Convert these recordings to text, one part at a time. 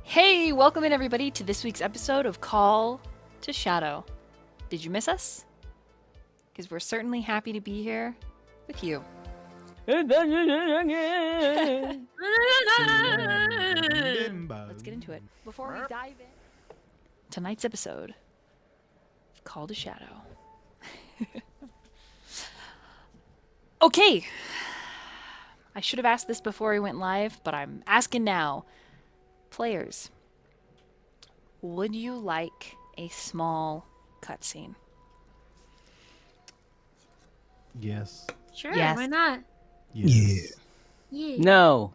Hey, welcome in everybody to this week's episode of Call to Shadow. Did you miss us? Because we're certainly happy to be here with you. Let's get into it. Before we dive in, tonight's episode of Call to Shadow. Okay. I should have asked this before we went live, but I'm asking now. Players, would you like a small cutscene? Yes. Sure, Yes. why not? Yes. Yeah. No.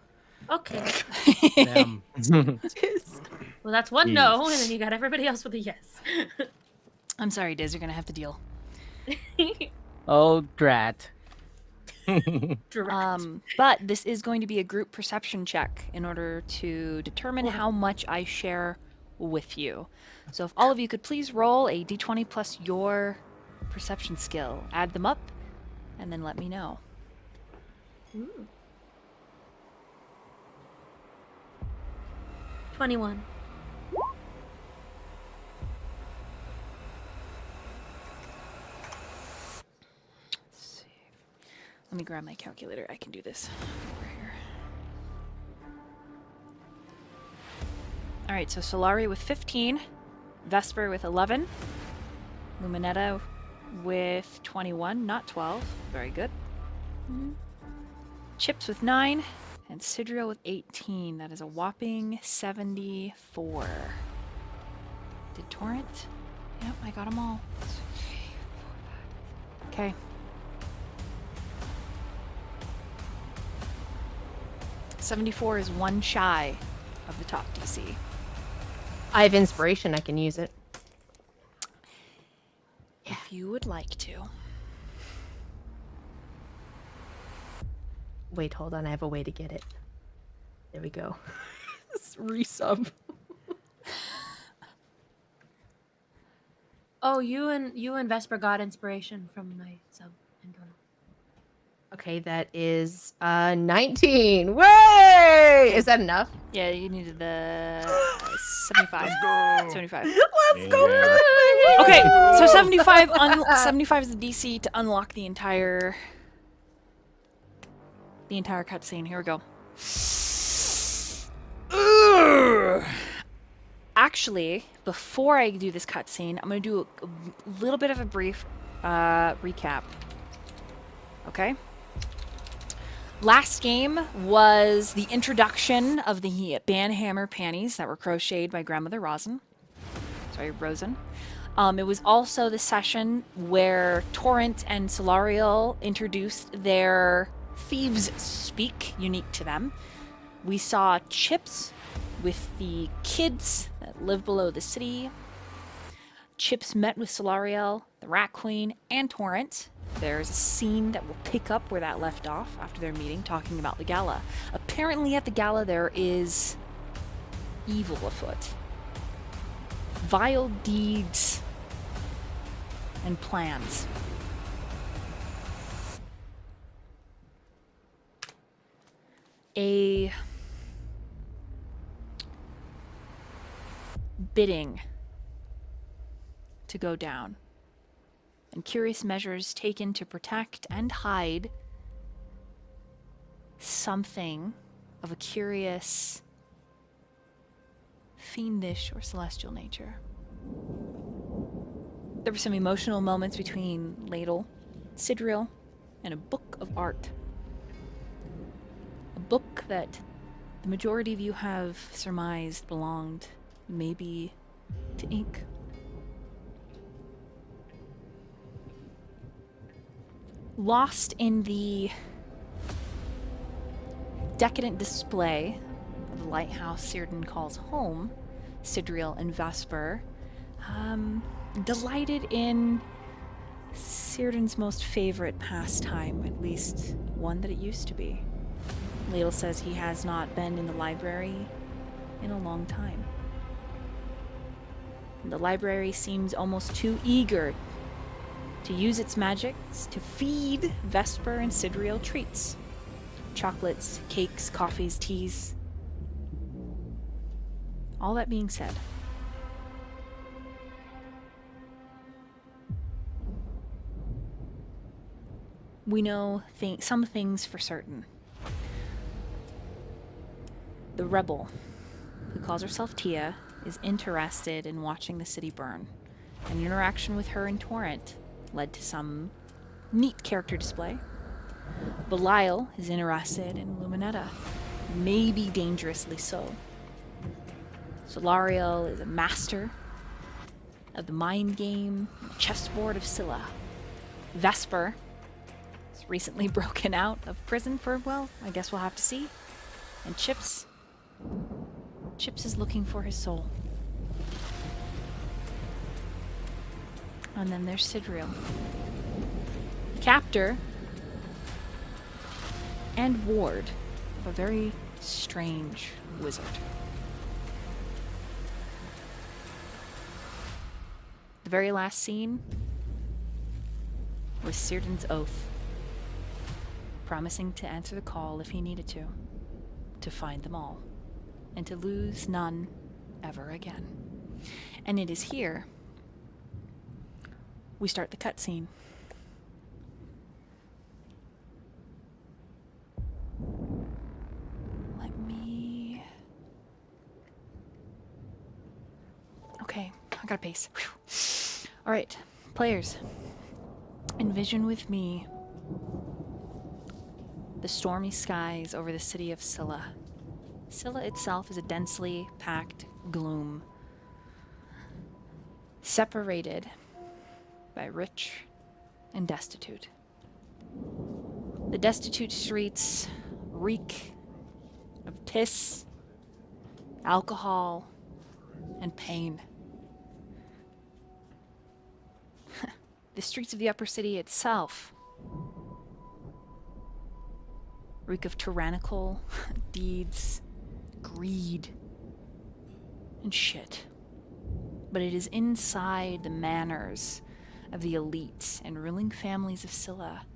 Okay. Damn. Well, that's one no, and then you got everybody else with a yes. I'm sorry, Diz, you're going to have to deal. Oh, drat. Direct. But this is going to be a group perception check in order to determine how much I share with you. So if all of you could please roll a d20 plus your perception skill. Add them up, and then let me know. Ooh. 21. Let's see. Let me grab my calculator. I can do this over here. All right, so Solari with 15, Vesper with 11, Luminetta with 21, not 12. Very good. Chips with 9, and Sidrio with 18. That is a whopping 74. Did Torrent? Yep, I got them all. Okay. $74 is one shy of the top DC. I have inspiration. I can use it. If you would like to. Wait, hold on. I have a way to get it. There we go. Resub. Oh, you and Vesper got inspiration from my sub. Okay, that is 19. Way! Is that enough? Yeah, you needed the 75. Let's go. 75. Let's go. Yeah. Okay, so 75 75 is the DC to unlock the entire cutscene. Here we go. Actually, before I do this cutscene, I'm going to do a little bit of a brief recap. Okay? Last game was the introduction of the banhammer panties that were crocheted by Grandmother Rosen. It was also the session where Torrent and Solariel introduced their Thieves' Speak, unique to them. We saw Chips with the kids that live below the city. Chips met with Solariel, the Rat Queen, and Torrent. There's a scene that will pick up where that left off after their meeting, talking about the gala. Apparently at the gala there is evil afoot. Vile deeds and plans. A bidding to go down, and curious measures taken to protect and hide something of a curious, fiendish, or celestial nature. There were some emotional moments between Ladle, Sidriel, and a book of art. A book that the majority of you have surmised belonged maybe to ink. Lost in the decadent display of the lighthouse Círdan calls home, Sidriel and Vesper delighted in Círdan's most favorite pastime, at least one that it used to be. Ladle says he has not been in the library in a long time. The library seems almost too eager to use its magics to feed Vesper and Sidriel treats. Chocolates, cakes, coffees, teas. All that being said, we know some things for certain. The rebel, who calls herself Tia, is interested in watching the city burn. An interaction with her in Torrent led to some neat character display. Belial is interested in Luminetta, maybe dangerously so. Solariel is a master of the mind game, and the chessboard of Scylla. Vesper is recently broken out of prison for, well, I guess we'll have to see. And Chips is looking for his soul. And then there's Sidriel, captor and ward of a very strange wizard. The very last scene was Círdan's oath, promising to answer the call if he needed to find them all, and to lose none ever again. And it is here we start the cutscene. Okay, I gotta pace. Whew. All right, players, envision with me the stormy skies over the city of Scylla. Scylla itself is a densely packed gloom, separated by rich and destitute. The destitute streets reek of piss, alcohol, and pain. The streets of the upper city itself reek of tyrannical deeds, greed, and shit. But it is inside the manors of the elites and ruling families of Scylla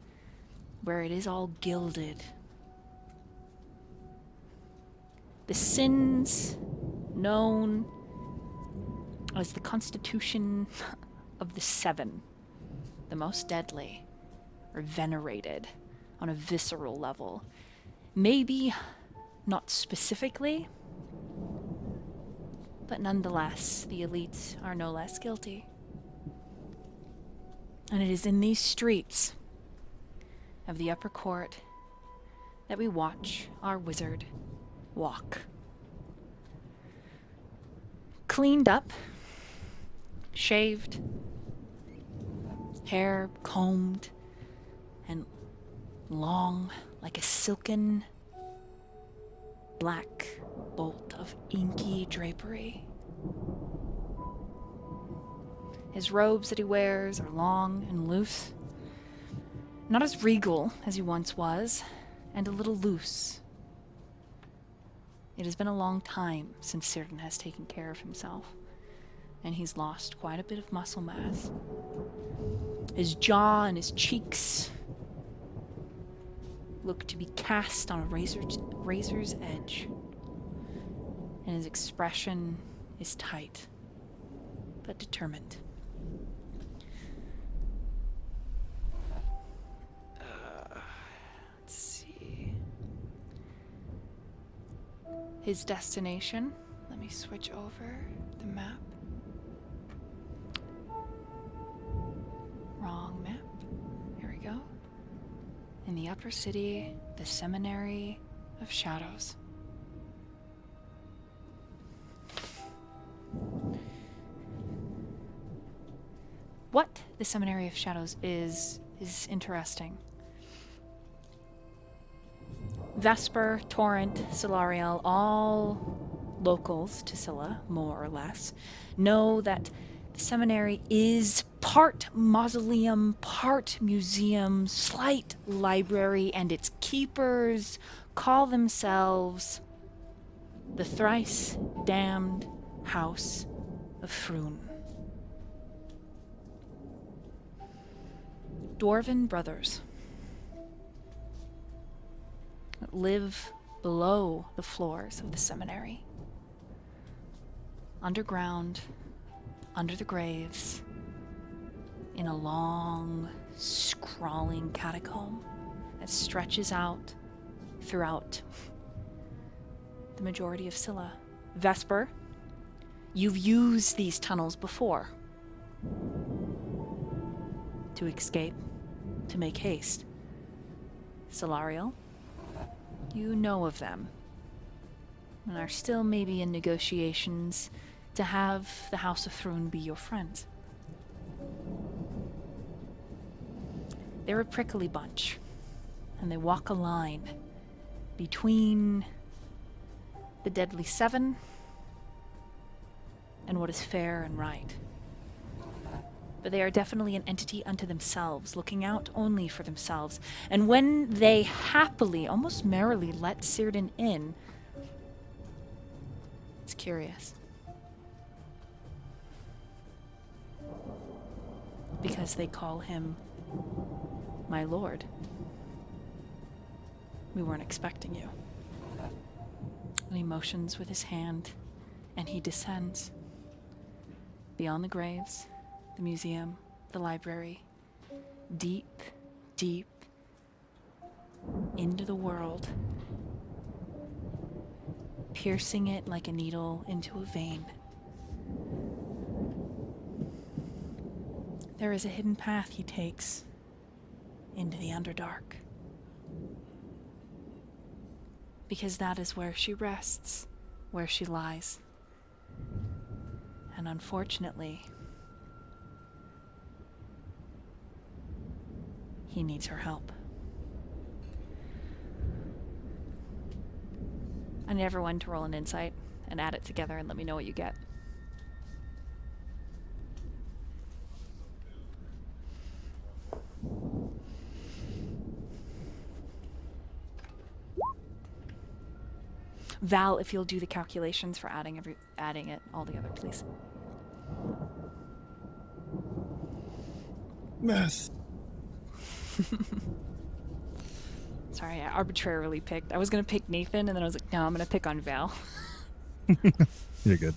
where it is all gilded. The sins known as the Constitution of the Seven, the most deadly, are venerated on a visceral level. Maybe not specifically, but nonetheless, the elites are no less guilty. And it is in these streets of the upper court that we watch our wizard walk. Cleaned up, shaved, hair combed, and long like a silken black bolt of inky drapery. His robes that he wears are long and loose, not as regal as he once was, and a little loose. It has been a long time since Círdan has taken care of himself, and he's lost quite a bit of muscle mass. His jaw and his cheeks look to be cast on a razor's edge, and his expression is tight but determined. Let's see. His destination. Let me switch over the map. Wrong map. Here we go. In the upper city, the Seminary of Shadows. What the Seminary of Shadows is interesting. Vesper, Torrent, Solariel, all locals to Scylla, more or less, know that the seminary is part mausoleum, part museum, slight library, and its keepers call themselves the thrice damned House of Froon. Dwarven brothers live below the floors of the seminary. underground, under the graves, in a long, scrawling catacomb that stretches out throughout the majority of Scylla. Vesper, you've used these tunnels before to escape, to make haste. Solarial, you know of them, and are still maybe in negotiations to have the House of Throne be your friend. They're a prickly bunch, and they walk a line between the Deadly Seven and what is fair and right. But they are definitely an entity unto themselves, looking out only for themselves. And when they happily, almost merrily, let Círdan in, it's curious. Because they call him my lord. We weren't expecting you. And he motions with his hand, and he descends beyond the graves, the museum, the library, deep, deep into the world, piercing it like a needle into a vein. There is a hidden path he takes into the Underdark. Because that is where she rests, where she lies. And unfortunately, he needs her help. I need everyone to roll an insight and add it together and let me know what you get. Val, if you'll do the calculations for adding it all together, please. Math. Sorry, I arbitrarily picked. I was gonna pick Nathan, and then I was like, no, I'm gonna pick on Val. You're good.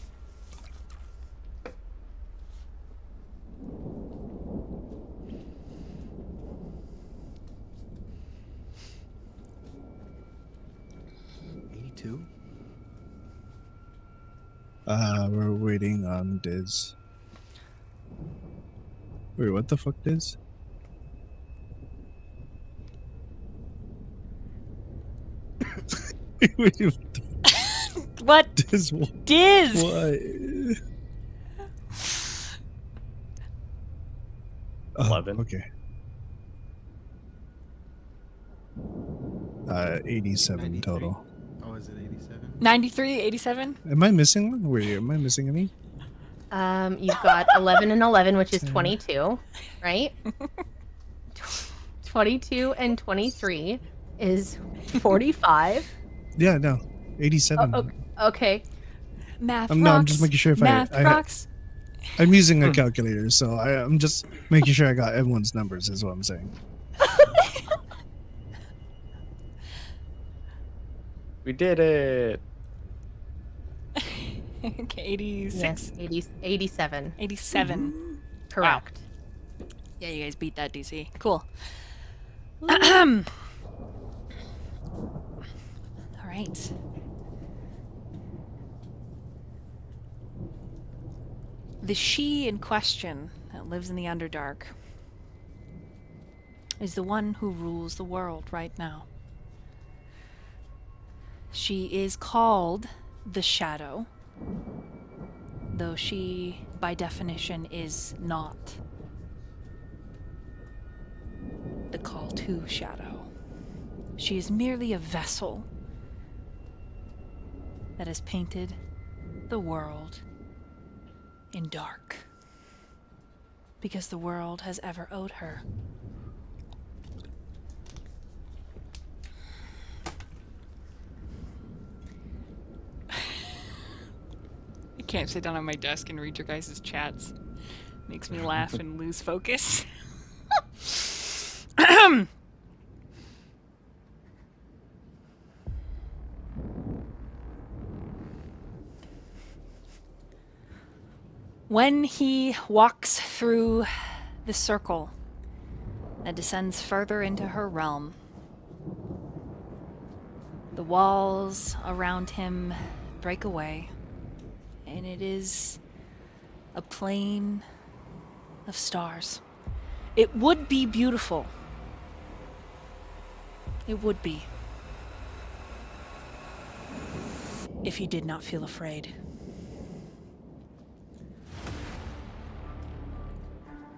We're waiting on Diz. Wait, what the fuck, Diz? Wait, what the What? Diz? What? Diz! What? 11. Okay. 87 93. total. Oh, is it 87? 93, 87? Am I missing one? Wait, am I missing any? You've got 11 and 11, which is 22, right? 22 and 23 is 45. Yeah, no. 87. Okay. Math No, rocks. I'm just making sure if Math I rocks. I'm using a calculator, so I'm just making sure I got everyone's numbers, is what I'm saying. We did it. Okay, 86. Yes, 87. 87. Correct. Yeah, you guys beat that DC. Cool. All right. The she in question that lives in the Underdark is the one who rules the world right now. She is called the Shadow, though she, by definition, is not the call to Shadow. She is merely a vessel that has painted the world in dark, because the world has ever owed her. I can't sit down on my desk and read your guys' chats. Makes me laugh and lose focus. When he walks through the circle that descends further into her realm, the walls around him break away, and it is a plain of stars. It would be beautiful. It would be. If he did not feel afraid.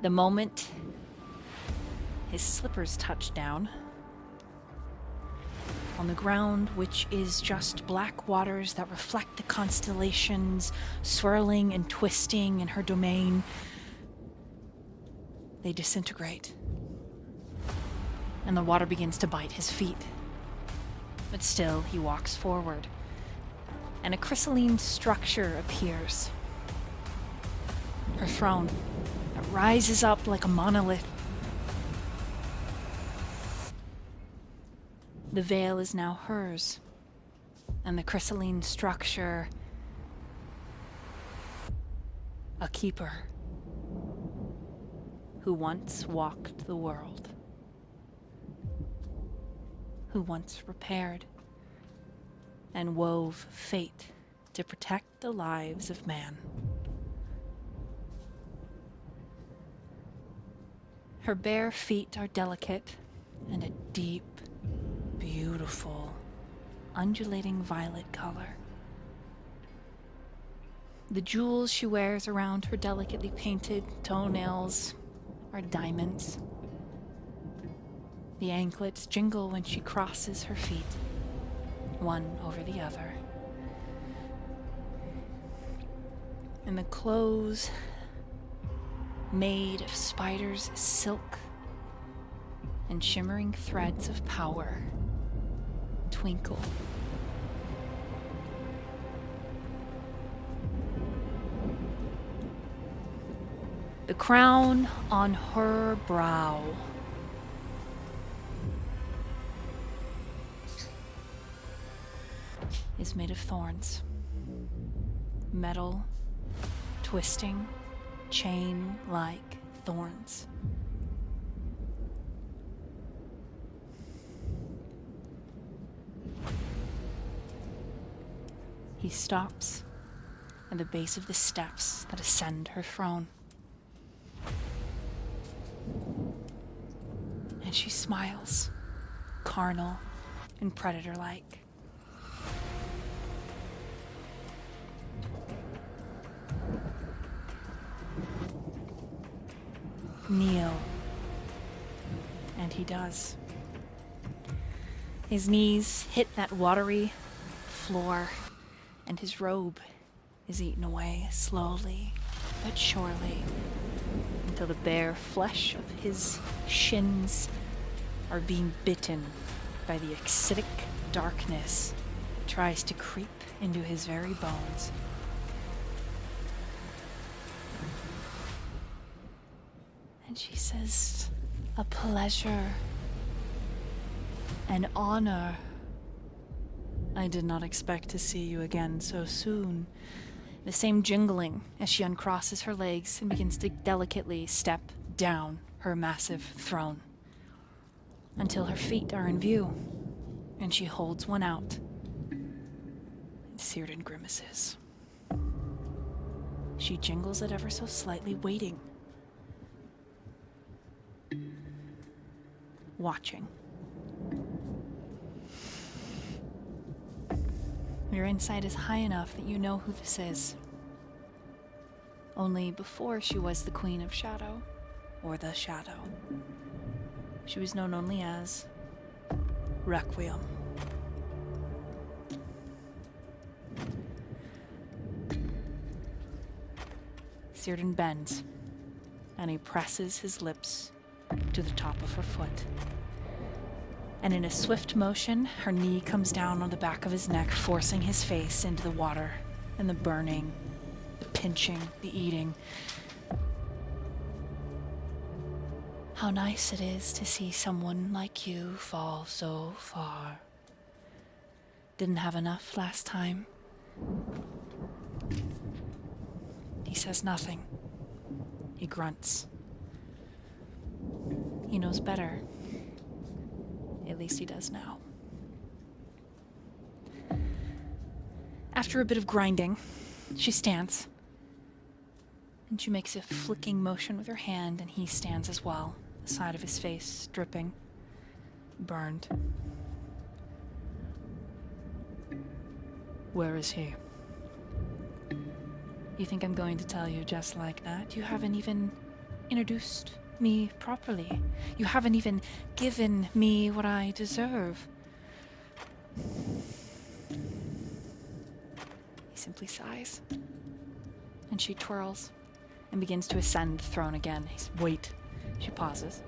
The moment his slippers touch down on the ground, which is just black waters that reflect the constellations swirling and twisting in her domain, they disintegrate. And the water begins to bite his feet. But still, he walks forward. And a crystalline structure appears. Her throne. It rises up like a monolith. The veil is now hers. And the crystalline structure, a keeper who once walked the world. Who once repaired and wove fate to protect the lives of man. Her bare feet are delicate and a deep, beautiful, undulating violet color. The jewels she wears around her delicately painted toenails are diamonds. The anklets jingle when she crosses her feet, one over the other. And the clothes, made of spiders' silk and shimmering threads of power, twinkle. The crown on her brow is made of thorns. Metal, twisting, chain-like thorns. He stops at the base of the steps that ascend her throne. And she smiles, carnal and predator-like. Kneel. And he does. His knees hit that watery floor, and his robe is eaten away slowly but surely until the bare flesh of his shins are being bitten by the acidic darkness that tries to creep into his very bones. And she says, "A pleasure, an honor. I did not expect to see you again so soon." The same jingling as she uncrosses her legs and begins to delicately step down her massive throne until her feet are in view, and she holds one out. Círdan grimaces. She jingles it ever so slightly, waiting. Watching. Your insight is high enough that you know who this is. Only before she was the Queen of Shadow, or the Shadow, she was known only as Requiem. Círdan bends, and he presses his lips to the top of her foot. And in a swift motion, her knee comes down on the back of his neck, forcing his face into the water and the burning, the pinching, the eating. How nice it is to see someone like you fall so far. Didn't have enough last time. He He says nothing. He grunts. He knows better. At least he does now. After a bit of grinding, she stands. And she makes a flicking motion with her hand, and he stands as well, the side of his face dripping, burned. Where is he? You think I'm going to tell you just like that? You haven't even introduced me properly. You haven't even given me what I deserve. He simply sighs. And she twirls and begins to ascend the throne again. He's, wait. She pauses.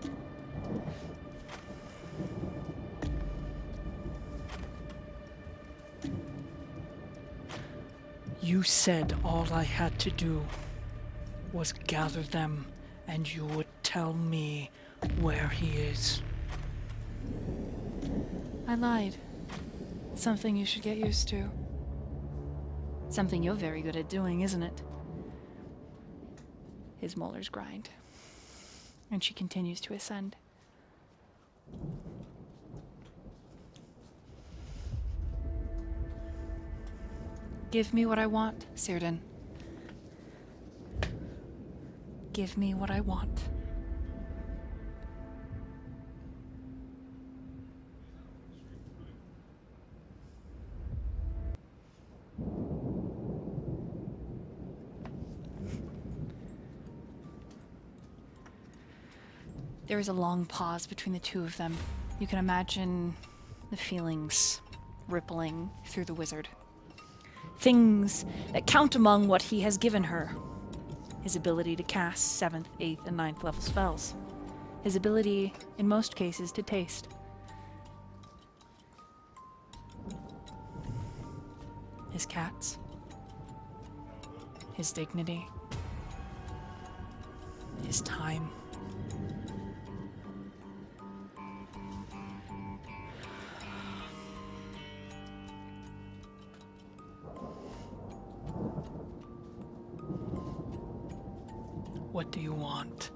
You said all I had to do was gather them, and you would tell me where he is. I lied. Something you should get used to. Something you're very good at doing, isn't it? His molars grind, and she continues to ascend. Give me what I want, Círdan. Give me what I want. There is a long pause between the two of them. You can imagine the feelings rippling through the wizard. Things that count among what he has given her. His ability to cast 7th, 8th, and 9th level spells. His ability, in most cases, to taste. His cats. His dignity. His time. What do you want?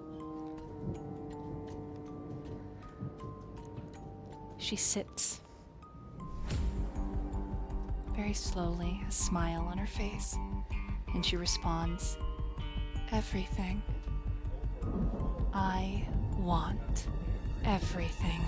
She sits. Very slowly, a smile on her face. And she responds, everything. I want everything.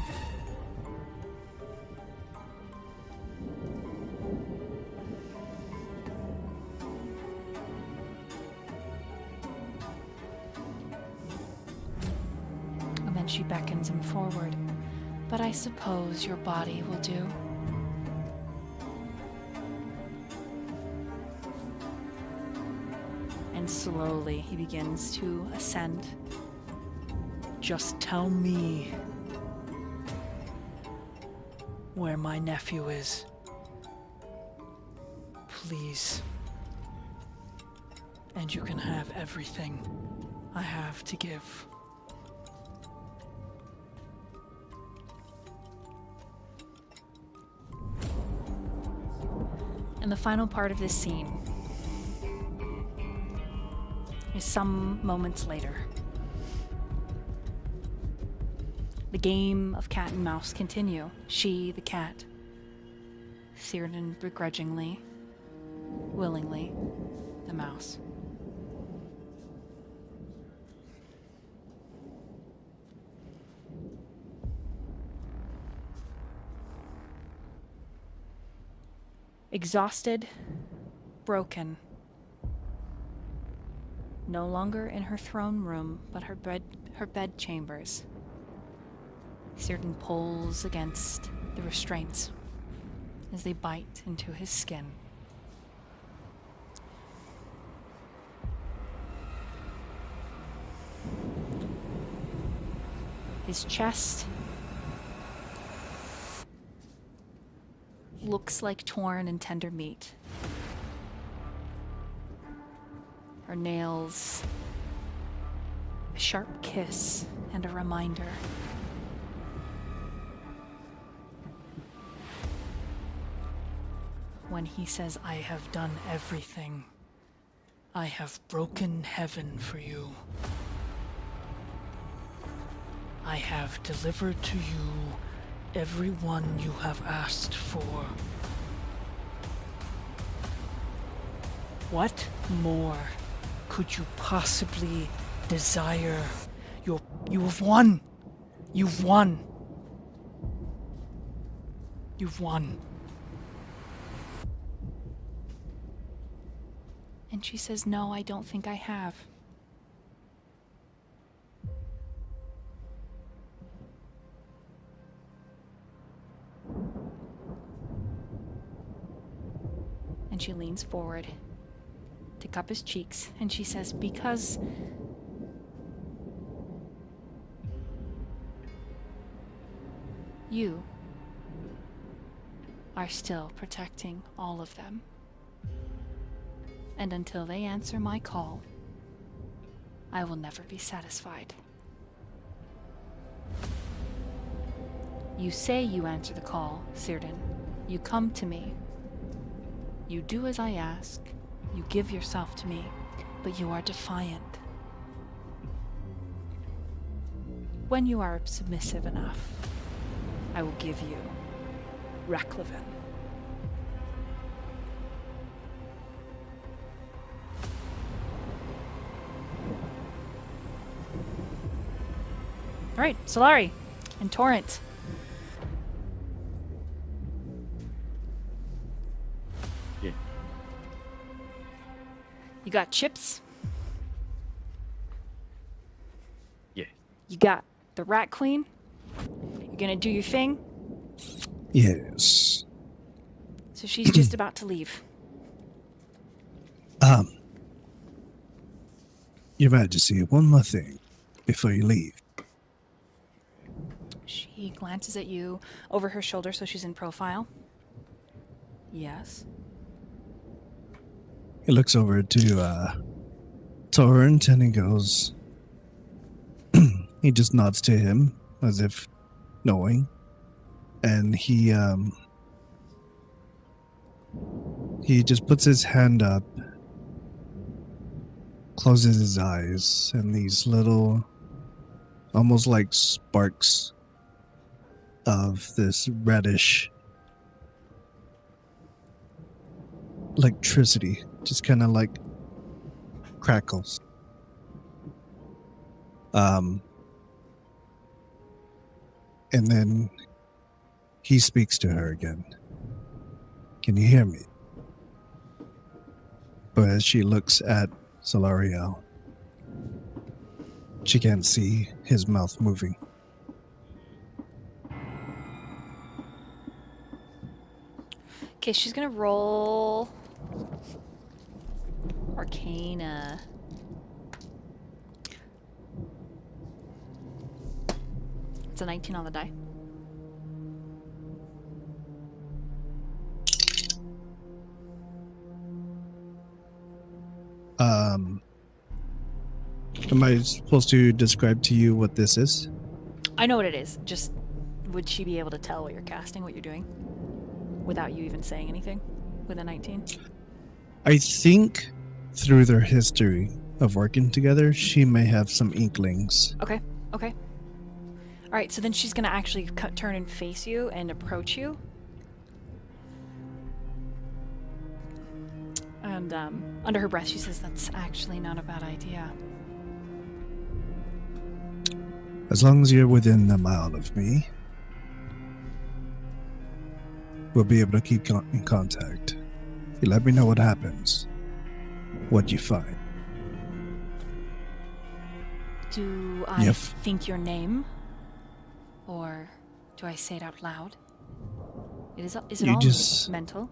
She beckons him forward. But I suppose your body will do. And slowly he begins to ascend. Just tell me where my nephew is. Please. And you can have everything I have to give. And the final part of this scene is some moments later. The game of cat and mouse continue. She, the cat, Círdan begrudgingly, willingly, the mouse. Exhausted, broken. No longer in her throne room, but her bed chambers. Círdan pulls against the restraints as they bite into his skin. His chest looks like torn and tender meat. Her nails, a sharp kiss, and a reminder. When he says, I have done everything, I have broken heaven for you. I have delivered to you everyone you have asked for. What more could you possibly desire? You have won. You've won. You've won. And she says, no, I don't think I have. And she leans forward to cup his cheeks, and she says, because you are still protecting all of them. And until they answer my call, I will never be satisfied. You say you answer the call, Círdan. You come to me. You do as I ask. You give yourself to me, but you are defiant. When you are submissive enough, I will give you Reclevin. All right, Solari and Torrent. Yeah. You got Chips. Yeah. You got the Rat Queen. You're gonna do your thing. Yes. So she's just about to leave. Your Majesty, one more thing before you leave. She glances at you over her shoulder so she's in profile. Yes. He looks over to Torrent and he goes. He just nods to him as if knowing, and he just puts his hand up, closes his eyes, and these little, almost like sparks of this reddish electricity just kind of like crackles. And then he speaks to her again. Can you hear me? But as she looks at Solariel, she can't see his mouth moving. Okay, she's gonna roll Arcana. It's a 19 on the die. Am I supposed to describe to you what this is? I know what it is. Just, would she be able to tell what you're casting, what you're doing, without you even saying anything with a 19? I think through their history of working together, she may have some inklings. Okay, okay. Alright, so then she's gonna actually turn and face you and approach you. And under her breath she says, that's actually not a bad idea. As long as you're within a mile of me, we'll be able to keep in contact. You let me know what happens, what you find. Do I Yep. think your name? Or do I say it out loud? Is it You all just- mental?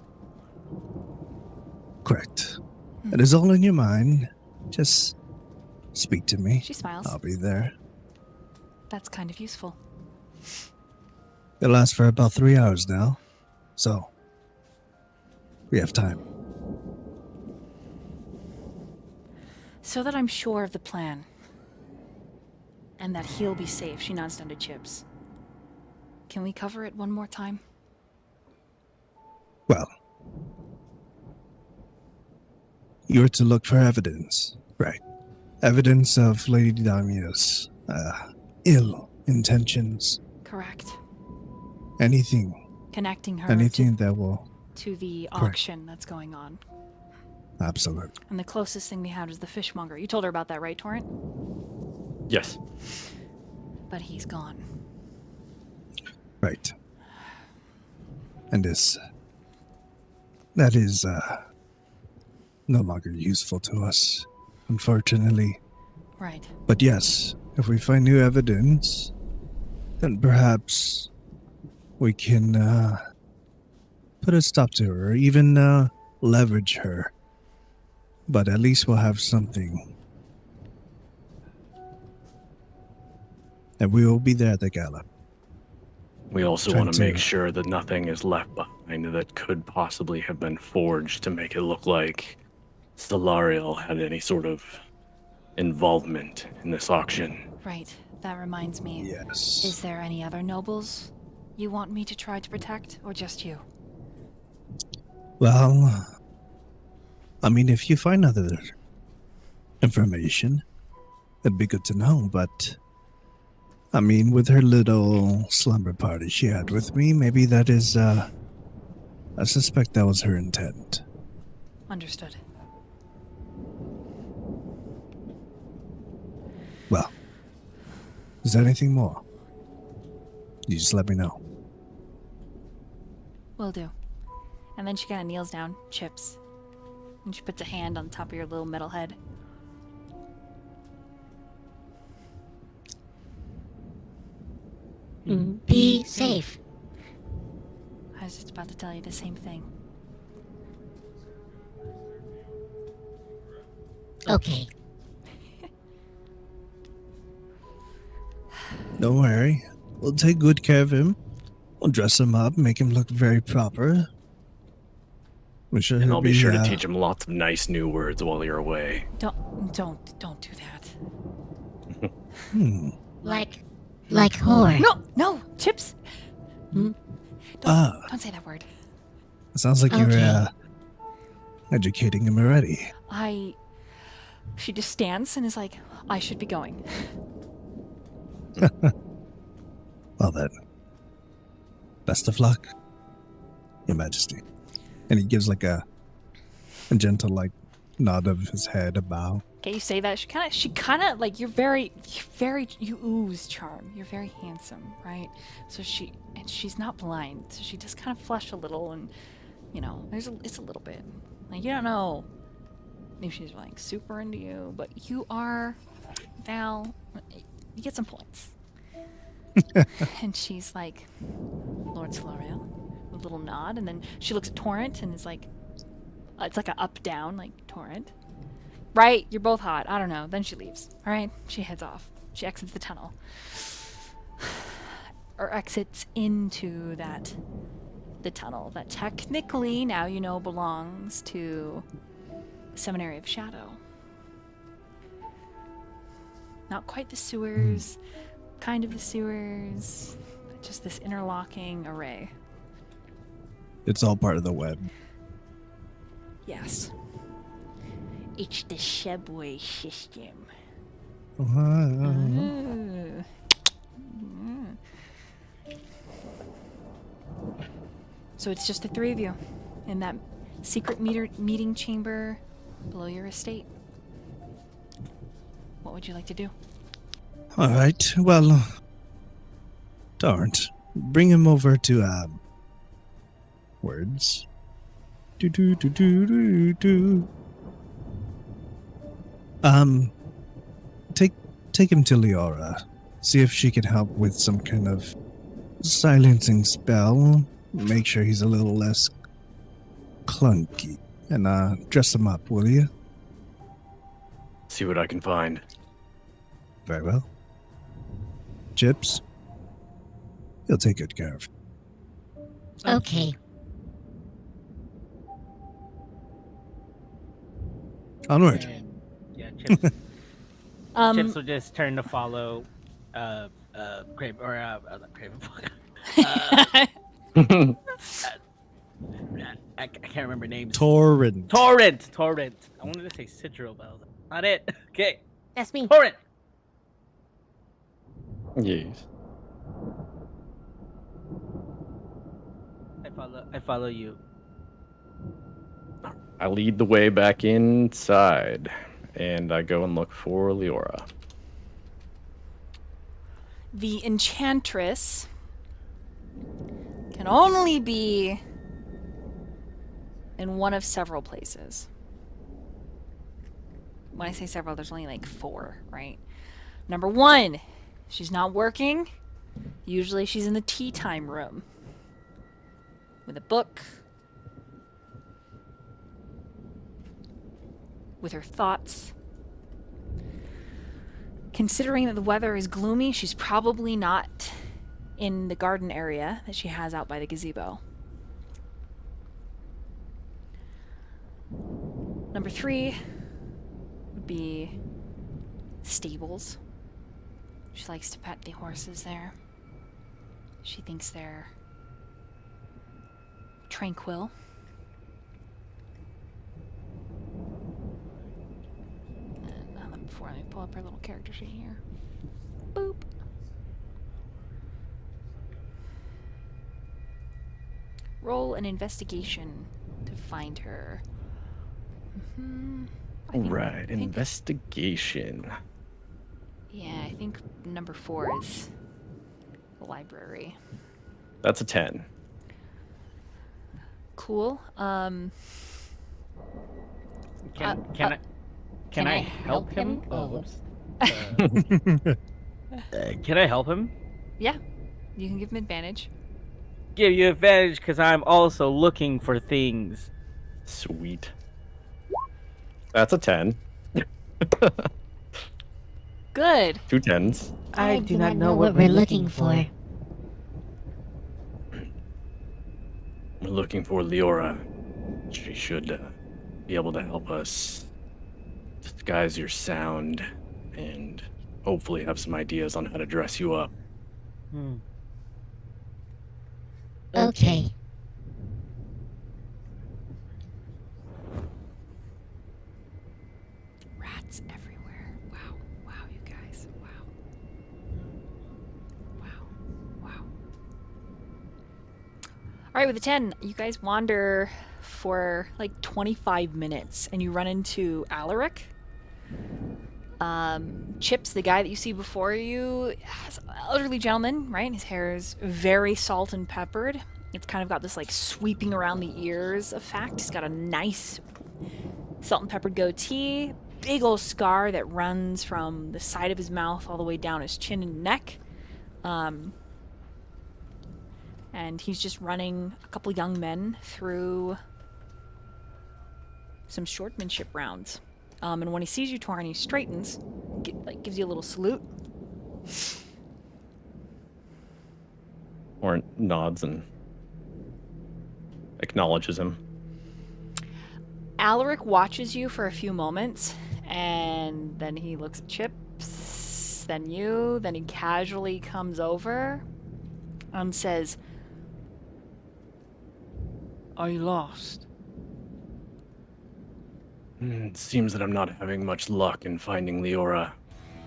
Correct. It is all in your mind. Just speak to me. She smiles. I'll be there. That's kind of useful. It lasts for about 3 hours now, so we have time. So that I'm sure of the plan. And that he'll be safe. She nods down to Chips. Can we cover it one more time? Well, you were to look for evidence, right? Evidence of Lady Damia's ill intentions. Correct. Anything Connecting her Anything that will. to the Correct. auction that's going on. Absolutely. And the closest thing we had was the fishmonger. You told her about that, right, Torrent? Yes. But he's gone. Right. And this. That is, no longer useful to us, unfortunately. Right. But yes, if we find new evidence, then perhaps we can, put a stop to her, or even, leverage her. But at least we'll have something. And we will be there at the gala. We also Trying want to make to- sure that nothing is left behind that could possibly have been forged to make it look like Solarial had any sort of involvement in this auction. Right. That reminds me. Yes. Is there any other nobles you want me to try to protect, or just you? Well, I mean, if you find other information, it'd be good to know, but I mean, with her little slumber party she had with me, maybe that is, I suspect that was her intent. Understood. Well, is there anything more? You just let me know. Will do. And then she kind of kneels down, chips, and she puts a hand on top of your little metal head. Be safe. I was just about to tell you the same thing. Okay. Don't worry. We'll take good care of him. We'll dress him up, make him look very proper. We're sure And he'll I'll be sure to uh, teach him lots of nice new words while you're away. Don't do that. Like whore. No, chips. Ah, Don't say that word. it sounds like you're Okay. educating him already. She just stands and is like, I should be going. Well then, best of luck, Your Majesty. And he gives like a gentle like nod of his head, a bow. Okay, you say that. She kind of like, you ooze charm. You're very handsome, right? So she's not blind. So she just kind of flush a little, and it's a little bit. Like, you don't know if she's like super into you, but you are, Val. You get some points. And she's like, Lord Solarial, with a little nod, and then she looks at Torrent and is like, it's like a up down, like Torrent. Right, you're both hot. I don't know. Then she leaves. All right, she heads off. She exits the tunnel, or exits into the tunnel that technically now belongs to the Seminary of Shadow. Not quite the sewers, kind of the sewers, but just this interlocking array. It's all part of the web. Yes. It's the subway system. Ooh. So it's just the three of you in that secret meeting chamber below your estate. What would you like to do? All right. Well, Torrent, bring him over to words. Do do do do do do. Take him to Leora. See if she can help with some kind of silencing spell. Make sure he's a little less clunky. And dress him up, will you? See what I can find. Very well. Chips, he'll take good care of. Okay. Onward. And, yeah, Chips, Chips Um, will just turn to follow Craven, or not Craven, I can't remember names. Torrent. Torrent. I wanted to say Citro, but I was like, not it. Okay. That's me. Torrent. Yes. I follow you. I lead the way back inside, and I go and look for Leora. The enchantress can only be in one of several places. When I say several, there's only like 4, right? Number 1, she's not working. Usually she's in the tea time room with a book, with her thoughts. Considering that the weather is gloomy, she's probably not in the garden area that she has out by the gazebo. Number 3 would be stables. She likes to pet the horses there. She thinks they're tranquil. And before I pull up her little character sheet here. Boop. Roll an investigation to find her. Right, investigation. Yeah, I think number 4 is the library. That's a 10. Cool. Can I help him? Oh, whoops. Can I help him? Yeah, you can give him advantage. Give you advantage because I'm also looking for things. Sweet. That's a 10. Good. 2 10s. I do not know what we're looking for. We're looking for Leora. She should be able to help us disguise your sound and hopefully have some ideas on how to dress you up. Okay. Rats everywhere. Wow. Wow, you guys. Wow. Wow. Wow. Alright, with a 10, you guys wander for like 25 minutes and you run into Alaric. Chips, the guy that you see before you, is an elderly gentleman, right? His hair is very salt and peppered. It's kind of got this like sweeping around the ears effect. He's got a nice salt and peppered goatee, big old scar that runs from the side of his mouth all the way down his chin and neck. And he's just running a couple young men through some shortmanship rounds. And when he sees you, Torin, he straightens, gives you a little salute. Or nods and acknowledges him. Alaric watches you for a few moments, and then he looks at Chips, then you, then he casually comes over and says, Are you lost? It seems that I'm not having much luck in finding Leora.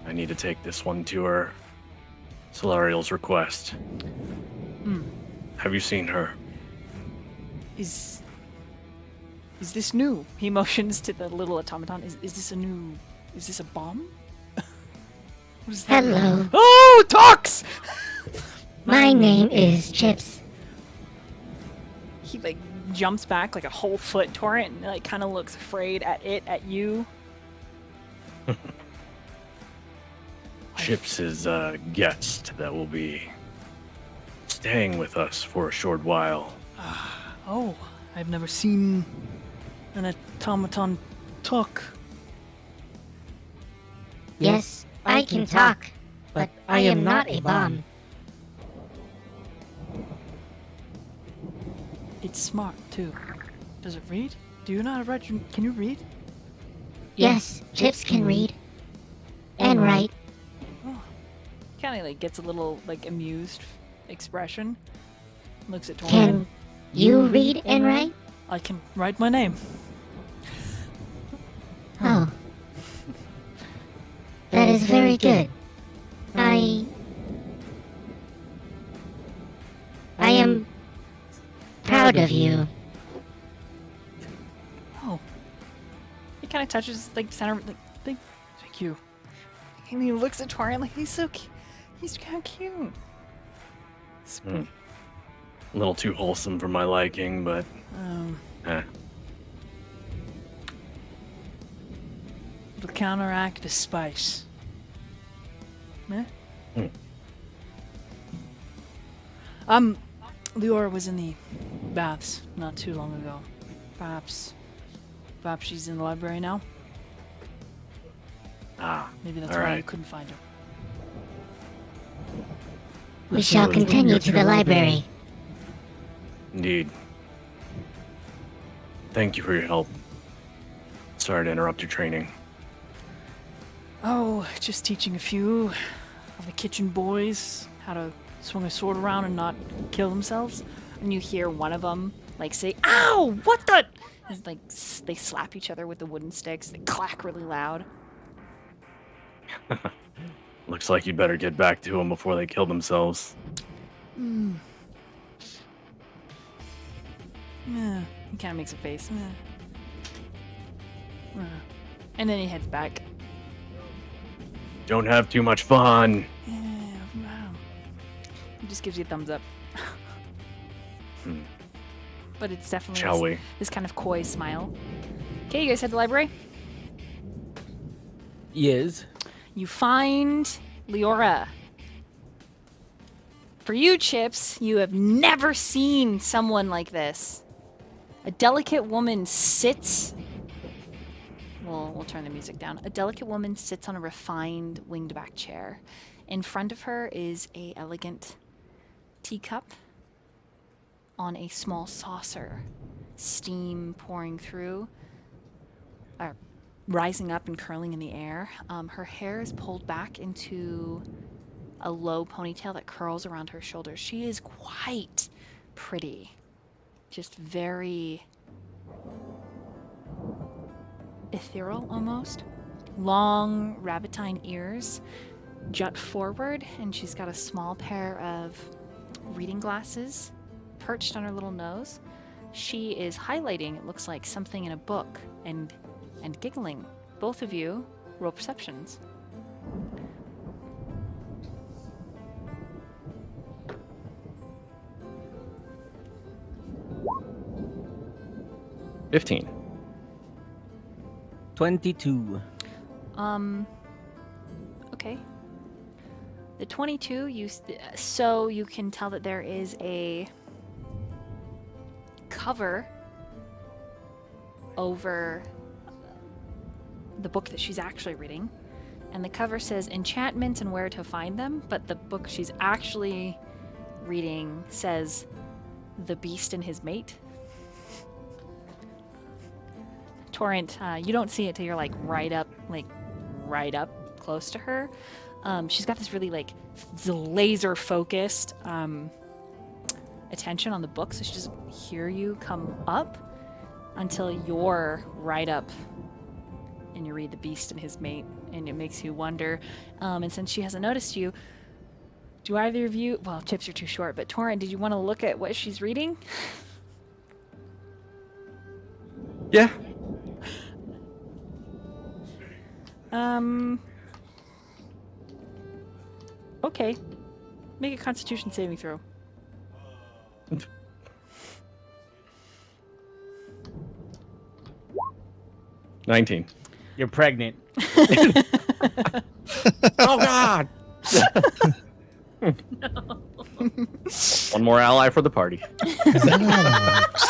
I need to take this one to her. Solarial's request. Have you seen her? Is this new? He motions to the little automaton. Is this a new... Is this a bomb? What is that? Hello. Oh, talks! My name is Chips. He like jumps back like a whole foot. Torrent like kind of looks afraid at you. Chips is a guest that will be staying with us for a short while. Oh, I've never seen an automaton talk. Yes, I can talk, but I am not a bomb. It's smart, too. Does it read? Do you know how to write? Can you read? Yes, Chips can read. And write. Kind of like gets a little like amused expression. Looks at Torrent. Can you read and write? I can write my name. Oh. That is very good. I am proud of you. Oh, He kind of touches like center, like thank you. And he looks at Torian like he's so cute. He's kind of cute. A little too wholesome for my liking, but eh. To counteract the spice. Eh? Leora was in the baths not too long ago. Perhaps she's in the library now. Maybe that's all why you right. couldn't find her. We shall continue to the library. Indeed. Thank you for your help. Sorry to interrupt your training. Oh, just teaching a few of the kitchen boys how to swing a sword around and not kill themselves. and you hear one of them like say, "Ow! What the?" It's like they slap each other with the wooden sticks. They clack really loud. Looks like you'd better get back to them before they kill themselves. Yeah, he kind of makes a face. And then he heads back. Don't have too much fun. Yeah, wow. He just gives you a thumbs up. But it's definitely Shall we? this kind of coy smile. Okay, you guys head to the library. Yes. You find Leora. For you, Chips, you have never seen someone like this. A delicate woman sits... We'll turn the music down. A delicate woman sits on a refined winged back chair. In front of her is a elegant teacup on a small saucer. Steam pouring through, rising up and curling in the air. Her hair is pulled back into a low ponytail that curls around her shoulders. She is quite pretty. Just very ethereal almost. Long rabbitine ears jut forward, and she's got a small pair of reading glasses perched on her little nose. She is highlighting, it looks like, something in a book and giggling. Both of you roll perceptions. $15. 22. Okay. The 22, so you can tell that there is a cover over the book that she's actually reading. And the cover says enchantments and where to find them, but the book she's actually reading says The Beast and His Mate. Torrent, you don't see it till you're right up close to her. She's got this really laser focused attention on the book, so she doesn't hear you come up until you're right up and you read The Beast and His Mate, and it makes you wonder. And since she hasn't noticed you, do either of you, well, Chips, you're too short, but Torrent, did you want to look at what she's reading? Yeah. Okay. Make a Constitution saving throw. 19. You're pregnant. Oh God! One more ally for the party. Is that how that works?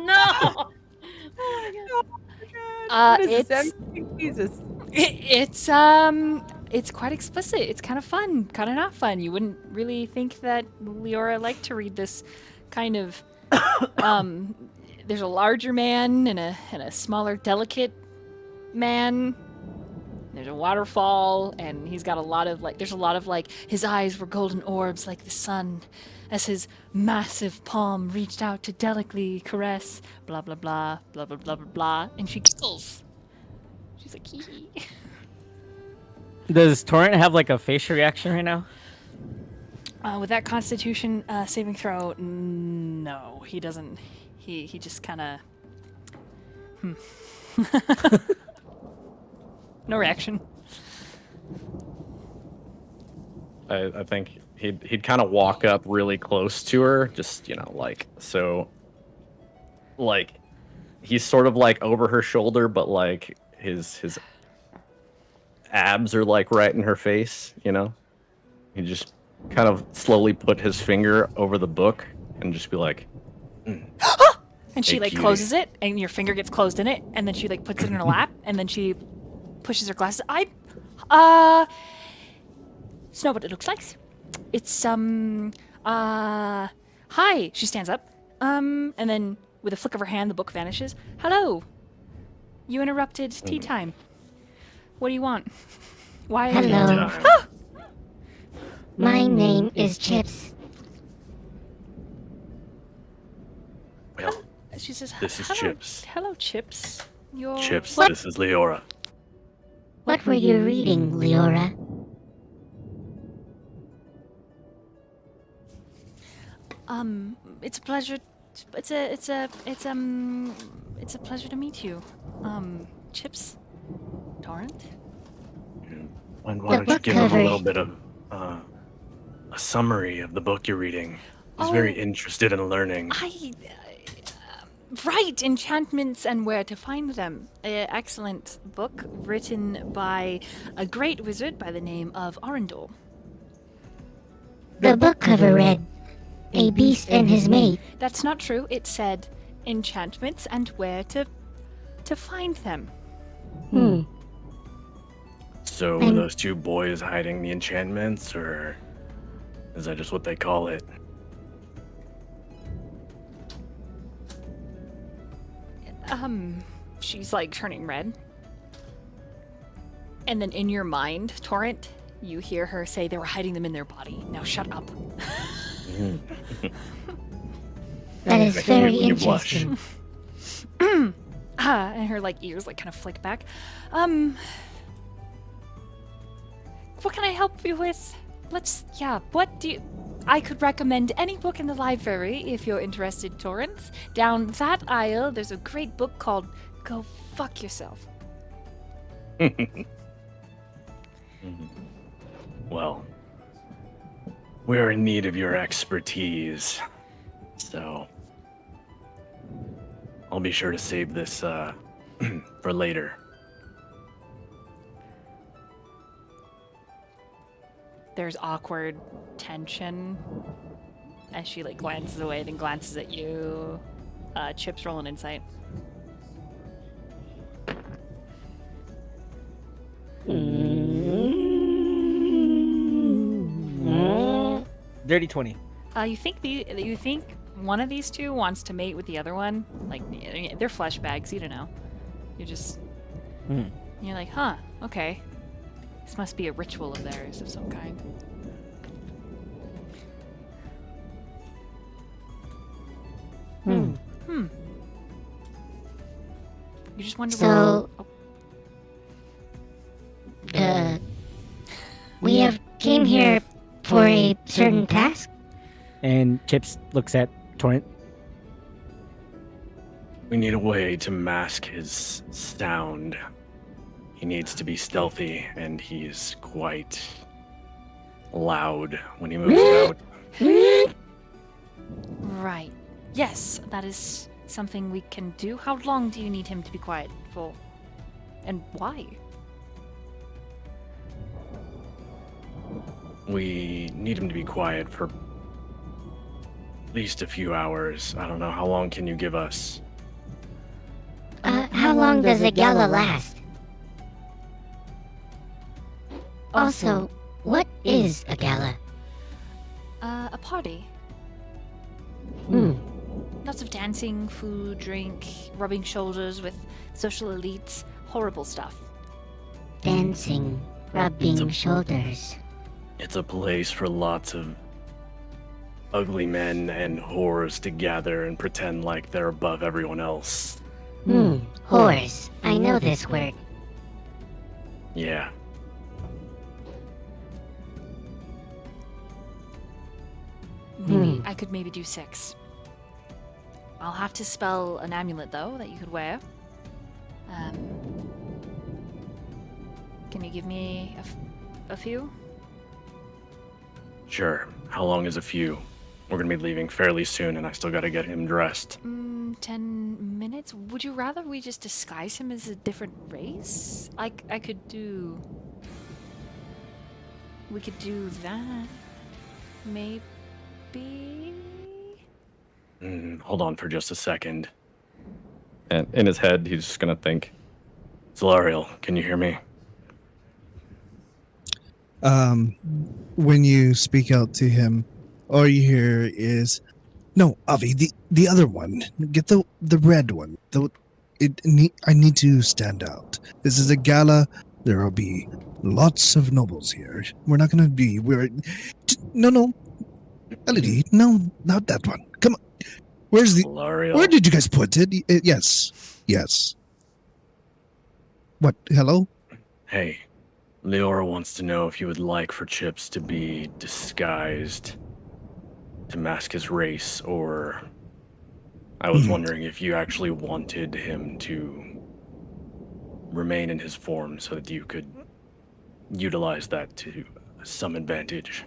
No. It's quite explicit. It's kind of fun, kind of not fun. You wouldn't really think that Leora liked to read this kind of. There's a larger man and a smaller, delicate man. There's a waterfall, and he's got a lot of like. There's a lot of like. His eyes were golden orbs like the sun, as his massive palm reached out to delicately caress. Blah blah blah blah blah blah blah blah. And she giggles. She's like, hee hee. Does Torrent have like a facial reaction right now? With that Constitution saving throw, no, he doesn't. He just kind of. No reaction. I think he'd kind of walk up really close to her, just like so. Like, he's sort of like over her shoulder, but like his abs are like right in her face. He just kind of slowly put his finger over the book and just be like. And she Hey, like cutie. closes it, and your finger gets closed in it, and then she like puts it in her lap, and then she pushes her glasses. It's not what it looks like. It's hi. She stands up, and then with a flick of her hand, the book vanishes. Hello. You interrupted tea time. What do you want? Why are you? Hello. Time. My name is Chips. Well, She says, This is hello, Chips. Hello, Chips. You're Chips, What? this is Leora. What were you reading, Leora? It's a pleasure. It's a pleasure to meet you. Chips, Torrent. Why don't you book give him a cover. little bit of a summary of the book you're reading? He's very interested in learning. Right, enchantments and where to find them. Excellent book written by a great wizard by the name of Arundel. The book cover read, "A beast and his mate." That's not true. It said enchantments and where to find them. So were I'm- those two boys hiding the enchantments, or is that just what they call it? She's like turning red. And then in your mind, Torrent, you hear her say they were hiding them in their body. Now shut up. That is Making very you blush. interesting. And her like ears like kind of flick back. What can I help you with? What do you... I could recommend any book in the library if you're interested, Torrance. Down that aisle, there's a great book called Go Fuck Yourself. Well, we're in need of your expertise, so I'll be sure to save this for later. There's awkward tension as she like glances away, then glances at you. Chips, roll an insight. Dirty 20. You think one of these two wants to mate with the other one? Like they're flesh bags. You don't know. You're like, huh? Okay. This must be a ritual of theirs of some kind. You just wonder So- what... We have came here for a certain task. And Chips looks at Torrent. We need a way to mask his sound. He needs to be stealthy, and he's quite loud when he moves out. Right. Yes, that is something we can do. How long do you need him to be quiet for? And why? We need him to be quiet for at least a few hours. I don't know. How long can you give us? How long does a gala last? Also, what is a gala? A party. Hmm. Lots of dancing, food, drink, rubbing shoulders with social elites. Horrible stuff. dancing, rubbing shoulders. It's a place for lots of ugly men and whores to gather and pretend like they're above everyone else. Whores. I know this word. Yeah. I could maybe do 6. I'll have to spell an amulet though that you could wear. Can you give me a few? Sure. How long is a few? We're gonna be leaving fairly soon, and I still gotta get him dressed. 10 minutes? Would you rather we just disguise him as a different race? I could do... We could do that. Maybe? Hold on for just a second. And in his head, he's just gonna think, Solariel, can you hear me? When you speak out to him, all you hear is, "No, Avi, the other one. Get the red one. I need to stand out. This is a gala. There will be lots of nobles here. We're not gonna be. No, Elodie, no, not that one. Come on. Where's the? Solariel. Where did you guys put it? Yes. What? Hello? Hey, Leora wants to know if you would like for Chips to be disguised to mask his race, or I was wondering if you actually wanted him to remain in his form so that you could utilize that to some advantage.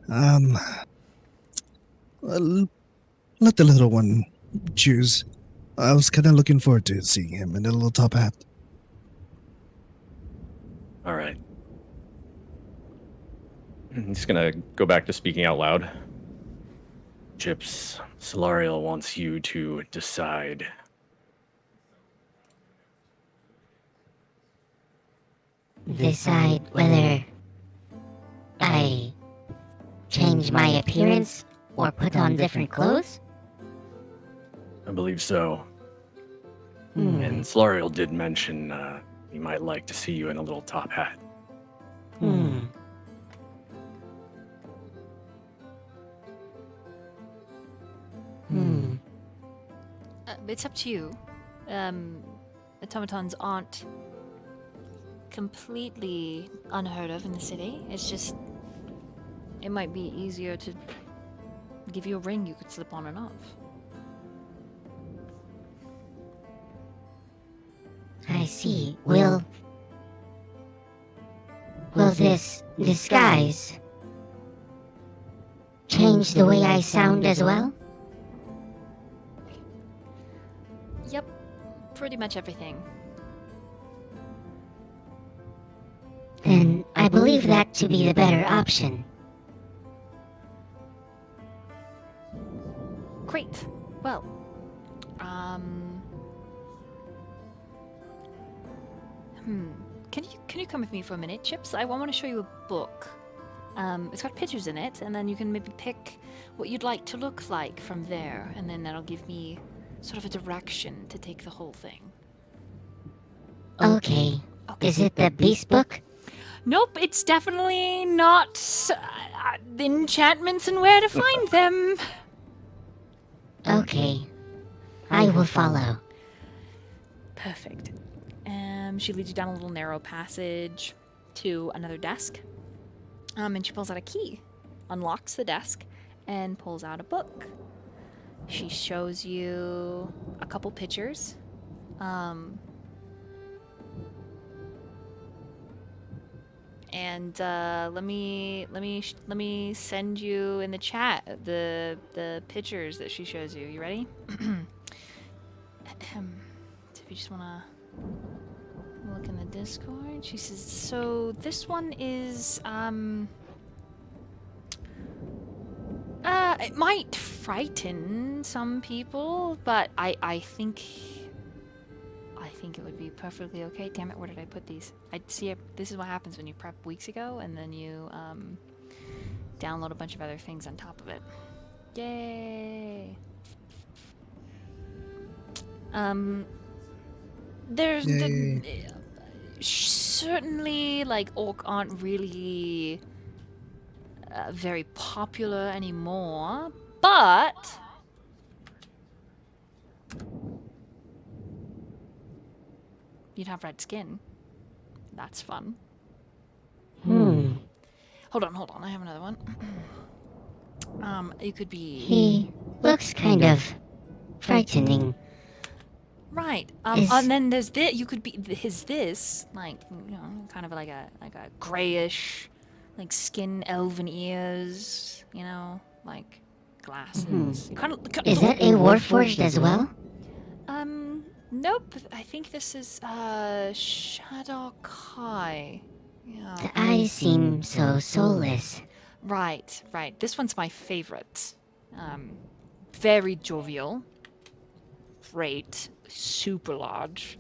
Well, let the little one choose. I was kind of looking forward to seeing him in a little top hat. All right. I'm just gonna go back to speaking out loud. Chips, Solariel wants you to decide. Decide whether I change my appearance or put on different clothes? I believe so. And Solariel did mention he might like to see you in a little top hat. It's up to you. Automatons aren't completely unheard of in the city. It's just, it might be easier to give you a ring you could slip on and off. I see. Will this disguise change the way I sound as well? Yep, pretty much everything. Then I believe that to be the better option. Great. Well, Can you come with me for a minute, Chips? I want to show you a book. It's got pictures in it, and then you can maybe pick what you'd like to look like from there, and then that'll give me sort of a direction to take the whole thing. Okay. Is it the Beast Book? Nope, it's definitely not the enchantments and where to find them. Okay. I will follow. Perfect. She leads you down a little narrow passage to another desk. And she pulls out a key, unlocks the desk, and pulls out a book. She shows you a couple pictures. And let me send you in the chat the pictures that she shows you. You ready? So if you just wanna look in the Discord, she says. So this one is it might frighten some people, but I think it would be perfectly okay. Damn it, where did I put these? I see it. This is what happens when you prep weeks ago and then you download a bunch of other things on top of it. Yay! There's Yay. certainly, like, orc aren't really very popular anymore, but you'd have red skin. That's fun. Hold on, I have another one. You could be... He looks kind of frightening. Right. Is- And then there's this. You could be this, like, you know, kind of like a grayish, like skin, elven ears, you know, like glasses. You kind of. Is that a warforged as well? Nope. I think this is Shadow Kai. Yeah. The eyes seem so soulless. Right. This one's my favorite. Very jovial. Great. Super large.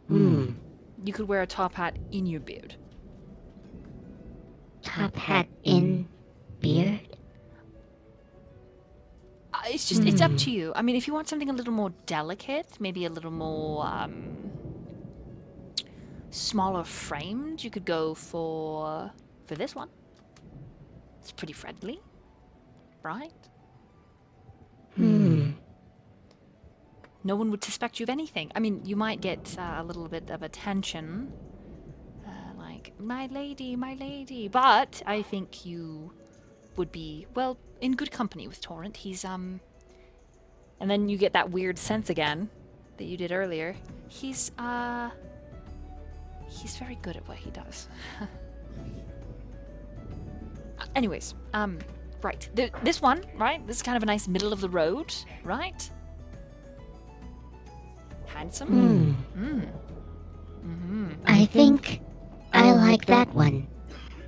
You could wear a top hat in your beard. Top hat in beard? It's just, it's up to you. I mean, if you want something a little more delicate, maybe a little more, smaller framed, you could go for this one. It's pretty friendly, right? No one would suspect you of anything. I mean, you might get a little bit of attention, like, my lady, but I think you would be, well, in good company with Torrent. He's, and then you get that weird sense again that you did earlier. He's very good at what he does. Anyways, right. This one, right? This is kind of a nice middle of the road, right? Handsome. I think I like that one.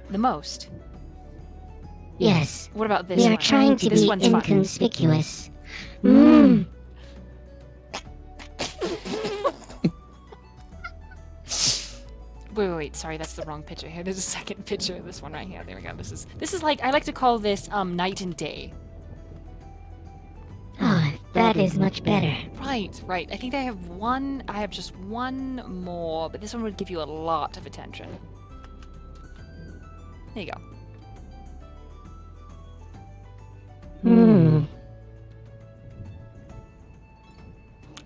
The most. Yes. What about this We one? are trying to This be one's fun. inconspicuous. Wait, sorry, that's the wrong picture here. There's a second picture of this one right here. There we go. This is like, I like to call this night and day. Oh, that is much better. Right. I think I have just one more, but this one would give you a lot of attention. There you go.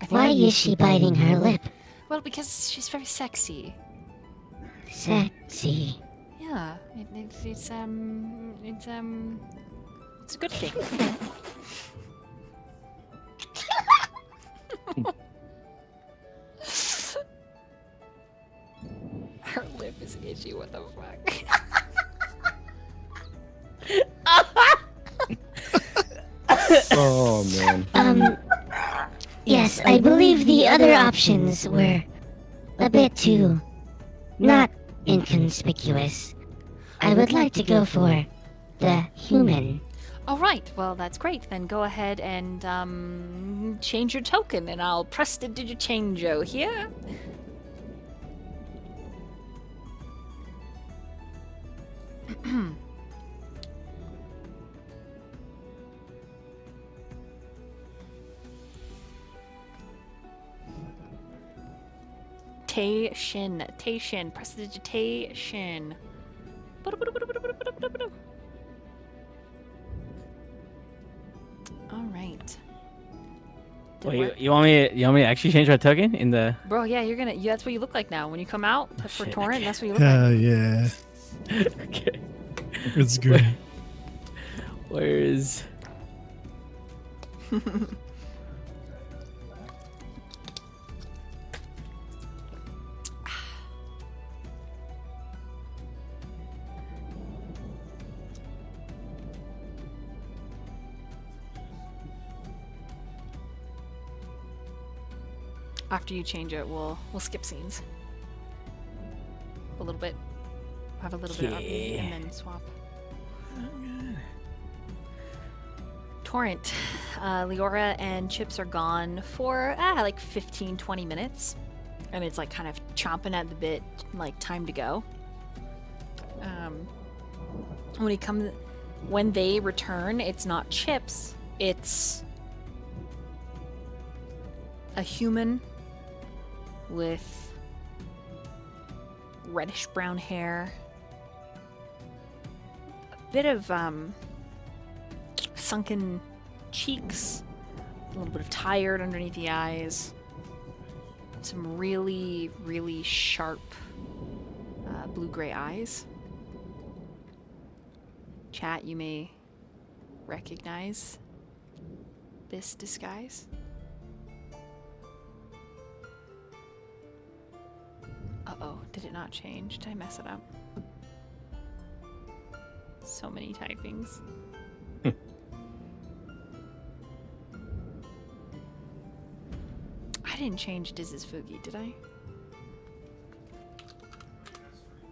I think Why is she biting her lip? Well, because she's very sexy. Sexy. Yeah, it's a good thing. Her lip is itchy. What the fuck? Oh man. Yes, I believe the other options were a bit too not inconspicuous. I would like to go for the human. All right. Well, that's great. Then go ahead and change your token, and I'll press the digichango here. Tation. Press the digitation. All right. Did it Wait, work? you want me to actually change my token in the? Bro, yeah, that's what you look like now. When you come out for Shit, Torrent, okay. that's what you look like. Hell yeah. Okay. It's great. Where is? After you change it, we'll skip scenes. A little bit. Have a little bit of update and then swap. Torrent. Leora and Chips are gone for like 15-20 minutes. And it's like kind of chomping at the bit, like time to go. When they return, it's not Chips, it's a human with reddish brown hair. A bit of sunken cheeks, a little bit of tired underneath the eyes. Some really, really sharp blue-gray eyes. Chat, you may recognize this disguise. Uh-oh, did it not change? Did I mess it up? So many typings. I didn't change Diz's Foogie, did I?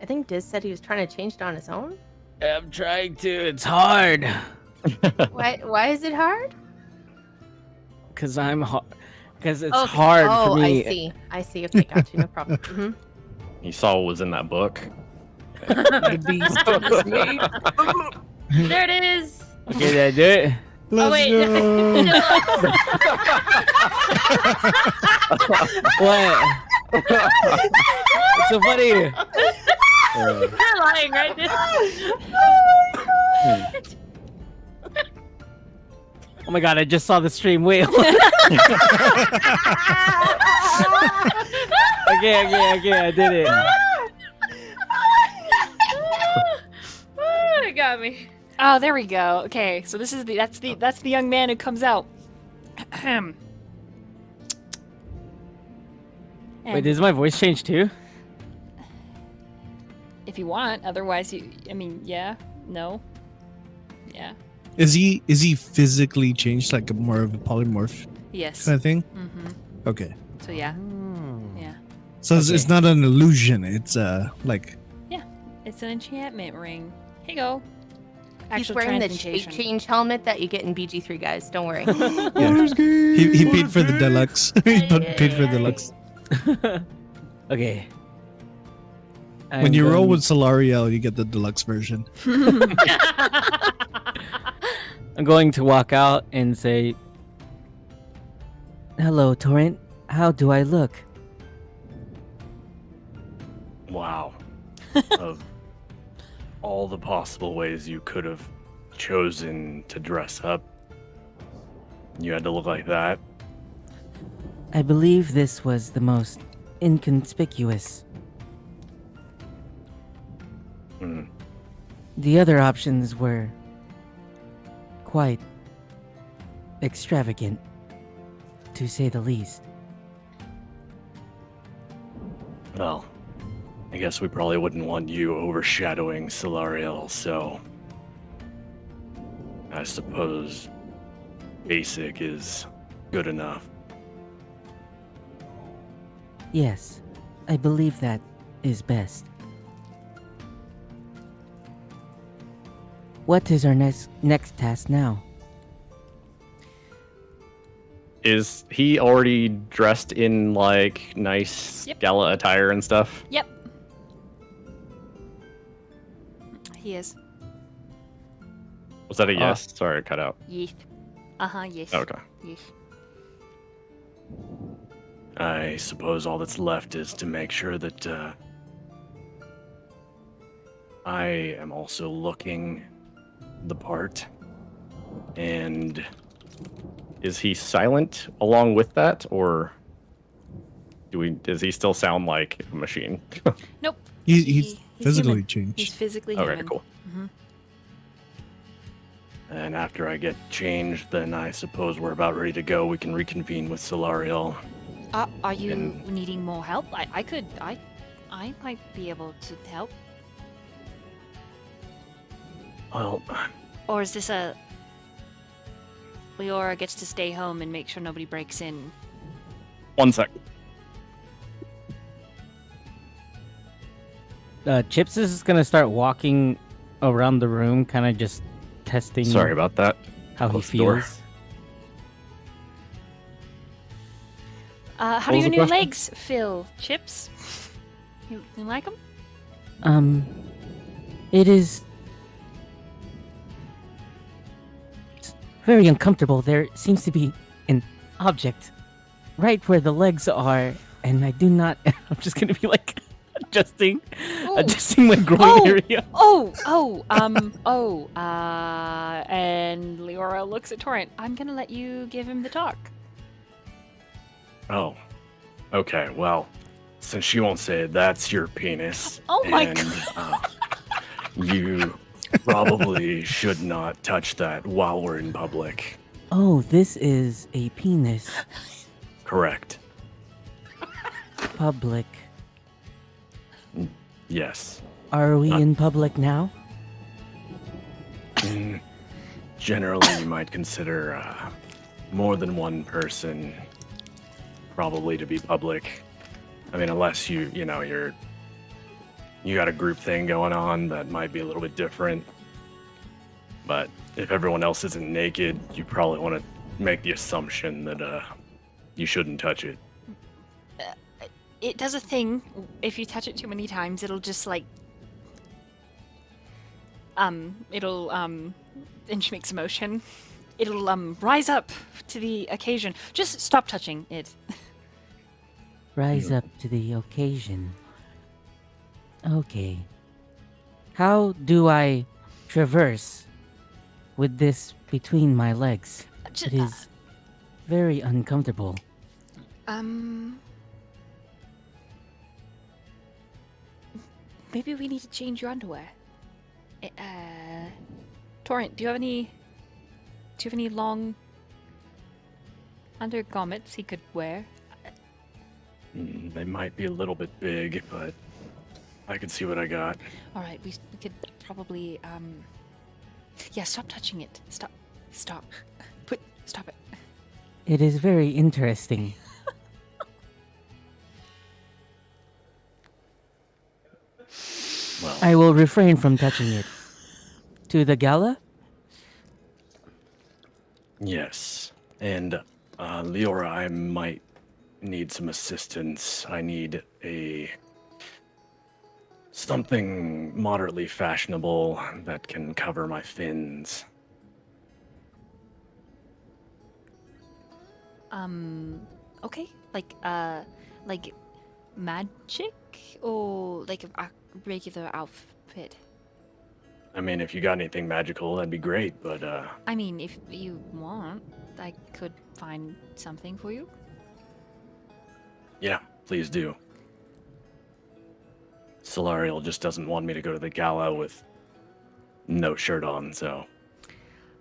I think Diz said he was trying to change it on his own. I'm trying to. It's hard. Why is it hard? Cause I'm hard. Cause it's hard for me. I see. Okay, got you. No problem. Mm-hmm. You saw what was in that book. The beast is me. There it is. Okay, did I do it? Let's wait. go. What? It's so funny. You're lying right now. Oh my god, I just saw the stream. Wait. Okay, I did it. Oh, it got me. Oh, there we go. Okay, so this is that's the young man who comes out. And Wait, does my voice change too? if you want, otherwise yeah, no, yeah, Is he physically changed, like more of a polymorph yes. kind of thing? Mm-hmm. Okay. So yeah, yeah. So it's not an illusion. It's like It's an enchantment ring. Here you go. He's Actual wearing the transmutation. shape change helmet that you get in BG3, guys. Don't worry. yeah. He paid for the deluxe. He paid for the deluxe. Okay. When you roll with Solariel, you get the deluxe version. I'm going to walk out and say, "Hello, Torrent. How do I look?" Wow. Of all the possible ways you could have chosen to dress up, you had to look like that. I believe this was the most inconspicuous. Hmm. The other options were quite extravagant, to say the least. Well, I guess we probably wouldn't want you overshadowing Solariel, so I suppose basic is good enough. Yes, I believe that is best. What is our next task now? Is he already dressed in like nice Yep. gala attire and stuff? Yep. He is. Was that a yes? Sorry, I cut out. Yeet. Yes. Okay. Yes. I suppose all that's left is to make sure that I am also looking the part. And is he silent along with that, or does he still sound like a machine? Nope. He's physically human. changed. He's physically Okay, human. cool. Mhm. And after I get changed, then I suppose we're about ready to go. We can reconvene with Solariel. Are you And- needing more help? I might be able to help. Well, Or is this a Leora gets to stay home and make sure nobody breaks in? one sec. Chips is gonna start walking around the room, kind of just testing Sorry about that. how he Close the door. feels. How What do was your the new question? legs feel, Chips? You like them? It is very uncomfortable. There seems to be an object right where the legs are, and I do not. I'm just gonna be like, adjusting Oh. adjusting my groin Oh. area. And Leora looks at Torrent. I'm gonna let you give him the talk. Oh. Okay, well, since she won't say it, that's your penis. Oh my and, you probably should not touch that while we're in public. Oh, this is a penis. Correct. Public. Yes. Are we Not- in public now? Generally, you might consider more than one person probably to be public. I mean, unless you got a group thing going on that might be a little bit different. But if everyone else isn't naked, you probably want to make the assumption that you shouldn't touch it. It does a thing. If you touch it too many times, it'll just like it'll and she makes a motion. It'll rise up to the occasion. Just stop touching it. Rise up to the occasion. Okay. How do I traverse with this between my legs? It is very uncomfortable. Maybe we need to change your underwear. Torrent, do you have any long undergarments he could wear? They might be a little bit big, but I can see what I got. All right, we could probably yeah, stop touching it. Stop. Stop it. It is very interesting. Well, I will refrain from touching it. To the gala? yes. And Leora, I might need some assistance. I need something moderately fashionable that can cover my fins. Okay. Like magic or like a regular outfit? I mean, if you got anything magical, that'd be great, but I mean, if you want, I could find something for you. yeah, please do. Solarial just doesn't want me to go to the gala with no shirt on, so,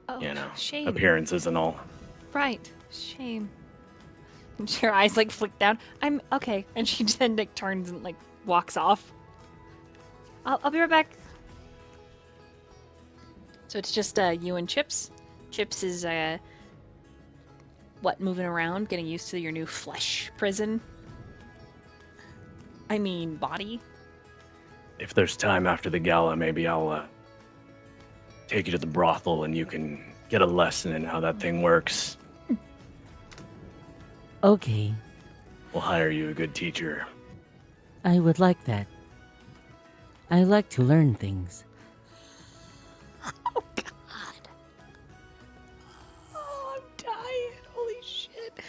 Oh, shame. appearances and all. Right. Shame. And her eyes like flick down. I'm okay. And she then like turns and like walks off. I'll be right back. So it's just you and Chips. Chips is moving around, getting used to your new flesh prison. I mean body. If there's time after the gala, maybe I'll take you to the brothel and you can get a lesson in how that thing works. Okay, We'll hire you a good teacher. I would like that. I like to learn things. Oh God. Oh, I'm dying. Holy shit.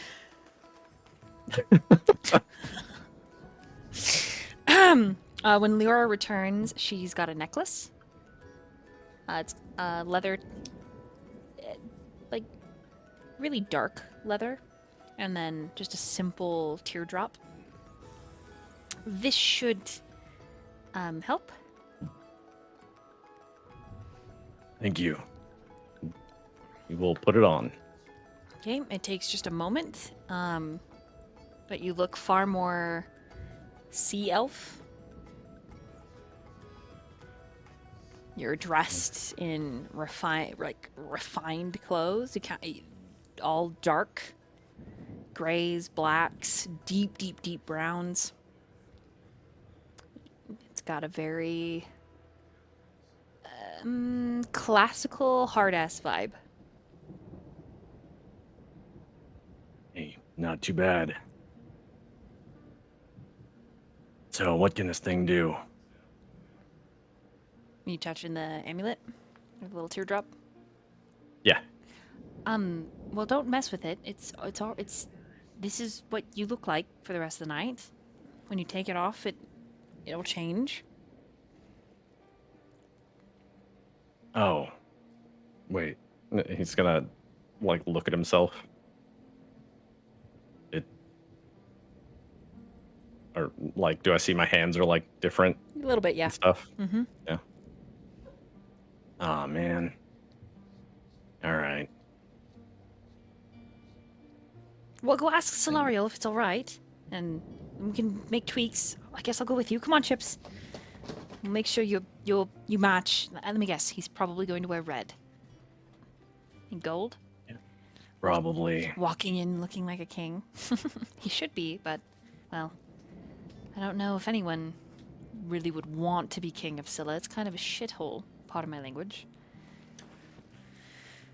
When Leora returns, she's got a necklace. It's leather, like really dark leather, and then just a simple teardrop. This should help. Thank you. We will put it on. Okay, it takes just a moment, but you look far more sea elf. You're dressed in refined clothes. You can't, all dark, grays, blacks, deep browns. It's got a very classical hard-ass vibe. Hey, not too bad. So, what can this thing do? You touching the amulet? The little teardrop? Yeah. Well, don't mess with it. This is what you look like for the rest of the night. When you take it off, it it'll change. Oh. Wait. He's gonna, like, look at himself. Or, like, do I see my hands are, like, different A little bit, yeah. and stuff? Mm-hmm. Yeah. Aw, man. Alright. Well, go ask Solariel if it's all right, and we can make tweaks. I guess I'll go with you. Come on, Chips. We'll make sure you match. Let me guess. He's probably going to wear red. In gold. Probably. Walking in looking like a king. He should be, but well, I don't know if anyone really would want to be king of Scylla. It's kind of a shithole. Pardon my language.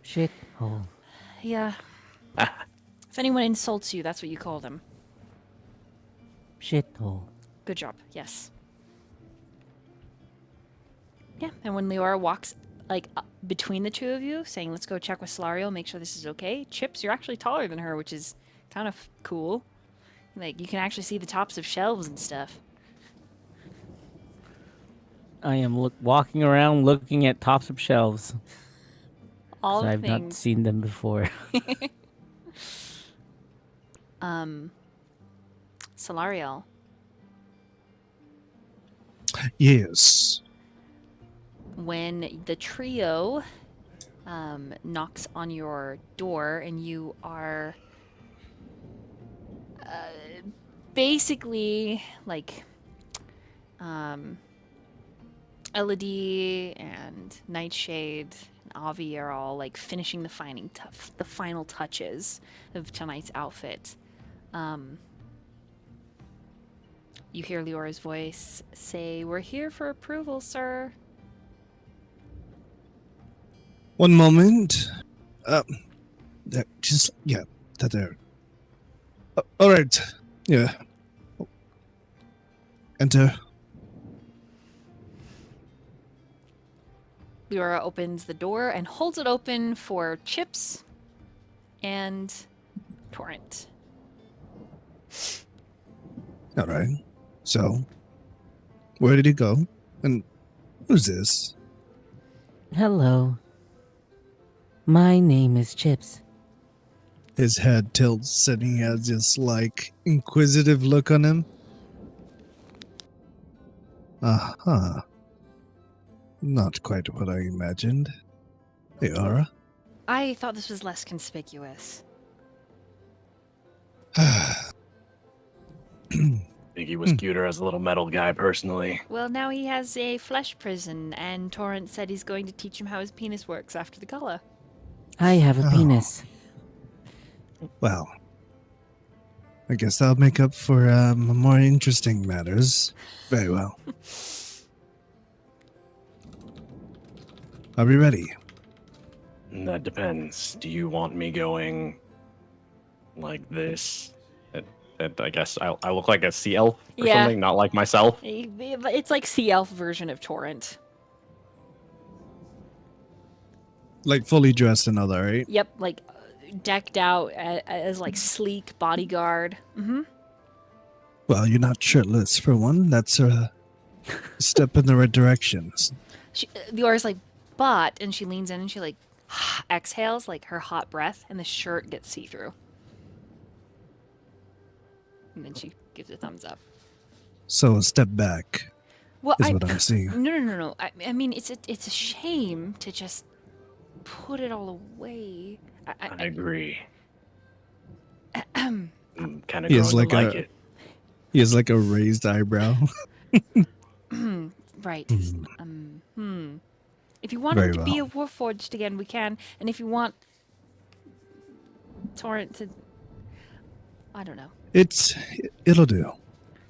Shit hole. Yeah. If anyone insults you, that's what you call them. Shit hole. Good job. Yes. Yeah, and when Leora walks like between the two of you, saying, "Let's go check with Solariel, make sure this is okay." Chips, you're actually taller than her, which is kind of cool. Like you can actually see the tops of shelves and stuff. I am walking around looking at tops of shelves. All 'Cause the I've not things. seen them before. Solariel. Yes. When the trio knocks on your door and you are basically like Elodie and Nightshade and Avi are all like finishing the final touches of tonight's outfit. You hear Leora's voice say, "We're here for approval, sir." One moment. There, just yeah, that there. All right. Yeah. Enter. Leora opens the door and holds it open for Chips and Torrent. All right. So, where did he go? And who's this? Hello. My name is Chips. His head tilts and he has this like inquisitive look on him. Uh-huh. Not quite what I imagined. Leora? I thought this was less conspicuous. Think he was cuter as a little metal guy, personally. Well, now he has a flesh prison, and Torrent said he's going to teach him how his penis works after the gala. I have a Oh. penis. Well, I guess that'll make up for more interesting matters. Very well. Are we ready? That depends. Do you want me going like this? I guess I look like a sea elf or Yeah. something, not like myself. It's like Sea Elf version of Torrent. Like fully dressed and all that, right? Yep, like decked out as like sleek bodyguard. Mm-hmm. Well, you're not shirtless for one. That's a step in the right direction. Leora's like, but, and she leans in and she like exhales like her hot breath, and the shirt gets see-through. And then she gives a thumbs up. So a step back Well, is what I'm seeing. No. I mean, it's a shame to just put it all away. I agree. Kind of He has growing to like like a- it. He has like a raised eyebrow. Right. If you want Very him to be a well. Warforged again, we can. And if you want Torrent to, I don't know. It'll do.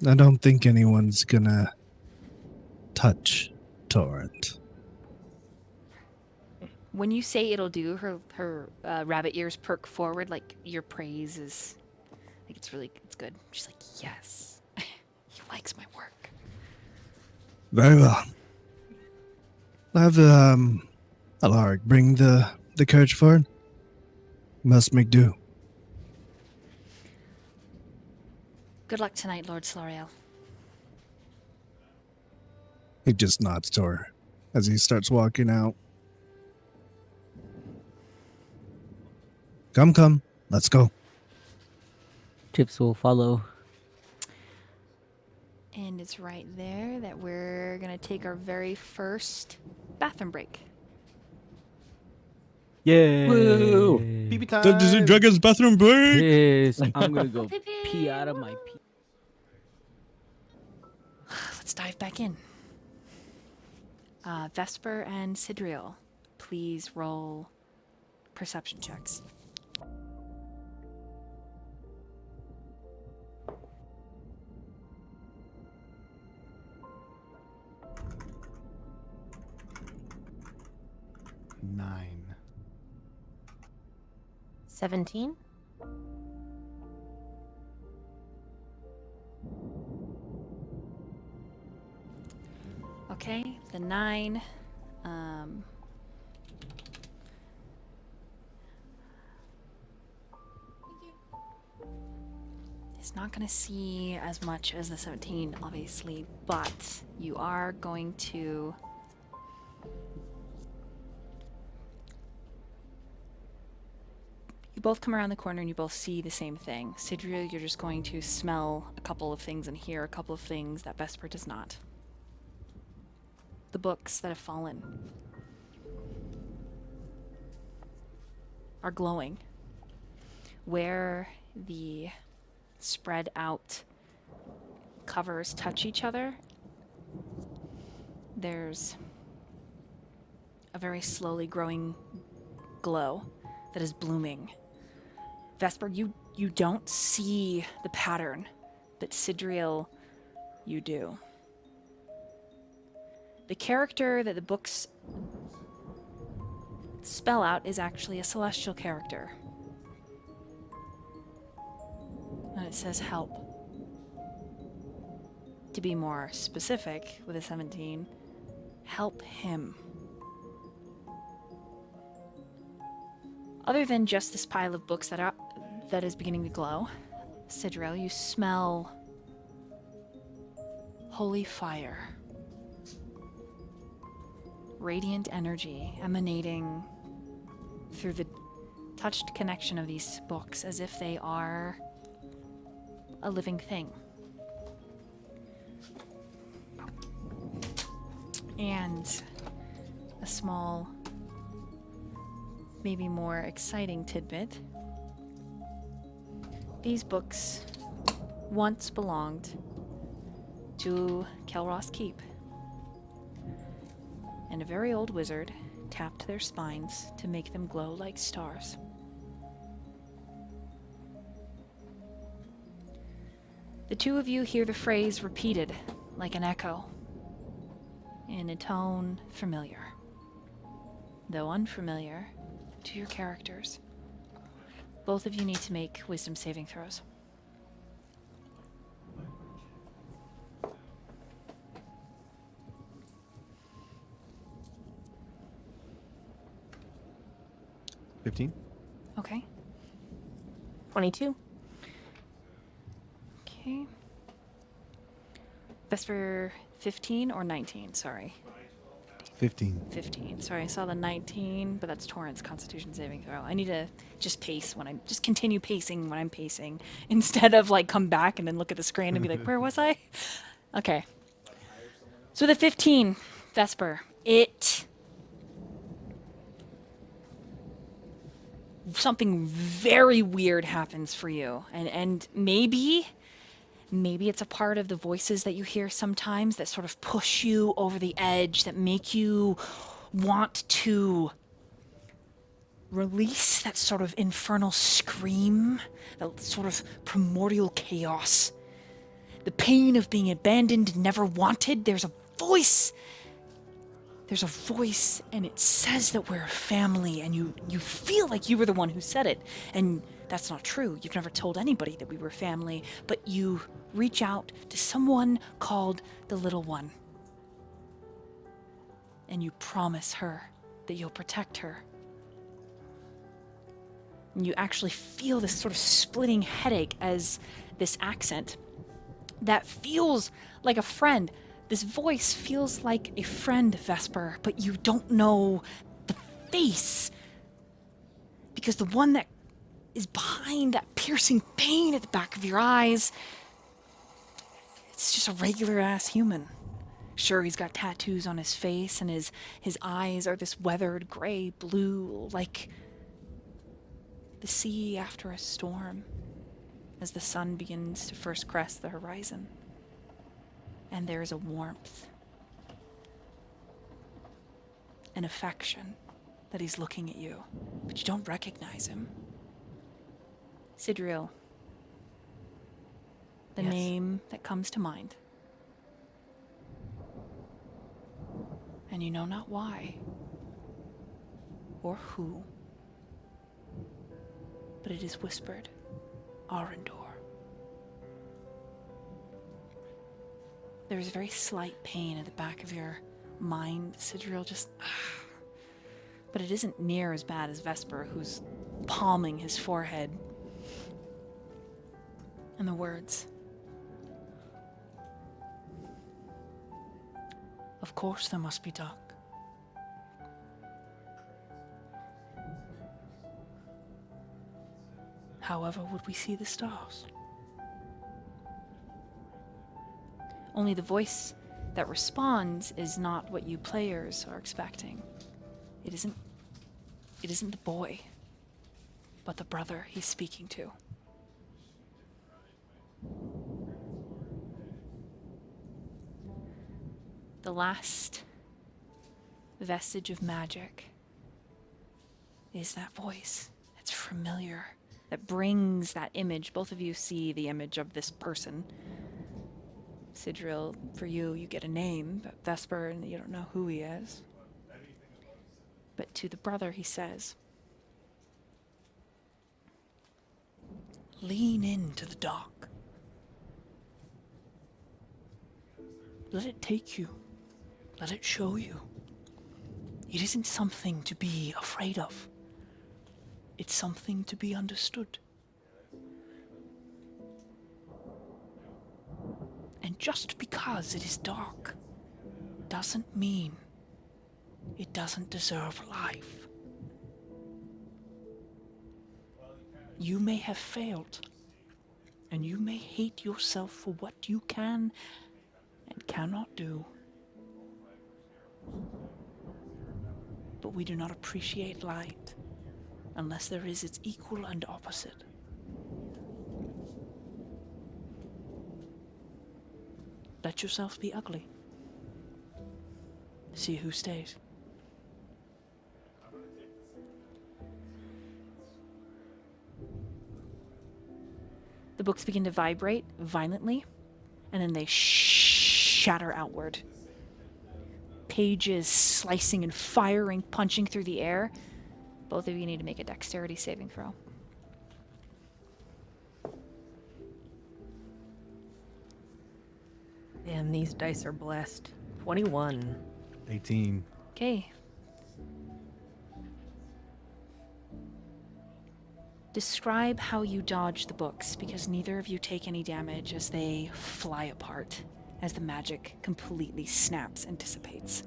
I don't think anyone's gonna touch Torrent. When you say it'll do, her rabbit ears perk forward like your praise is, like it's good. She's like, yes, he likes my work. Very well. I'll have Alaric bring the carriage forward. Must make do. Good luck tonight, Lord Solariel. He just nods to her as he starts walking out. Come, let's go. Chips will follow. And it's right there that we're going to take our very first bathroom break. Yay! Woo! Pee-pee time. Dungeons and Dragons bathroom break! Yes, I'm gonna go Pee pee. pee out of my pee. Let's dive back in. Vesper and Sidriel, please roll perception checks. Nine. 17. Okay, the 9. It's not going to see as much as the 17, obviously, but you are going to... You both come around the corner and you both see the same thing. Sidria, you're just going to smell a couple of things and hear a couple of things that Vesper does not. The books that have fallen are glowing. Where the spread out covers touch each other, there's a very slowly growing glow that is blooming. Vesper, you don't see the pattern, but Sidriel, you do. The character that the books spell out is actually a celestial character. And it says help. To be more specific, with a 17, help him. Other than just this pile of books that is beginning to glow, Sidriel, you smell holy fire. Radiant energy emanating through the touched connection of these books as if they are a living thing. And a small, maybe more exciting tidbit. These books once belonged to Kelros Keep. And a very old wizard tapped their spines to make them glow like stars. The two of you hear the phrase repeated like an echo, in a tone familiar, though unfamiliar to your characters. Both of you need to make wisdom saving throws. $15. Okay. 22. Okay. Vesper 15 or 19, sorry. 15. 15. Sorry, I saw the 19, but that's Torrent's Constitution saving throw. I need to just pace when I'm just continue pacing when I'm pacing instead of like come back and then look at the screen and be like, where was I? Okay. So the 15, Vesper, something very weird happens for you, and maybe it's a part of the voices that you hear sometimes that sort of push you over the edge, that make you want to release that sort of infernal scream, that sort of primordial chaos, the pain of being abandoned and never wanted. There's a voice, and it says that we're a family, and you feel like you were the one who said it, and that's not true. You've never told anybody that we were family, but you reach out to someone called the Little One, and you promise her that you'll protect her. And you actually feel this sort of splitting headache as this accent that feels like a friend This voice feels like a friend, Vesper, but you don't know the face. Because the one that is behind that piercing pain at the back of your eyes, it's just a regular ass human. Sure, he's got tattoos on his face, and his eyes are this weathered gray blue, like the sea after a storm, as the sun begins to first crest the horizon. And there is a warmth, an affection that he's looking at you, but you don't recognize him. Sidriel, the Yes. name that comes to mind. And you know not why or who, but it is whispered, Arendor. There is very slight pain at the back of your mind, Sidriel, just... But it isn't near as bad as Vesper, who's palming his forehead. And the words. Of course there must be dark. However would we see the stars? Only the voice that responds is not what you players are expecting. It isn't the boy, but the brother he's speaking to. The last vestige of magic is that voice that's familiar, that brings that image. Both of you see the image of this person. Sidriel, for you, you get a name, but Vesper, you don't know who he is. But to the brother, he says, lean into the dark. Let it take you. Let it show you. It isn't something to be afraid of. It's something to be understood. And just because it is dark doesn't mean it doesn't deserve life. You may have failed, and you may hate yourself for what you can and cannot do. But we do not appreciate light unless there is its equal and opposite. Let yourself be ugly. See who stays. The books begin to vibrate violently, and then they shatter outward. Pages slicing and firing, punching through the air. Both of you need to make a dexterity saving throw. Damn, these dice are blessed. 21. 18. Okay. Describe how you dodge the books, because neither of you take any damage as they fly apart, as the magic completely snaps and dissipates.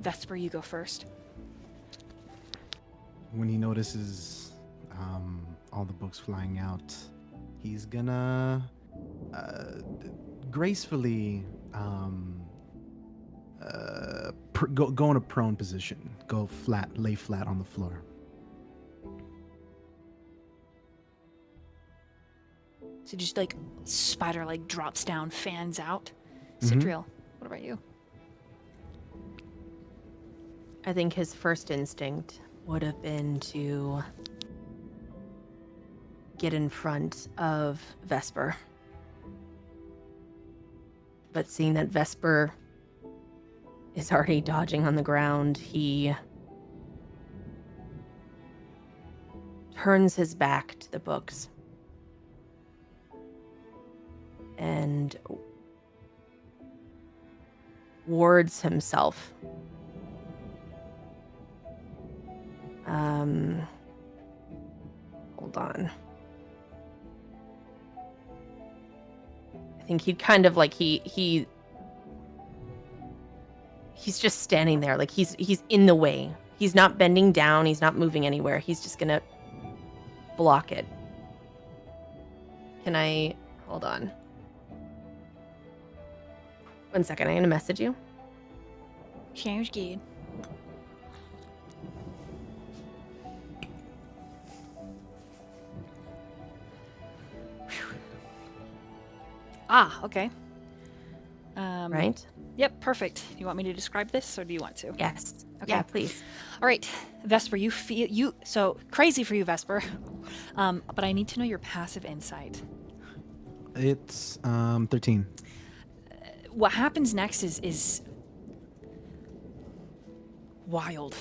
Vesper, you go first. When he notices all the books flying out, he's gonna gracefully go in a prone position. Go flat, lay flat on the floor. So just like spider like drops down, fans out. Mhm. Sidriel, what about you? I think his first instinct would have been to get in front of Vesper. But seeing that Vesper is already dodging on the ground, he turns his back to the books and wards himself. Hold on. I think he'd kind of like he he's just standing there. Like he's in the way. He's not bending down. He's not moving anywhere. He's just gonna block it. Can I hold on? 1 second. I'm gonna message you. Sounds good. Ah, okay. Right? Yep, perfect. You want me to describe this, or do you want to? Yes. Okay. Yeah, please. All right, Vesper, so crazy for you, Vesper. But I need to know your passive insight. It's 13. What happens next is wild.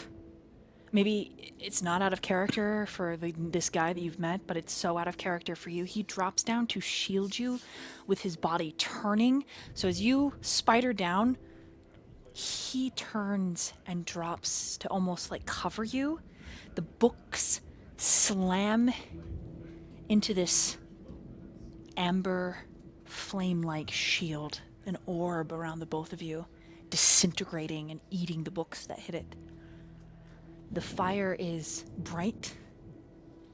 Maybe it's not out of character for this guy that you've met, but it's so out of character for you. He drops down to shield you with his body turning. So as you spider down, he turns and drops to almost like cover you. The books slam into this amber flame-like shield, an orb around the both of you, disintegrating and eating the books that hit it. The fire is bright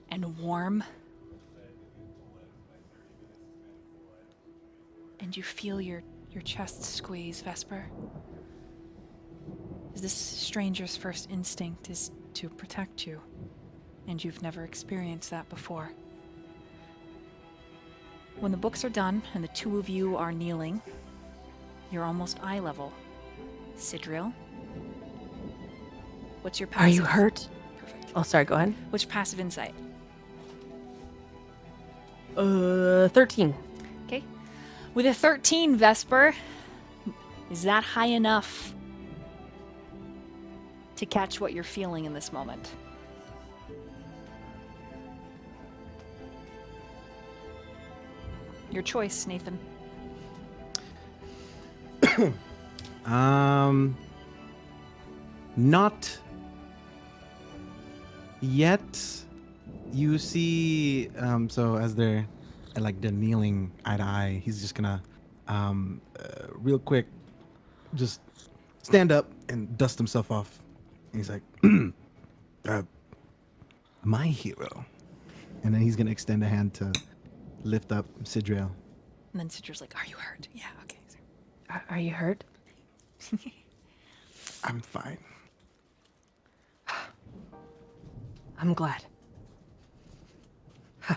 and warm, and you feel your chest squeeze, Vesper. This stranger's first instinct is to protect you, and you've never experienced that before. When the books are done and the two of you are kneeling, you're almost eye level. Sidriel, what's your passive? Are you hurt? Perfect. Oh, sorry. Go ahead. What's your passive insight? 13. Okay. With a 13, Vesper, is that high enough to catch what you're feeling in this moment? Your choice, Nathan. Not yet. You see, so as they're kneeling eye to eye, he's just gonna, real quick, just stand up and dust himself off. And he's like, my hero. And then he's gonna extend a hand to lift up Sidriel. And then Sidriel's like, are you hurt? Yeah, okay. Are you hurt? I'm fine. I'm glad. Huh.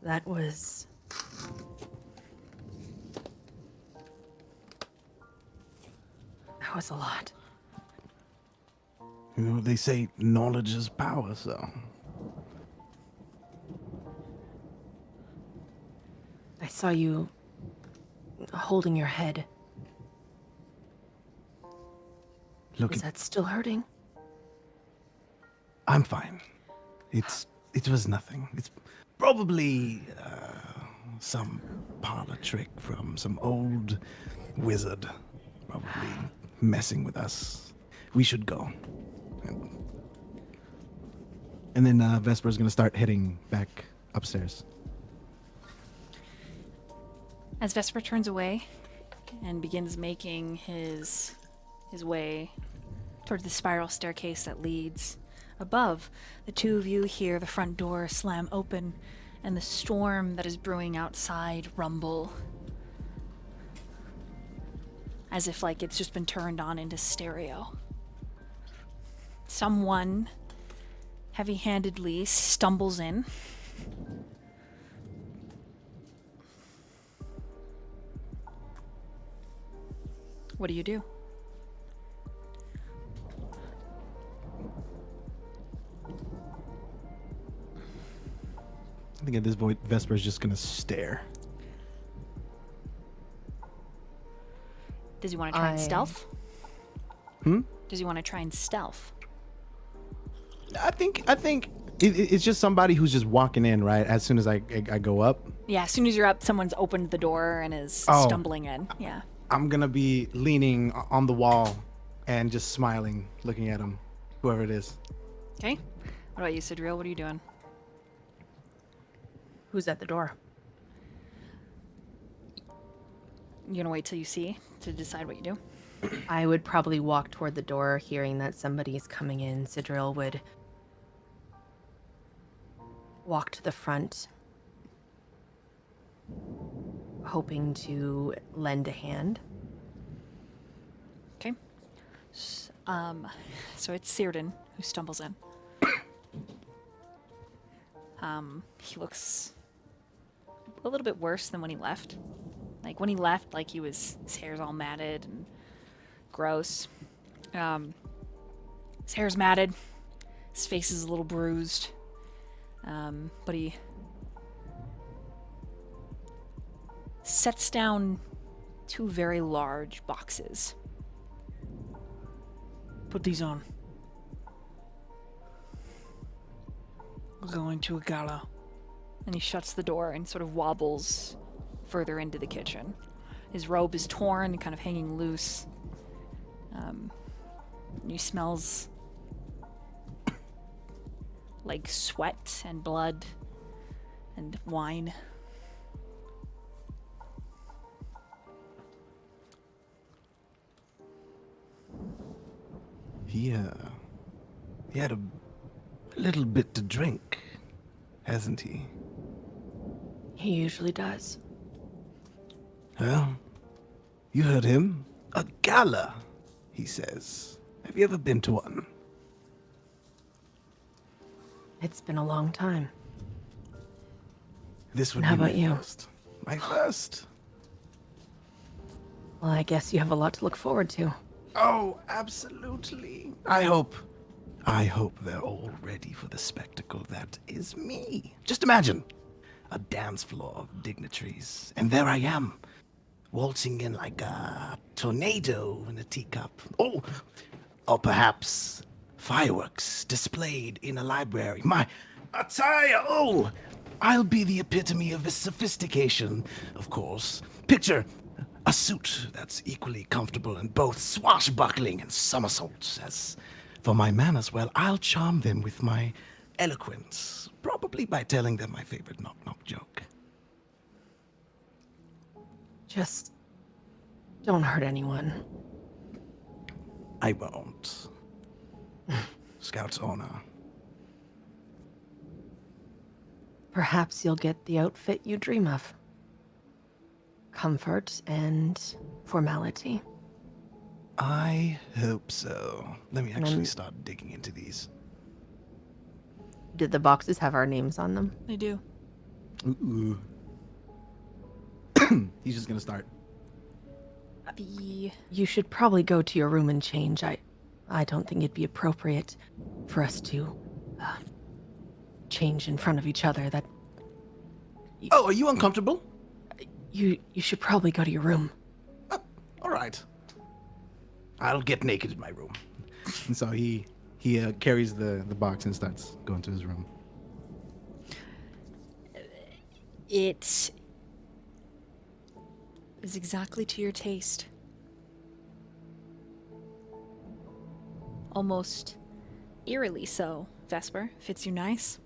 That was... That was a lot. You know, they say knowledge is power, so... I saw you holding your head. Look, Is that still hurting? I'm fine. It was nothing. It's probably some parlor trick from some old wizard, probably messing with us. We should go. And then Vesper's gonna start heading back upstairs. As Vesper turns away and begins making his way towards the spiral staircase that leads above, the two of you hear the front door slam open and the storm that is brewing outside rumble, as if like it's just been turned on into stereo. Someone heavy-handedly stumbles in. What do you do? I think at this point, Vesper's just gonna stare. Does he want to try and stealth? Hmm? Does he want to try and stealth? I think it's just somebody who's just walking in, right? As soon as I go up. Yeah, as soon as you're up, someone's opened the door and is stumbling in. Yeah. I'm gonna be leaning on the wall and just smiling, looking at him, whoever it is. Okay. What about you, Sidriel? What are you doing? Who's at the door? You gonna wait till you see to decide what you do. I would probably walk toward the door, hearing that somebody's coming in. Sidril would walk to the front, hoping to lend a hand. Okay. So it's Círdan who stumbles in. He looks a little bit worse than when he left. Like when he left, like his hair's all matted and gross. His hair's matted. His face is a little bruised. But he sets down 2 very large boxes. Put these on. We're going to a gala. And he shuts the door and sort of wobbles further into the kitchen. His robe is torn, kind of hanging loose. And he smells like sweat and blood and wine. He had a little bit to drink, hasn't he? He usually does. Well, you heard him. A gala, he says. Have you ever been to one? It's been a long time. This would And how be my about you? first. My first. Well, I guess you have a lot to look forward to. Oh, absolutely. I hope they're all ready for the spectacle that is me. Just imagine a dance floor of dignitaries, and there I am, waltzing in like a tornado in a teacup. Oh, or perhaps fireworks displayed in a library. My attire, oh, I'll be the epitome of sophistication, of course. Picture a suit that's equally comfortable in both swashbuckling and somersaults. As for my manners, well, I'll charm them with my eloquence, probably by telling them my favorite knock-knock joke. Just don't hurt anyone. I won't. Scout's honor. Perhaps you'll get the outfit you dream of. Comfort and formality. I hope so. Let me And actually then- start digging into these. Did the boxes have our names on them? They do. Ooh. He's just gonna start. You should probably go to your room and change. I don't think it'd be appropriate for us to change in front of each other. That Oh, are you uncomfortable? you should probably go to your room. All right. I'll get naked in my room. And so he carries the box and starts going to his room. It is exactly to your taste. Almost eerily so, Vesper. Fits you nice.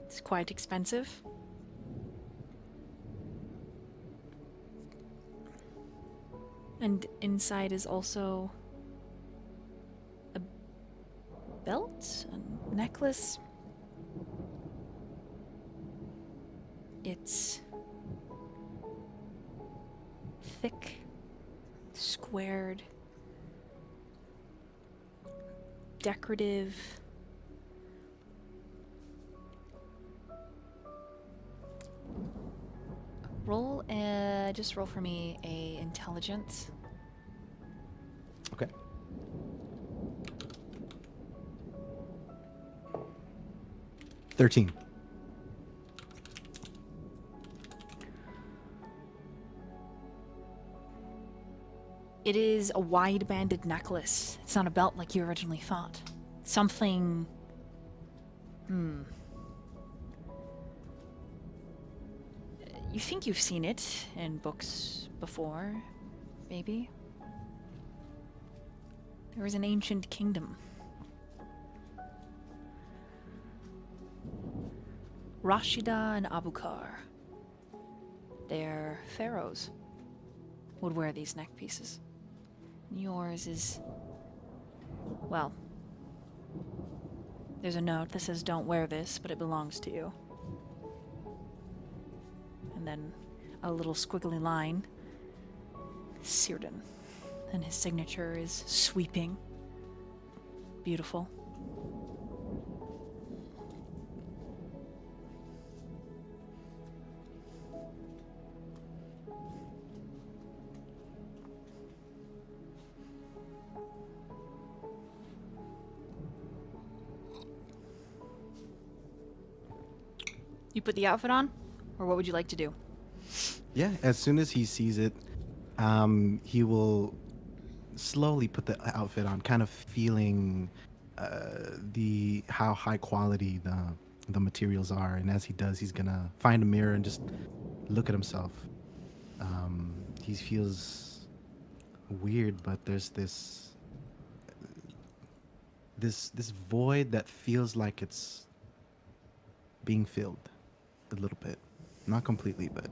It's quite expensive. And inside is also a belt, a necklace. It's thick, squared, decorative. Just roll for me a intelligence. Okay. $13. It is a wide-banded necklace. It's not a belt like you originally thought. Something... You think you've seen it in books before, maybe? There was an ancient kingdom. Rashida and Abukar. They're pharaohs. would wear these neck pieces. Yours is, well, there's a note that says don't wear this, but it belongs to you. And then a little squiggly line, Círdan. And his signature is sweeping. Beautiful. You put the outfit on? Or what would you like to do? Yeah, as soon as he sees it, he will slowly put the outfit on, kind of feeling the how high quality the materials are. And as he does, he's gonna find a mirror and just look at himself. He feels weird, but there's this void that feels like it's being filled a little bit, not completely, but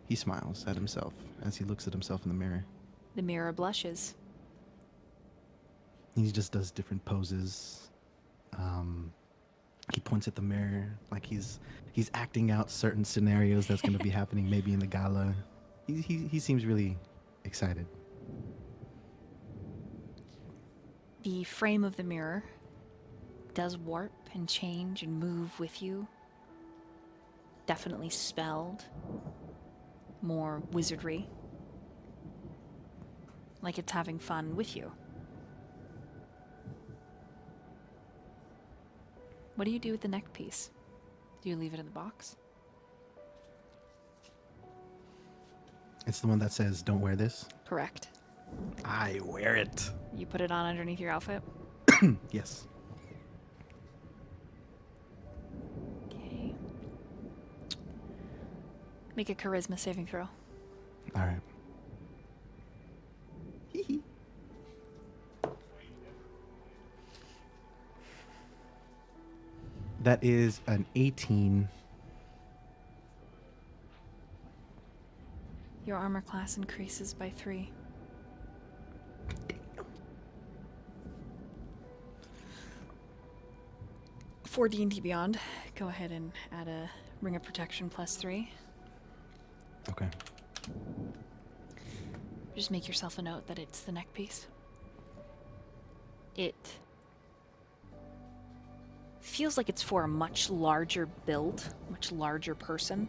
he smiles at himself as he looks at himself in the mirror. The mirror blushes. He just does different poses. He points at the mirror like he's acting out certain scenarios that's going to be happening maybe in the gala. He seems really excited. The frame of the mirror does warp and change and move with you. Definitely spelled. More wizardry. Like it's having fun with you. What do you do with the neck piece? Do you leave it in the box? It's the one that says, "Don't wear this." Correct. I wear it. You put it on underneath your outfit? Yes. Okay. Make a charisma saving throw. All right. That is an 18. Your armor class increases by 3. For D&D Beyond, go ahead and add a Ring of Protection plus 3. Okay. Just make yourself a note that it's the neck piece. It feels like it's for a much larger build, much larger person.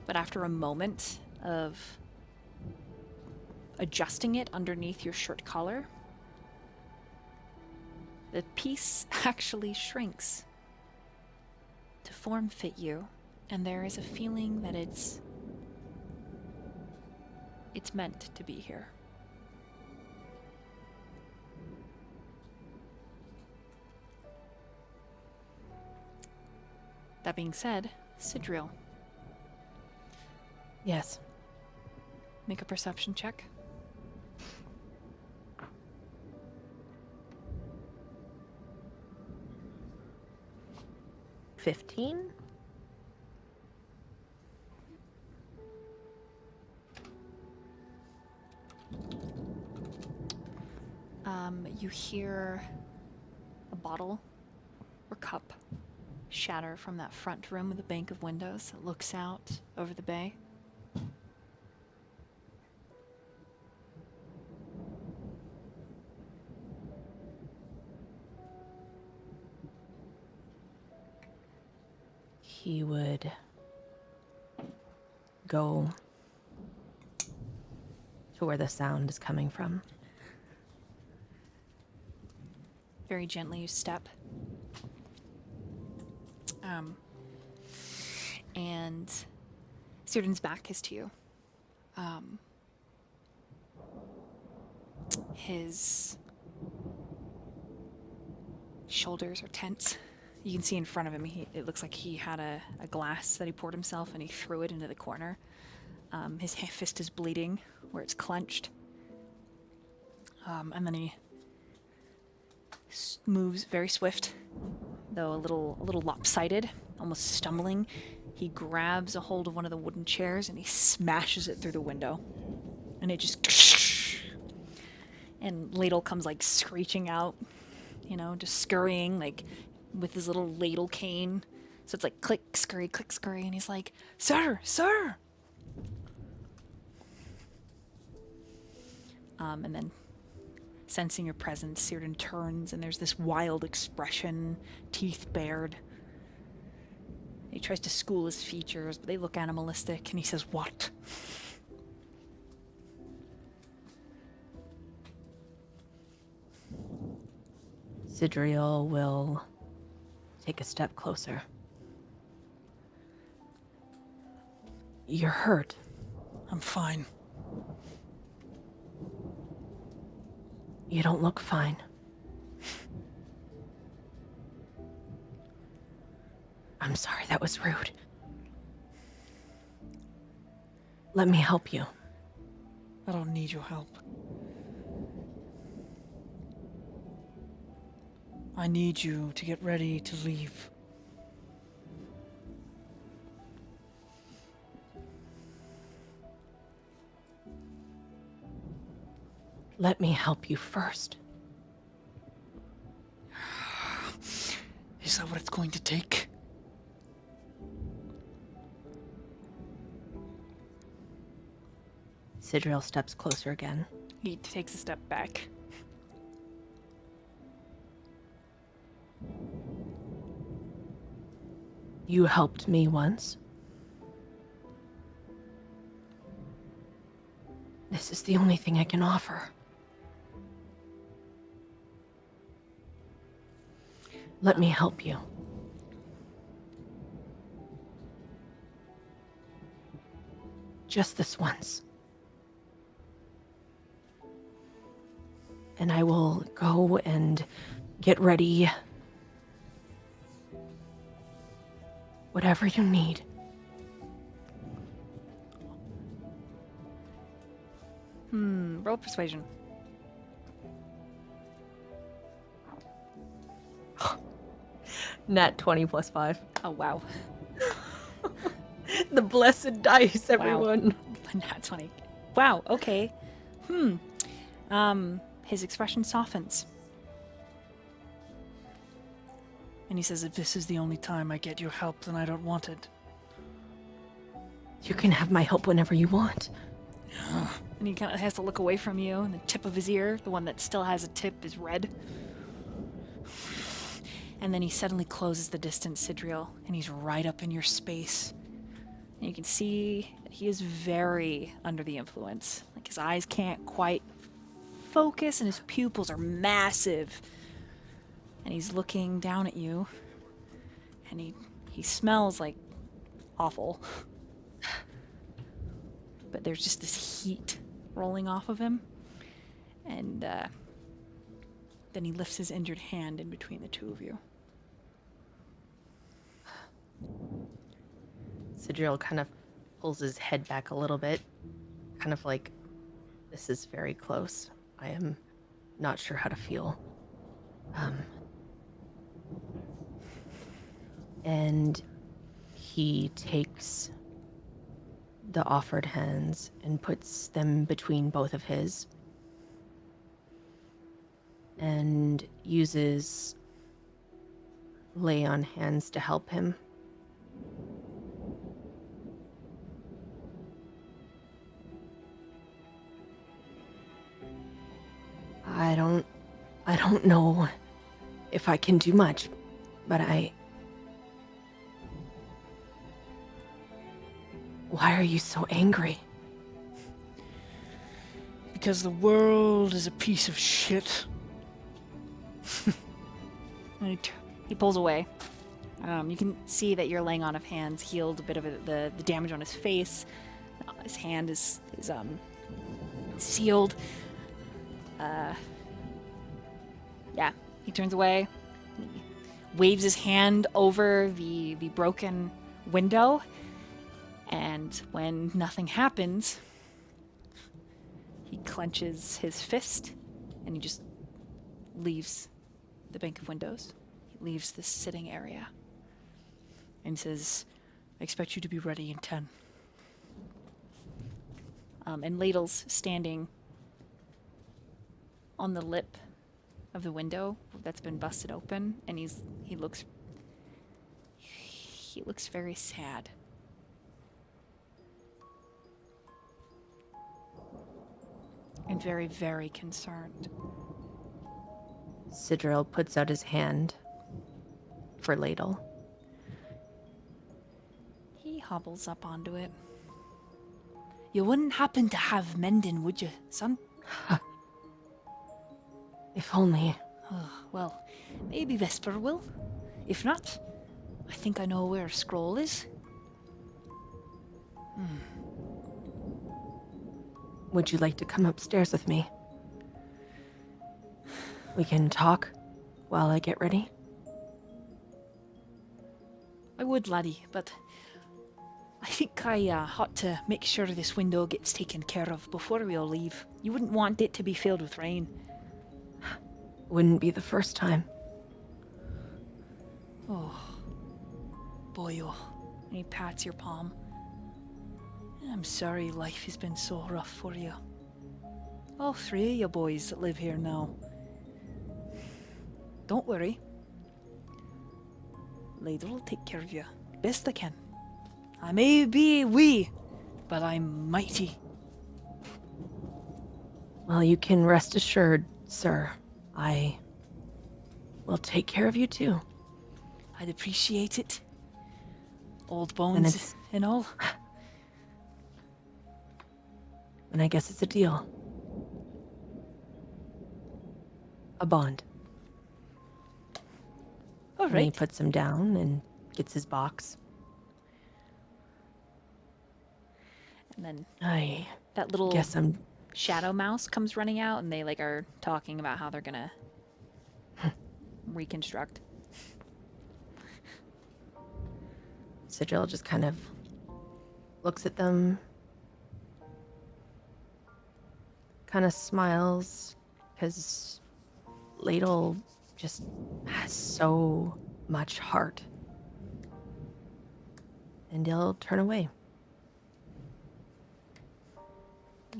But after a moment of adjusting it underneath your shirt collar, the piece actually shrinks to form fit you, and there is a feeling that it's meant to be here. That being said, Sidriel, Yes. make a perception check. $15. You hear a bottle or cup shatter from that front room with a bank of windows that looks out over the bay. He would go to where the sound is coming from. Very gently you step. And Círdan's back is to you. His shoulders are tense. You can see in front of him, it looks like he had a glass that he poured himself and he threw it into the corner. His fist is bleeding where it's clenched. And then he moves very swift, though a little lopsided, almost stumbling, He grabs a hold of one of the wooden chairs and he smashes it through the window. And it just... And Ladle comes like screeching out, you know, just scurrying like with his little ladle cane. So it's like click, scurry, and he's like, "Sir, sir!" And then, sensing your presence, Cyrdan turns and there's this wild expression, teeth bared. He tries to school his features, but they look animalistic, and he says, "What?" Sidriel will take a step closer. You're hurt. I'm fine. You don't look fine. I'm sorry, that was rude. Let me help you. I don't need your help. I need you to get ready to leave. Let me help you first. Is that what it's going to take? Sidriel steps closer again. He takes a step back. You helped me once. This is the only thing I can offer. Let me help you. Just this once. And I will go and get ready. Whatever you need. Roll persuasion. Nat 20 plus 5. Oh, wow. The blessed dice, everyone. Nat 20. Wow, okay. His expression softens. And he says, if this is the only time I get your help, then I don't want it. You can have my help whenever you want. And he kind of has to look away from you, and the tip of his ear, the one that still has a tip, is red. And then he suddenly closes the distance, Sidriel, and he's right up in your space. And you can see that he is very under the influence. Like, his eyes can't quite focus, and his pupils are massive. And he's looking down at you, and he smells like awful. But there's just this heat rolling off of him. And then he lifts his injured hand in between the two of you. Sidriel kind of pulls his head back a little bit. Kind of like, this is very close. I am not sure how to feel. And he takes the offered hands and puts them between both of his and uses lay on hands to help him. I don't know if I can do much, but Why are you so angry? Because the world is a piece of shit. And he pulls away. You can see that your laying on of hands healed a bit of the damage on his face. His hand is sealed. Yeah, he turns away. He waves his hand over the broken window. And when nothing happens, he clenches his fist and he just leaves the bank of windows. He leaves the sitting area and says, I expect you to be ready in 10. And Ladle's standing on the lip of the window that's been busted open, and he looks very sad. And very, very concerned. Sidril puts out his hand for Ladle. He hobbles up onto it. You wouldn't happen to have mending, would you, son? If only. Oh, well, maybe Vesper will. If not, I think I know where a scroll is. Would you like to come upstairs with me? We can talk while I get ready. I would, laddie, but I think I ought to make sure this window gets taken care of before we all leave. You wouldn't want it to be filled with rain. Wouldn't be the first time. Oh, boy, oh. And he pats your palm. I'm sorry life has been so rough for you. All 3 of you boys that live here now. Don't worry. Ladle will take care of you best I can. I may be wee, but I'm mighty. Well, you can rest assured, sir. I will take care of you too. I'd appreciate it. Old And bones and all. And I guess it's a deal. A bond. All And he right. puts him down and gets his box. And then I that little guess I'm... shadow mouse comes running out, and they are talking about how they're gonna reconstruct. Sigil just kind of looks at them, kind of smiles, because Ladle just has so much heart. And he'll turn away.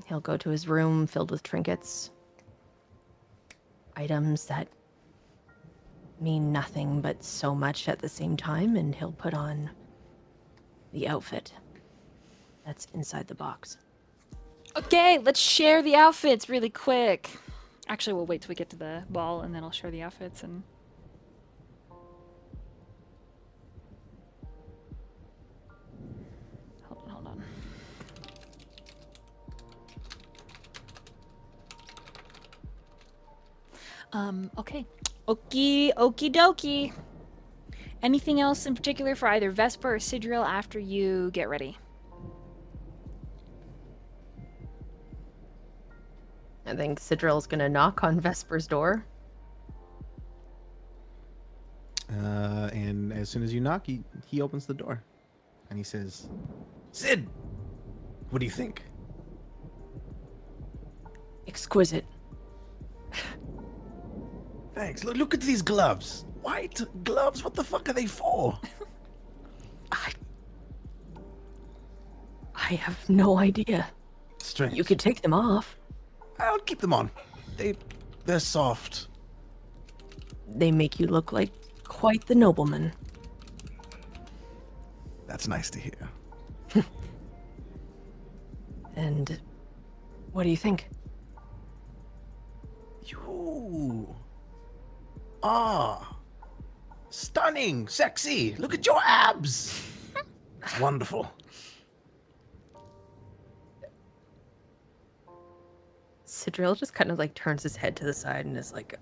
He'll go to his room filled with trinkets, items that mean nothing but so much at the same time, and he'll put on the outfit that's inside the box. Okay, let's share the outfits really quick. Actually, we'll wait till we get to the ball, and then I'll share the outfits. And hold on. Okay. Okie dokie. Anything else in particular for either Vesper or Sidril after you get ready? I think Sidril's gonna knock on Vesper's door. And as soon as you knock, he opens the door, and he says, "Sid, what do you think?" Exquisite. Thanks. Look at these gloves. White gloves. What the fuck are they for? I have no idea. Strange. You could take them off. I'll keep them on. They're soft. They make you look like quite the nobleman. That's nice to hear. And what do you think? You are stunning, sexy. Look at your abs. It's wonderful. Sidril just kind of like turns his head to the side and is like,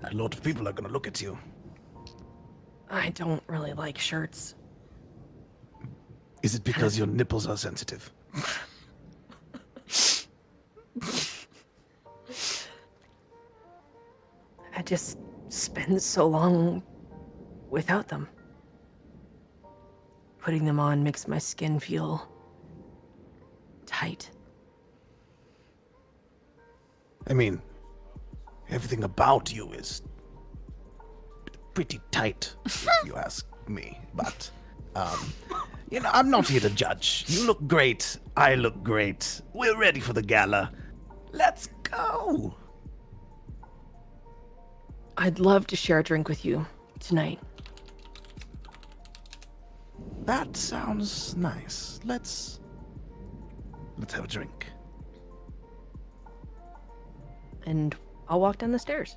A lot of people are gonna look at you. I don't really like shirts. Is it because your nipples are sensitive? I just spend so long without them. Putting them on makes my skin feel tight. I mean, everything about you is pretty tight, if you ask me. But I'm not here to judge. You look great. I look great. We're ready for the gala. Let's go. I'd love to share a drink with you tonight. That sounds nice. Let's have a drink. And I'll walk down the stairs.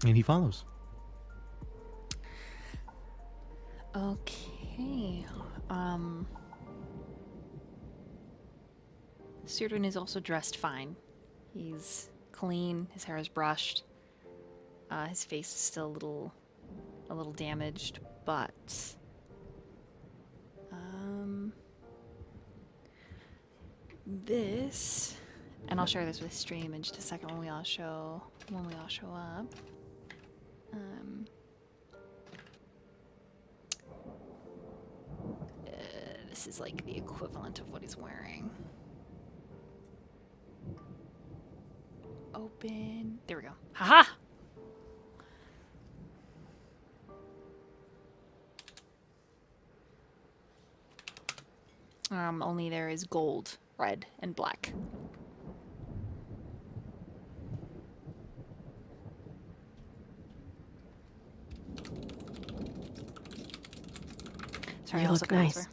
And he follows. Okay. Surdwin is also dressed fine. He's clean, his hair is brushed. His face is still a little damaged, but this, and I'll share this with stream in just a second when we all show up. This is like the equivalent of what he's wearing. Open. There we go. Haha! Only there is gold, red, and black. Sorry, You I also look got nice. over.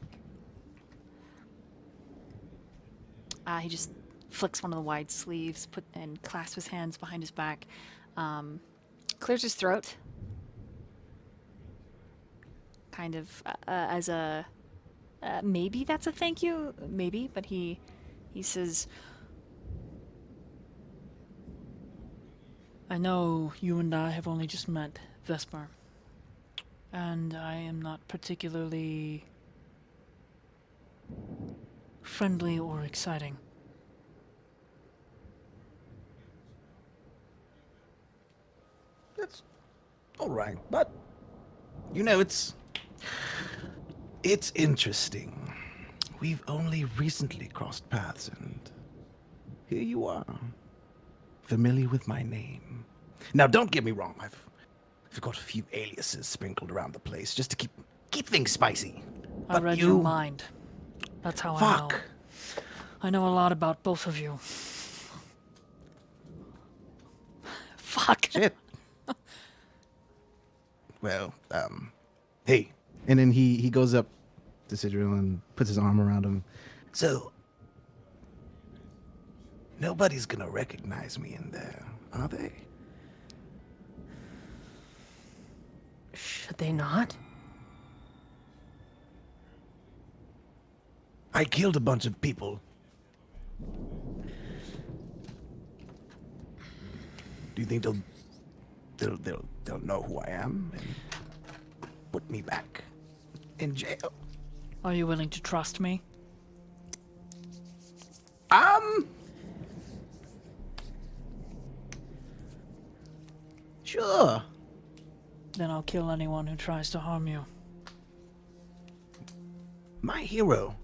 He just flicks one of the wide sleeves, and clasps his hands behind his back, clears his throat, kind of as a maybe that's a thank you, maybe, but he says, I know you and I have only just met, Vesper, and I am not particularly friendly or exciting. That's all right, but it's interesting. We've only recently crossed paths, and here you are, familiar with my name. Now, don't get me wrong. I've got a few aliases sprinkled around the place just to keep things spicy. I But read you, your mind. That's how I know. fuck. I know a lot about both of you. Fuck. Shit. Well, hey. And then he goes up to Sidril and puts his arm around him. So, nobody's gonna recognize me in there, are they? Should they not? I killed a bunch of people. Do you think they'll know who I am and put me back in jail? Are you willing to trust me? Sure. Then I'll kill anyone who tries to harm you. My hero.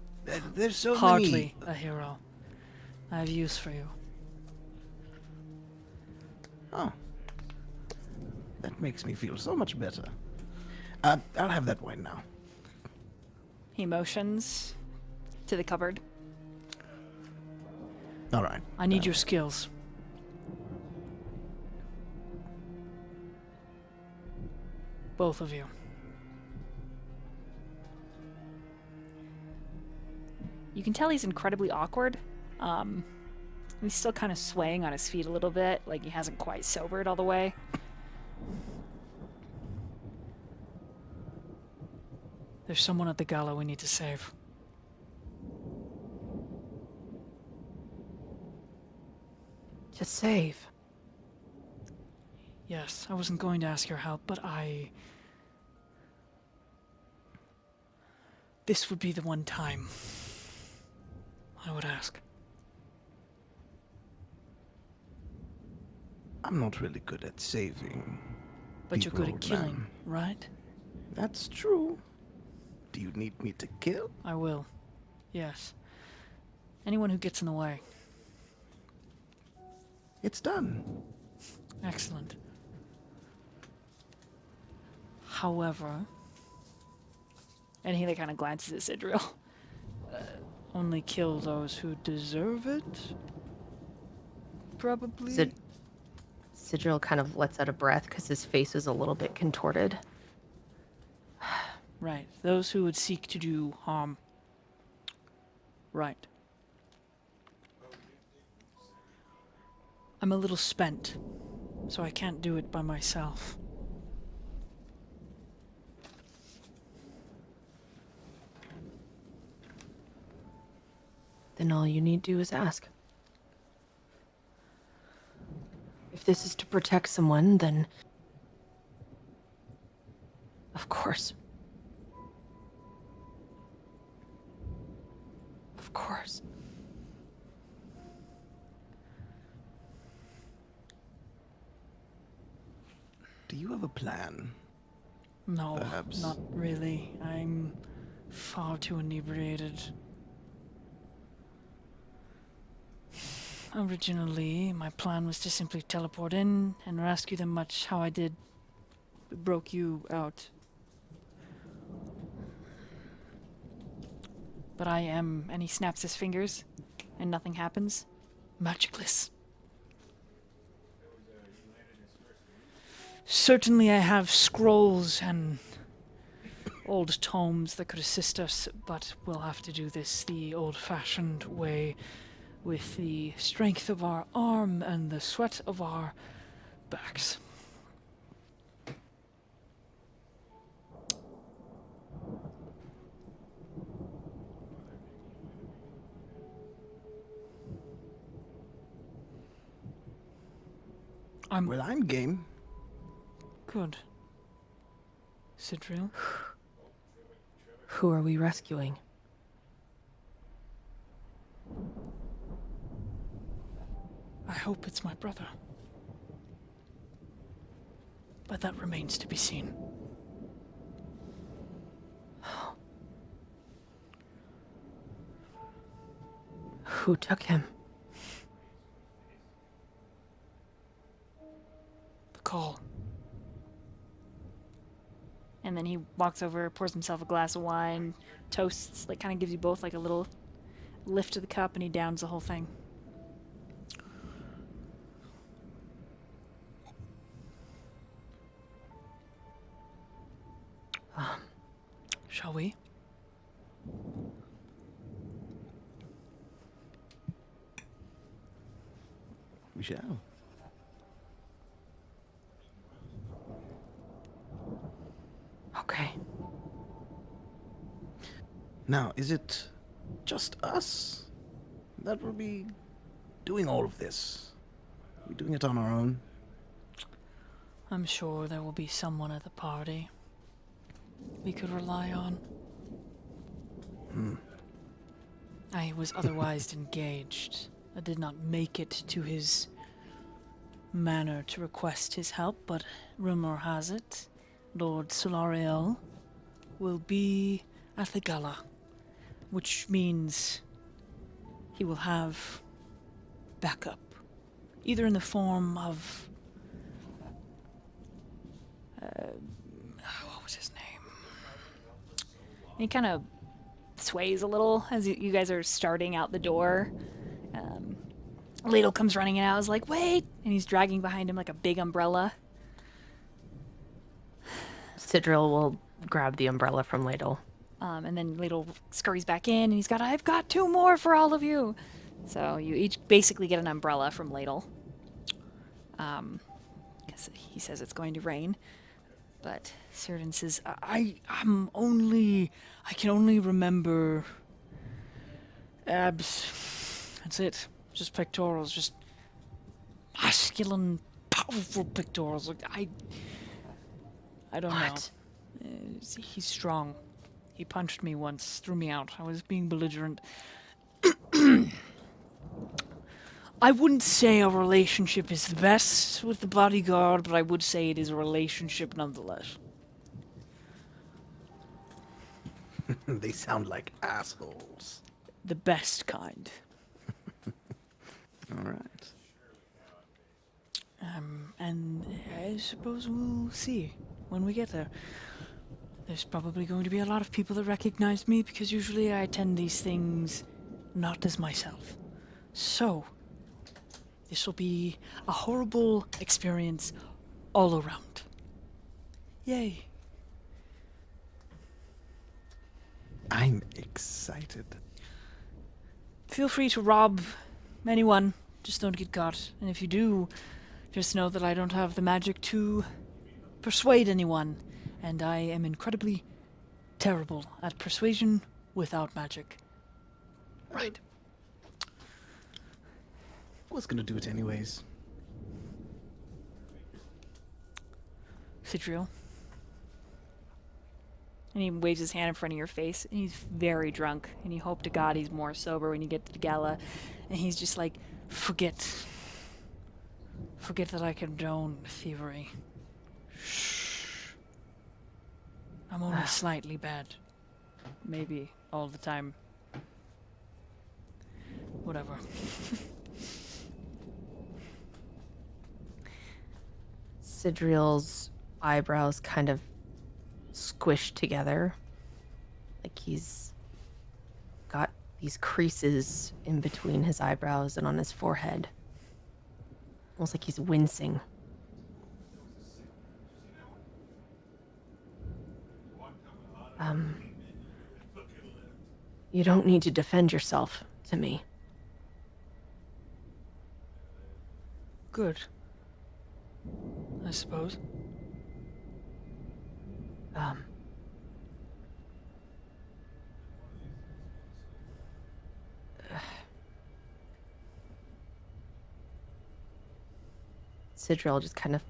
There's so Hardly many. a hero. I have use for you. Oh. That makes me feel so much better. I'll have that wine now. he motions to the cupboard. All right. I need your skills. Both of you. You can tell he's incredibly awkward. He's still kind of swaying on his feet a little bit, like he hasn't quite sobered all the way. There's someone at the gala we need to save. Just save. Yes, I wasn't going to ask your help, but this would be the one time I would ask. I'm not really good at saving. But you're people, good at old killing, man. right? That's true. Do you need me to kill? I will. Yes. Anyone who gets in the way. It's done. Excellent. However, And he like kind of glances at Sidril. Only kill those who deserve it? Probably. Sidril kind of lets out a breath because his face is a little bit contorted. Right. Those who would seek to do harm. Right. I'm a little spent, so I can't do it by myself. Then all you need do is ask. If this is to protect someone, then of course. Of course. Do you have a plan? No, Perhaps. not really. I'm far too inebriated. Originally, my plan was to simply teleport in and rescue them, much how I did broke you out. But I am, and he snaps his fingers, and nothing happens. Magicless. Certainly I have scrolls and old tomes that could assist us, but we'll have to do this the old-fashioned way, with the strength of our arm and the sweat of our backs. I'm Well, I'm game. good. Sidril? Who are we rescuing? I hope it's my brother. But that remains to be seen. Who took him? The call. And then he walks over, pours himself a glass of wine, toasts, like kind of gives you both like a little lift to the cup, and he downs the whole thing. Shall we? We shall. Okay. Now, is it just us that will be doing all of this? Are we doing it on our own? I'm sure there will be someone at the party we could rely on. I was otherwise engaged. I did not make it to his manor to request his help, but rumor has it Lord Solariel will be at the gala, which means he will have backup, either in the form of what was his name? And he kind of sways a little as you guys are starting out the door. Ladle comes running out. I was like, wait! And he's dragging behind him like a big umbrella. Sidril will grab the umbrella from Ladle. And then Ladle scurries back in, and he's got, I've got 2 more for all of you. So you each basically get an umbrella from Ladle. Because he says it's going to rain. But Cyrdan says, I can only remember abs. That's it. Just pectorals, just masculine, powerful pectorals. Like I don't What? know. He's strong. He punched me once, threw me out. I was being belligerent. I wouldn't say our relationship is the best with the bodyguard, but I would say it is a relationship nonetheless. They sound like assholes. The best kind. All right. And I suppose we'll see when we get there. There's probably going to be a lot of people that recognize me because usually I attend these things not as myself. So, this will be a horrible experience all around. Yay. I'm excited. Feel free to rob anyone, just don't get caught. And if you do, just know that I don't have the magic to persuade anyone, and I am incredibly terrible at persuasion without magic. Right. Was gonna do it anyways. Citriel. And he waves his hand in front of your face, and he's very drunk, and you hope to God he's more sober when you get to the gala. And he's just like, forget that I condone thievery. Shh. I'm only slightly bad. Maybe all the time. Whatever. Sidriel's eyebrows kind of squished together. Like he's got these creases in between his eyebrows and on his forehead. Almost like he's wincing. You don't need to defend yourself to me. Good. I suppose. Sidriel just kind of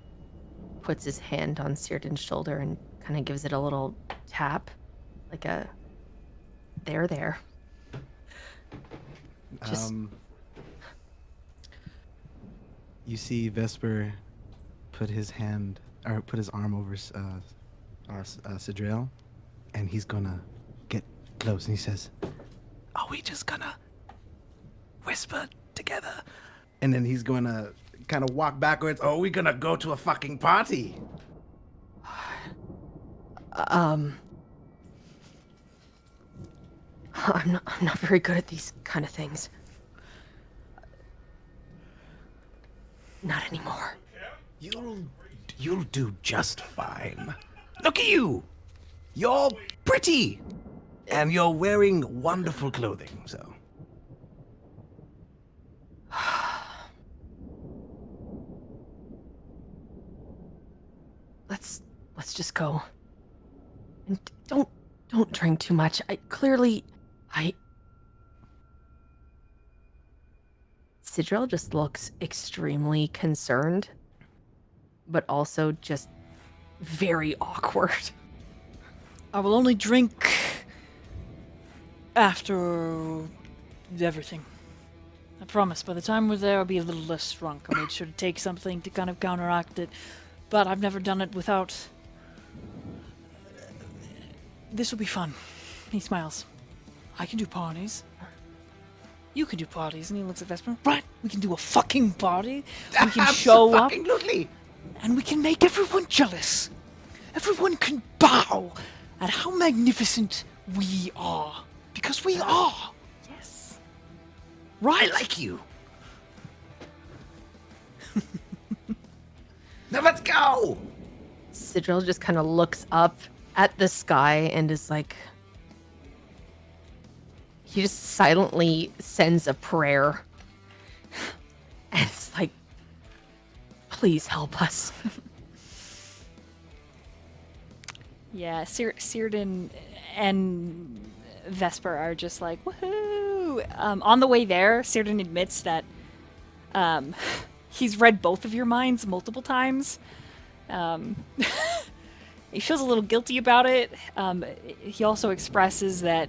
puts his hand on Círdan's shoulder and kind of gives it a little tap, like a there. Just You see Vesper put his arm over Sidriel, and he's gonna get close, and he says, "Are we just gonna whisper together?" And then he's gonna kind of walk backwards. "Are we gonna go to a fucking party?" I'm not very good at these kind of things. Not anymore. You'll do just fine. Look at you. You're pretty, and you're wearing wonderful clothing. So. Let's just go. And don't drink too much. Sidriel just looks extremely concerned, but also just very awkward. I will only drink after everything. I promise. By the time we're there, I'll be a little less drunk. I'll make sure to take something to kind of counteract it. But I've never done it without. This will be fun. He smiles. I can do parties. You can do parties. And he looks at Vesper. Right, we can do a fucking party. We can show up. Absolutely. And we can make everyone jealous. Everyone can bow at how magnificent we are. Because we are. Yes. Right? I like you. Now let's go. Sidriel just kind of looks up at the sky and is like, he just silently sends a prayer. And it's like, please help us. Yeah, Círdan and Vesper are just like, woohoo! On the way there, Círdan admits that he's read both of your minds multiple times. He feels a little guilty about it. He also expresses that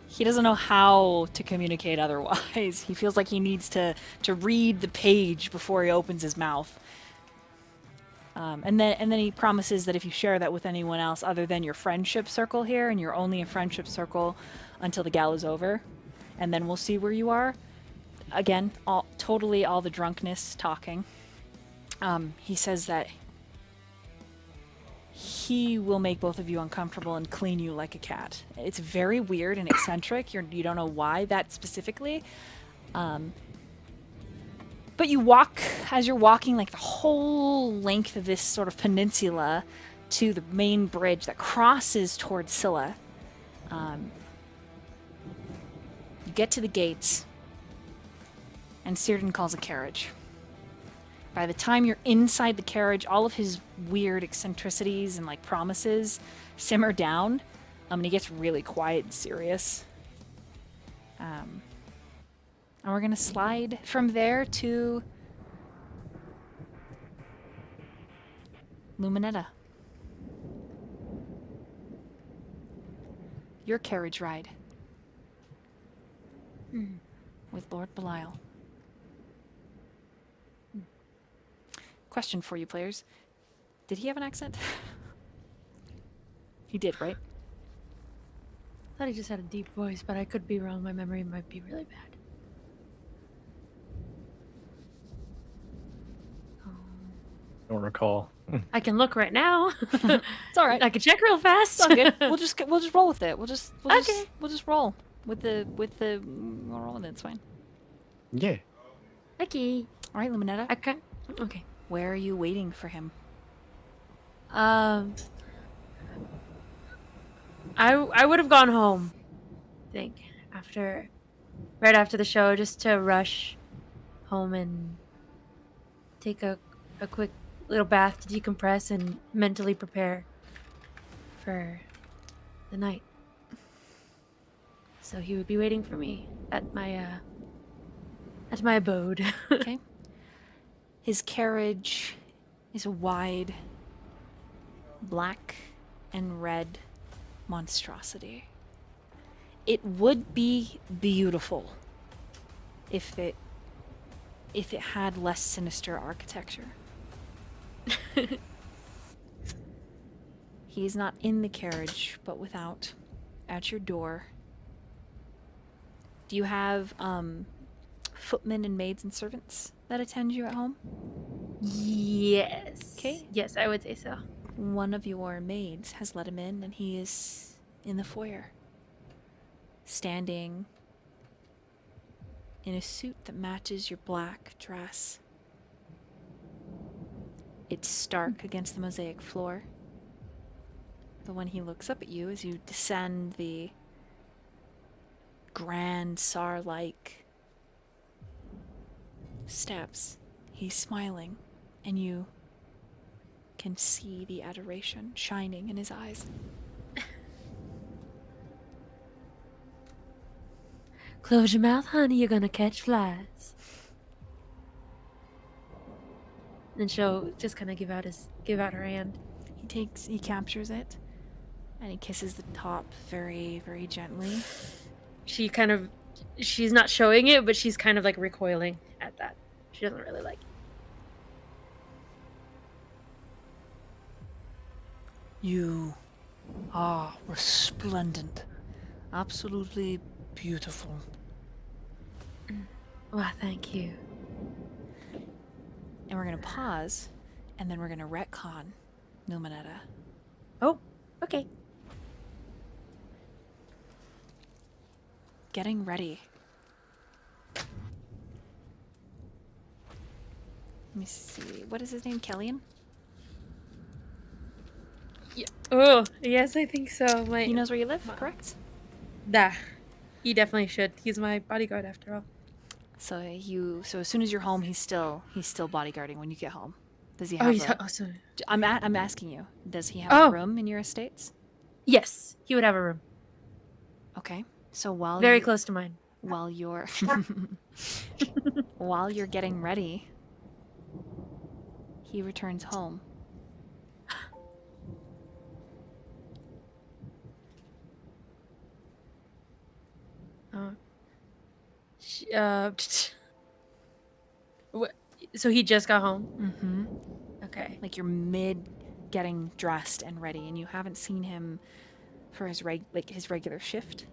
he doesn't know how to communicate otherwise. He feels like he needs to read the page before he opens his mouth. And then he promises that if you share that with anyone else other than your friendship circle here, and you're only a friendship circle until the gala's over, and then we'll see where you are. Again, all the drunkenness talking. He says that he will make both of you uncomfortable and clean you like a cat. It's very weird and eccentric. You don't know why that specifically. But you walk, as you're walking like the whole length of this sort of peninsula to the main bridge that crosses towards Scylla. You get to the gates, and Círdan calls a carriage. By the time you're inside the carriage, all of his weird eccentricities and like promises simmer down, and he gets really quiet and serious. And we're gonna slide from there to Luminetta. Your carriage ride with Lord Belial. Question for you players. Did he have an accent? He did, right? I thought he just had a deep voice, but I could be wrong. My memory might be really bad. Don't recall. I can look right now. It's all right. I can check real fast. It's all good. We'll just roll with it. We'll just Okay. we'll just roll with the we'll roll with it. It's fine. Yeah. Okay. All right, Luminetta. Okay. Okay. Where are you waiting for him? I would have gone home, I think, right after the show, just to rush home and take a quick little bath to decompress and mentally prepare for the night. So he would be waiting for me at my abode. Okay. His carriage is a wide black and red monstrosity. It would be beautiful if it had less sinister architecture. He's not in the carriage, but without, at your door. Do you have footmen and maids and servants that attend you at home? Yes. Okay. Yes, I would say so. One of your maids has let him in, and he is in the foyer, standing in a suit that matches your black dress. It's stark against the mosaic floor. But when he looks up at you as you descend the grand Tsar-like steps, he's smiling, and you can see the adoration shining in his eyes. Close your mouth, honey. You're gonna catch flies. And she'll just kind of give out her hand. He captures it, and he kisses the top very, very gently. She's not showing it, but she's kind of like recoiling at that. She doesn't really like it. You are resplendent. Absolutely beautiful. Well, thank you. And we're gonna pause, and then we're gonna retcon Numenetta. Oh, okay. Getting ready. Let me see. What is his name? Kellyan? Yeah. Oh, yes, I think so. He knows where you live, correct? He definitely should. He's my bodyguard after all. So as soon as you're home, he's still bodyguarding when you get home. Does he have? Oh, he's a, awesome. I'm asking you. Does he have Oh. a room in your estates? Yes, he would have a room Okay. So while very you- close to mine. while you're while you're getting ready, he returns home. So he just got home. Mm-hmm. Okay. Like you're mid getting dressed and ready, and you haven't seen him for his regular shift.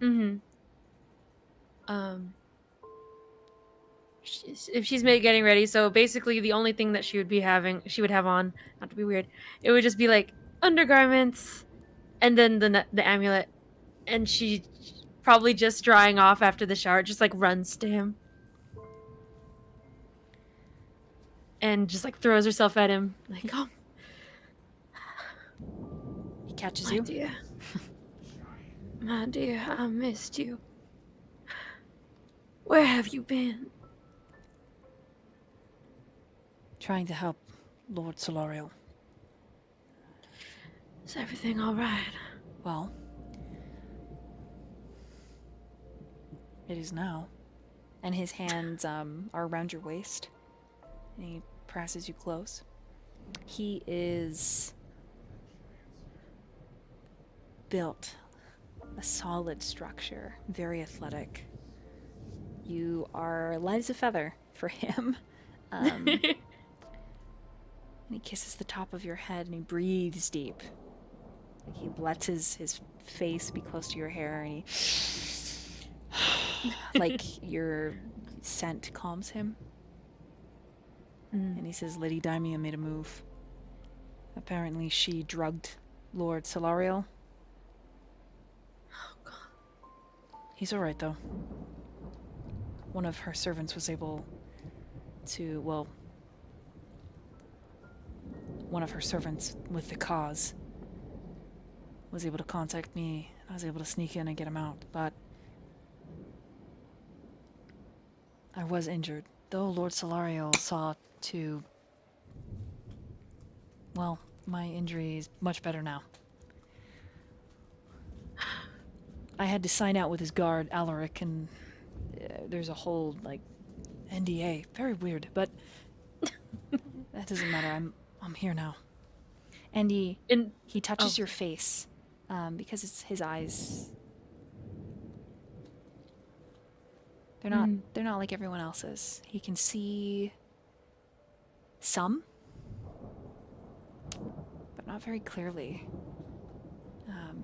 Mm-hmm. if she's getting ready, so basically the only thing that she would have on, not to be weird, it would just be like undergarments and then the amulet, and she probably just drying off after the shower, just like runs to him and just like throws herself at him, like, "Oh, He catches my you. dear, my dear, I missed you. Where have you been?" Trying to help Lord Solario. Is everything all right? Well, it is now. And his hands are around your waist. And he presses you close. He is built a solid structure, very athletic. You are light as a feather for him. And he kisses the top of your head and he breathes deep. Like he lets his face be close to your hair and he like your scent calms him. And he says, Lady Daimia made a move. Apparently she drugged Lord Solario. Oh, God. He's alright, though. One of her servants was able to, well, one of her servants with the cause was able to contact me. I was able to sneak in and get him out, but I was injured. Though Lord Solario saw to... Well, my injury is much better now. I had to sign out with his guard, Alaric, and there's a whole, like, NDA. Very weird, but that doesn't matter. I'm here now. And he touches Oh. your face because it's his eyes. They're not like everyone else's. He can see some, but not very clearly.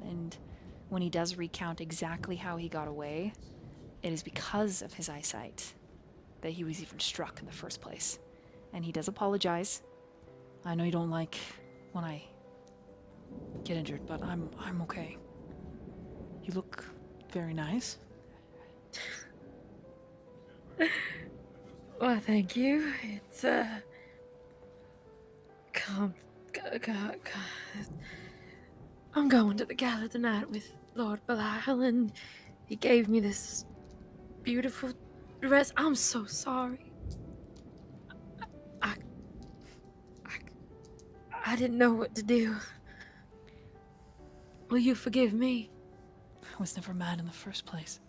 And when he does recount exactly how he got away, it is because of his eyesight that he was even struck in the first place. And he does apologize. I know you don't like when I get injured, but I'm okay. You look very nice. Well, thank you. It's I'm going to the gala tonight with Lord Belial, and he gave me this beautiful dress. I'm so sorry. I didn't know what to do. Will you forgive me? I was never mad in the first place.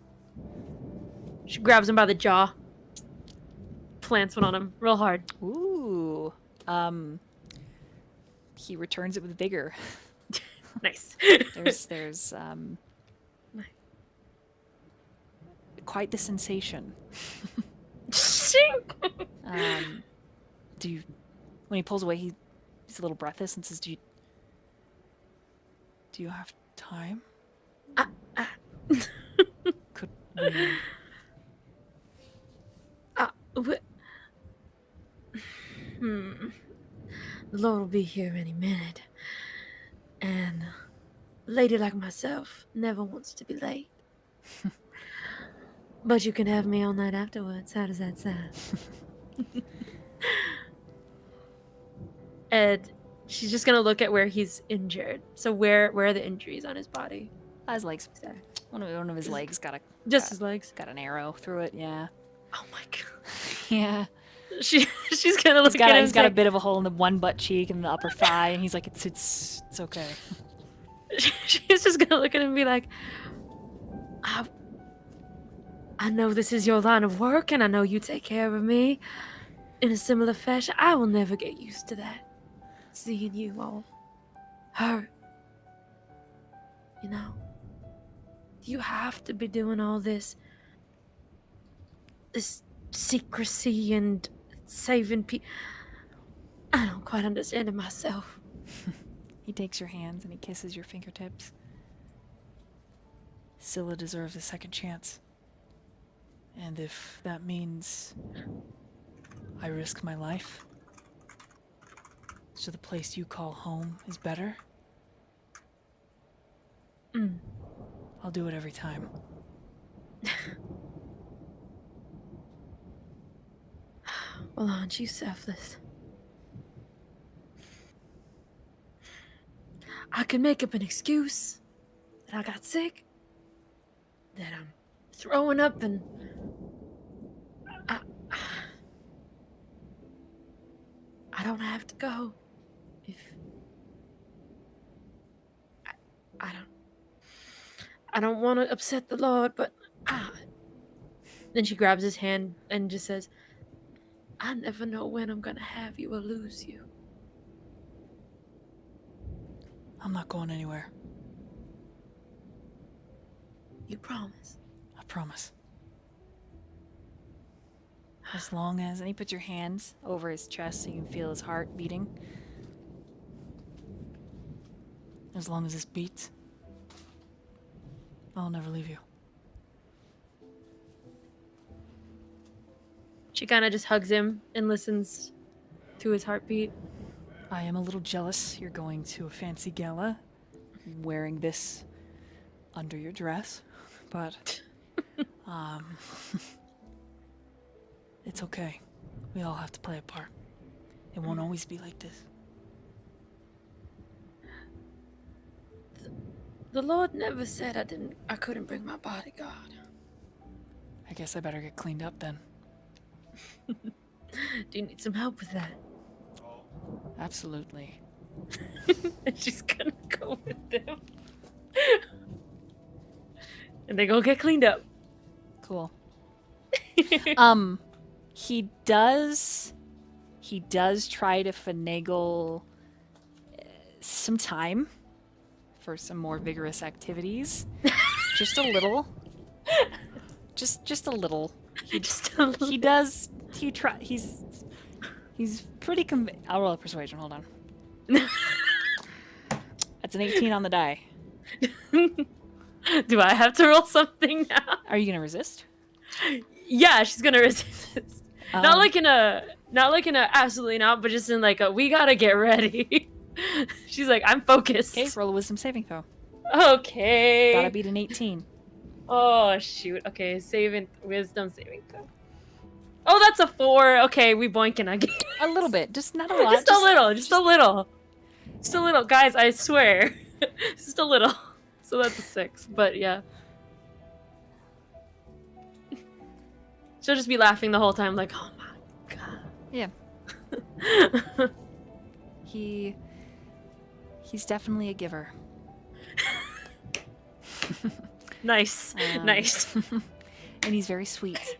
She grabs him by the jaw, plants one on him real hard. Ooh. He returns it with vigor. Nice. There's quite the sensation. When he pulls away, he's a little breathless and says, do you have time? Could we... The Lord will be here any minute. And a lady like myself never wants to be late. But you can have me all night afterwards. How does that sound? And she's just gonna look at where he's injured. So where are the injuries on his body? His legs. One of his legs got his legs. Got an arrow through it. Yeah. Oh my god. Yeah. She's gonna look at him. He's got a bit of a hole in the one butt cheek and the upper thigh, and he's like, it's okay. She's just gonna look at him and be like, I know this is your line of work, and I know you take care of me in a similar fashion. I will never get used to that. Seeing you all hurt. You know? You have to be doing all this secrecy and saving people. I don't quite understand it myself. He takes your hands and he kisses your fingertips. Scylla deserves a second chance. And if that means I risk my life so the place you call home is better. I'll do it every time. Well, aren't you selfless? I can make up an excuse that I got sick, that I'm throwing up, and I don't have to go. If I don't want to upset the Lord, but then she grabs his hand and just says, I never know when I'm gonna have you or lose you. I'm not going anywhere. You promise? I promise. As long as... And he puts your hands over his chest so you can feel his heart beating. As long as this beats, I'll never leave you. She kind of just hugs him and listens to his heartbeat. I am a little jealous you're going to a fancy gala wearing this under your dress, but it's okay. We all have to play a part. It won't always be like this. The Lord never said I couldn't bring my bodyguard. I guess I better get cleaned up then. Do you need some help with that? Absolutely. And she's gonna go with them. And they go get cleaned up. Cool. He does try to finagle some time for some more vigorous activities. Just a little. Just a little. He's pretty I'll roll a persuasion, hold on. That's an 18 on the die. Do I have to roll something now? Are you gonna resist? Yeah, she's gonna resist. Not like in a absolutely not, but just in like a we gotta get ready. She's like, I'm focused. Okay, roll a wisdom saving throw. Okay. Gotta beat an 18. Oh shoot. Okay, wisdom saving throw. Oh, that's a 4. Okay, we boinking again. A little bit, just not a lot. Just a little. Just a little. Guys, I swear. Just a little. So that's a 6, but yeah. She'll just be laughing the whole time, like, oh my god. Yeah. He's definitely a giver. Nice. Nice. And he's very sweet.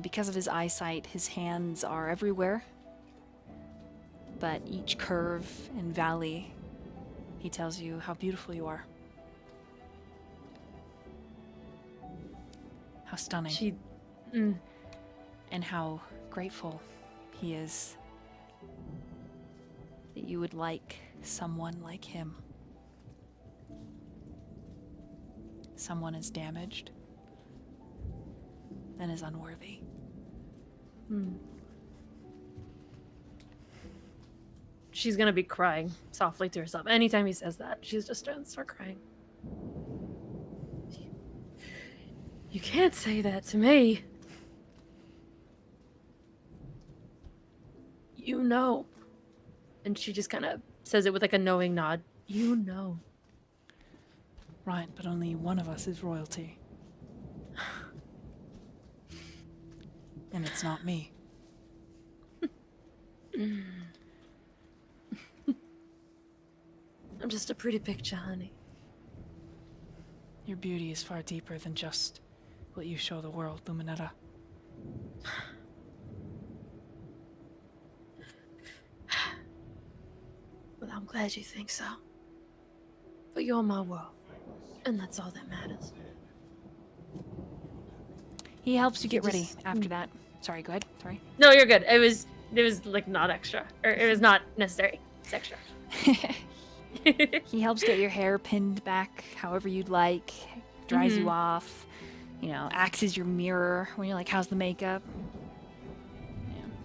Because of his eyesight, his hands are everywhere. But each curve and valley, he tells you how beautiful you are. How stunning. And how grateful he is that you would like someone like him. Someone as damaged and as unworthy. She's gonna be crying softly to herself. Anytime he says that, she's just gonna start crying. You can't say that to me. You know. And she just kind of says it with like a knowing nod. You know. Right, but only one of us is royalty. And it's not me. I'm just a pretty picture, honey. Your beauty is far deeper than just what you show the world, Luminetta. Well, I'm glad you think so. But you're my world. And that's all that matters. He helps you get ready after that. Sorry, go ahead. Sorry. No, you're good. It was like not extra. Or it was not necessary. It's extra. He helps get your hair pinned back however you'd like, dries you off, you know, acts as your mirror when you're like, how's the makeup?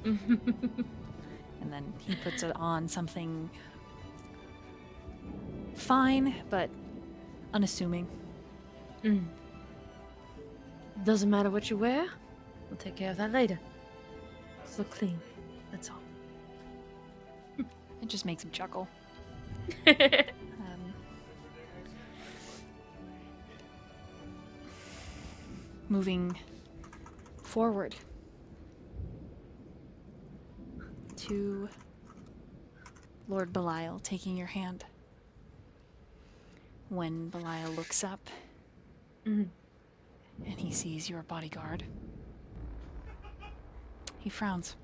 Yeah. And then he puts it on something fine, but unassuming. Doesn't matter what you wear. We'll take care of that later. Just look clean. That's all. It just makes him chuckle. Moving forward to Lord Belial, taking your hand. When Belial looks up and he sees your bodyguard, he frowns.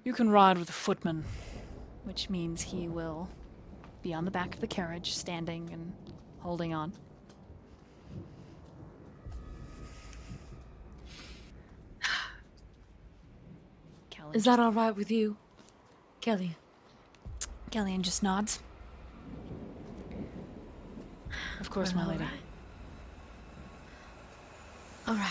You can ride with a footman, which means he will be on the back of the carriage, standing and holding on. Kelly Is that all right with you, Kelly? Kellyanne just nods. Of course, my lady. All right.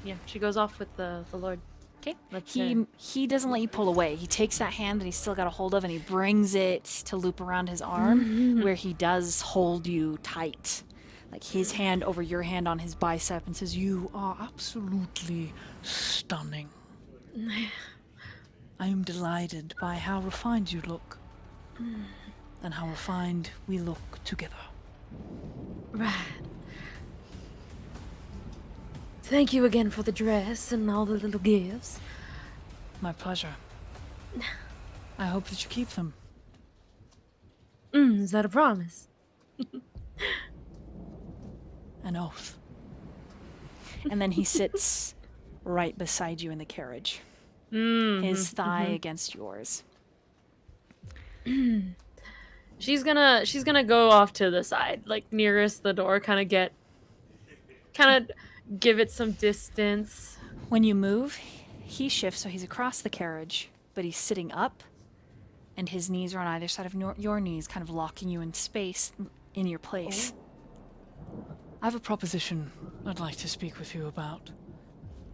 Yeah, she goes off with the Lord. Okay. Let's He doesn't let you pull away. He takes that hand that he's still got a hold of and he brings it to loop around his arm, where he does hold you tight. Like his hand over your hand on his bicep and says, You are absolutely stunning. I am delighted by how refined you look. And how refined we look together. Right. Thank you again for the dress and all the little gifts. My pleasure. I hope that you keep them. Is that a promise? An oath. and then he sits right beside you in the carriage. His thigh against yours. She's gonna go off to the side, like nearest the door, kind of give it some distance. When you move, he shifts so he's across the carriage, but he's sitting up, and his knees are on either side of your knees, kind of locking you in space in your place. I have a proposition I'd like to speak with you about,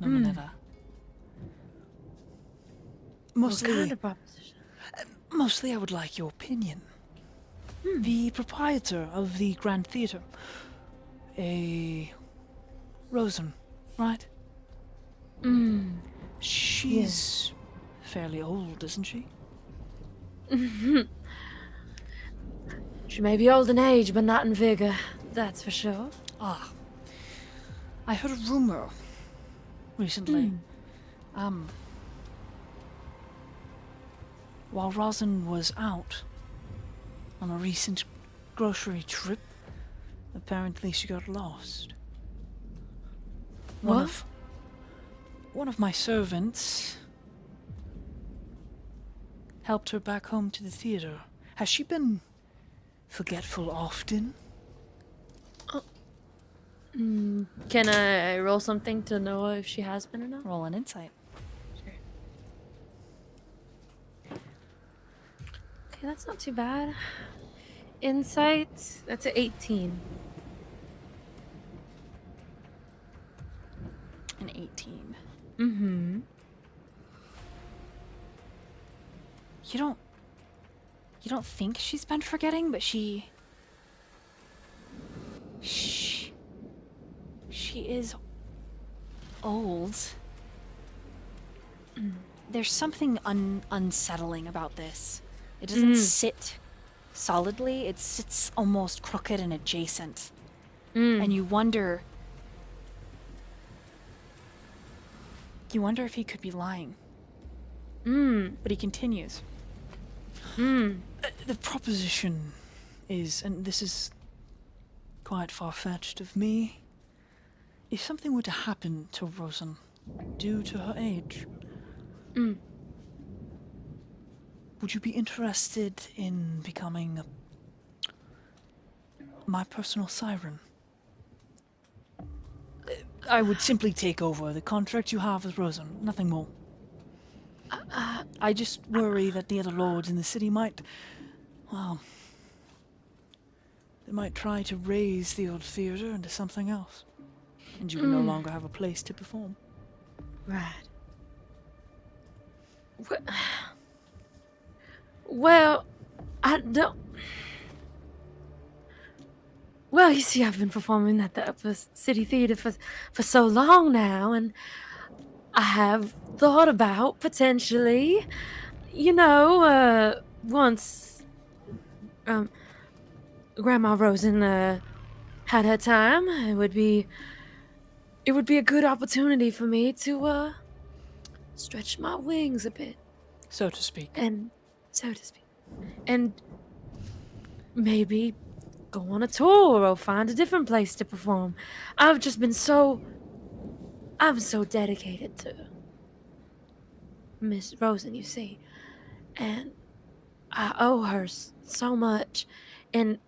Nominetta. What kind of proposition? Mostly I would like your opinion. The proprietor of the Grand Theatre, a Rosen, right? She's fairly old, isn't she? She may be old in age, but not in vigor. That's for sure. Ah, I heard a rumor recently. While Rosin was out on a recent grocery trip, apparently she got lost. One of my servants helped her back home to the theater. Has she been forgetful often? Can I roll something to know if she has been or not? Roll an insight. Okay, that's not too bad. Insight, that's an 18. An 18. You don't think she's been forgetting, but she is old. There's something unsettling about this. It doesn't sit solidly, it sits almost crooked and adjacent. And you wonder if he could be lying. But he continues. The proposition is, and this is quite far-fetched of me, if something were to happen to Rosen due to her age, would you be interested in becoming my personal siren? I would simply take over the contract you have with Rosen, nothing more. I just worry that the other lords in the city might, well, It might try to raise the old theater into something else, and you would no longer have a place to perform. Right. Well, I don't. Well, you see, I've been performing at the Upper City Theater for so long now, and I have thought about potentially, once Grandma Rosen had her time, it would be a good opportunity for me to stretch my wings a bit, So to speak. and so to speak, and maybe go on a tour or find a different place to perform. I'm so dedicated to Miss Rosen, you see, and I owe her so much, and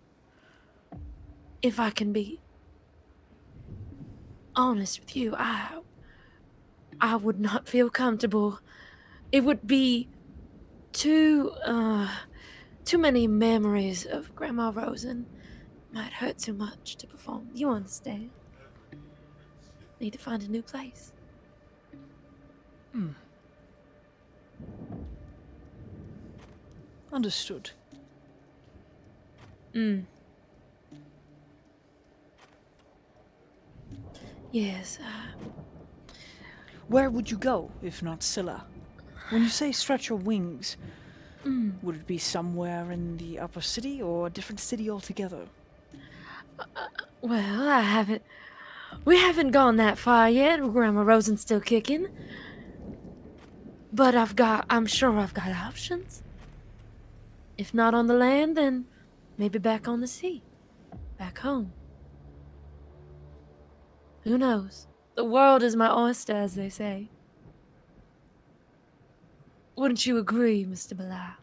if I can be honest with you, I would not feel comfortable. It would be too many memories of Grandma Rosen. Might hurt too much to perform. You understand? Need to find a new place. Understood. Yes. Where would you go, if not Scylla? When you say stretch your wings, would it be somewhere in the upper city or a different city altogether? Well, we haven't gone that far yet. Grandma Rosen's still kicking. But I'm sure I've got options. If not on the land, then maybe back on the sea. Back home. Who knows? The world is my oyster, as they say. Wouldn't you agree, Mr. Bala?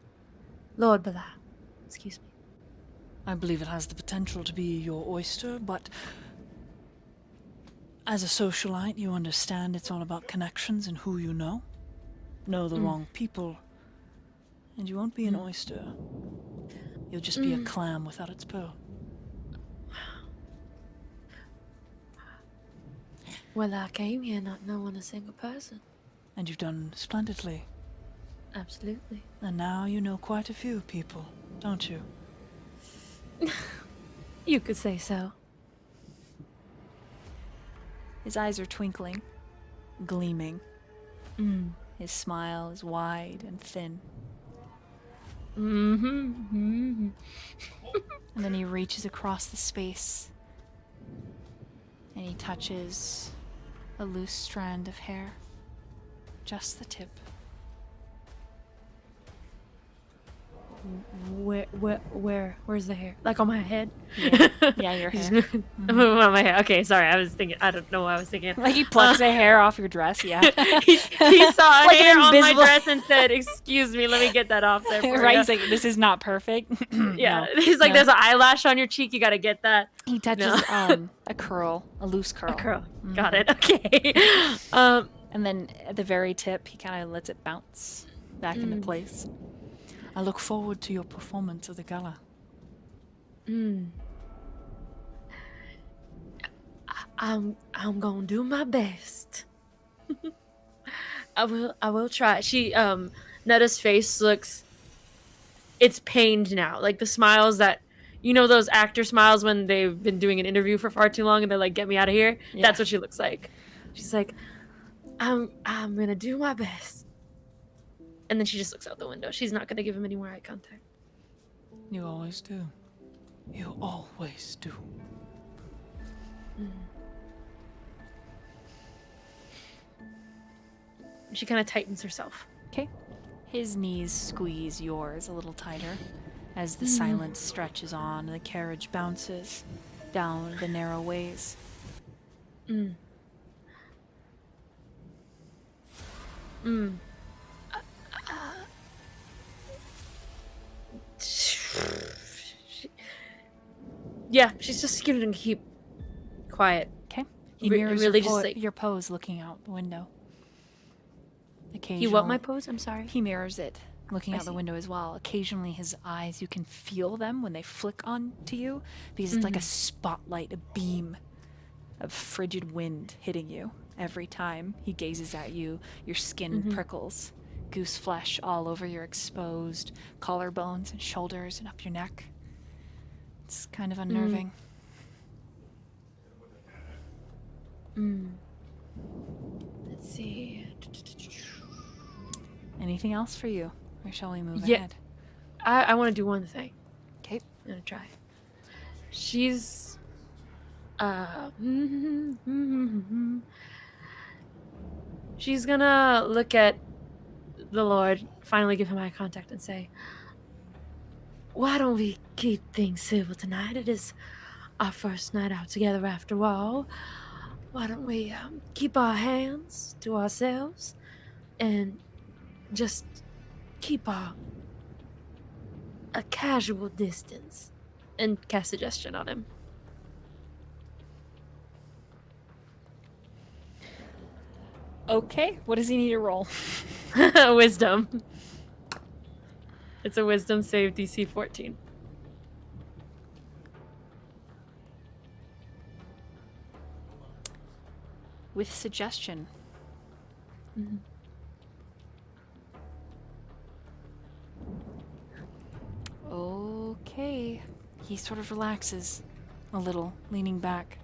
Lord Bala. Excuse me. I believe it has the potential to be your oyster, but as a socialite, you understand it's all about connections and who you know. Know the wrong people, and you won't be an oyster. You'll just be a clam without its pearl. Well, I came here not knowing a single person. And you've done splendidly. Absolutely. And now you know quite a few people, don't you? You could say so. His eyes are twinkling, gleaming. His smile is wide and thin. And then he reaches across the space and he touches a loose strand of hair. Just the tip. Where's the hair? Like on my head? Yeah, your hair. On my hair. Okay, sorry. I was thinking. I don't know what I was thinking. Like he plucks a hair off your dress, yeah. he saw Like an hair on my invisible- dress and said, "Excuse me, let me get that off there." For Right? you." He's like, this is not perfect. Yeah. No. He's like, No. "There's an eyelash on your cheek. You gotta get that." He touches a curl, a loose curl. A curl. Got it. Okay. And then at the very tip, he kind of lets it bounce back into place. I look forward to your performance of the gala. I'm gonna do my best. I will try. Netta's face looks, it's pained now. Like the smiles that, those actor smiles when they've been doing an interview for far too long and they're like, "Get me out of here." Yeah. That's what she looks like. She's like, I'm gonna do my best. And then she just looks out the window. She's not gonna give him any more eye contact. You always do. You always do. She kind of tightens herself. Okay. His knees squeeze yours a little tighter as the silence stretches on and the carriage bounces down the narrow ways. Yeah, she's just gonna keep quiet. Okay. He Re- mirrors really your, just like- your pose looking out the window. You want my pose? I'm sorry. He mirrors it looking I out the see. window as well. Occasionally his eyes, you can feel them when they flick on to you because it's like a spotlight, a beam of frigid wind hitting you every time he gazes at you. Your skin prickles, goose flesh all over your exposed collarbones and shoulders and up your neck. It's kind of unnerving. Let's see. Anything else for you? Or shall we move Yeah. ahead? I want to do one thing. Okay. I'm gonna try. She's she's gonna look at the Lord, finally give him eye contact, and say, "Why don't we keep things civil tonight? It is our first night out together after all. Why don't we keep our hands to ourselves and just keep a casual distance?" And cast suggestion on him. Okay, what does he need to roll? Wisdom. It's a wisdom save, DC 14. With suggestion. Okay. He sort of relaxes a little, leaning back.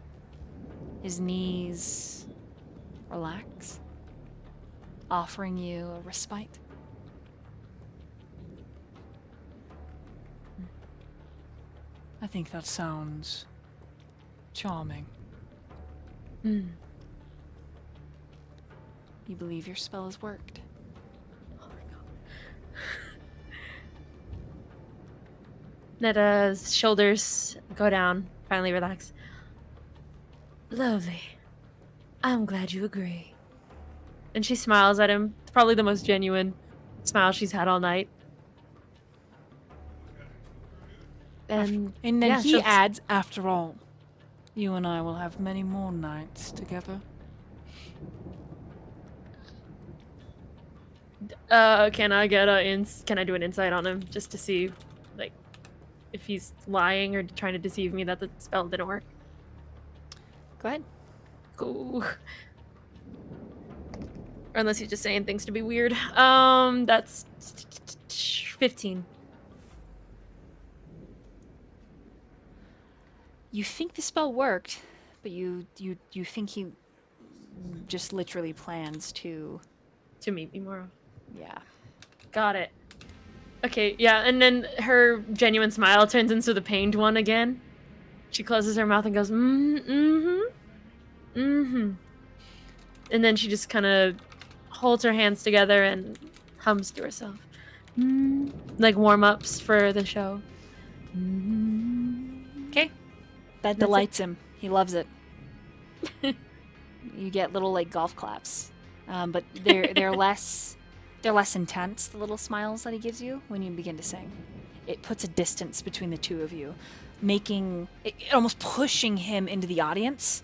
His knees relax, offering you a respite. I think that sounds charming. You believe your spell has worked. Netta's shoulders go down, finally relax. Lovely. I'm glad you agree. And she smiles at him. It's probably the most genuine smile she's had all night. And And then yeah, he she'll- adds, after all, you and I will have many more nights together. Can I get can I do an insight on him just to see, like, if he's lying or trying to deceive me that the spell didn't work? Go ahead. Cool. Or unless he's just saying things to be weird. That's 15. You think the spell worked, but you think he just literally plans to. To meet me more. Yeah. Got it. Okay, yeah, and then her genuine smile turns into the pained one again. She closes her mouth and goes, and then she just kind of holds her hands together and hums to herself. Like warm-ups for the show. Okay. That delights him. He loves it. You get little like golf claps, but they're less intense. The little smiles that he gives you when you begin to sing, it puts a distance between the two of you, making it almost pushing him into the audience.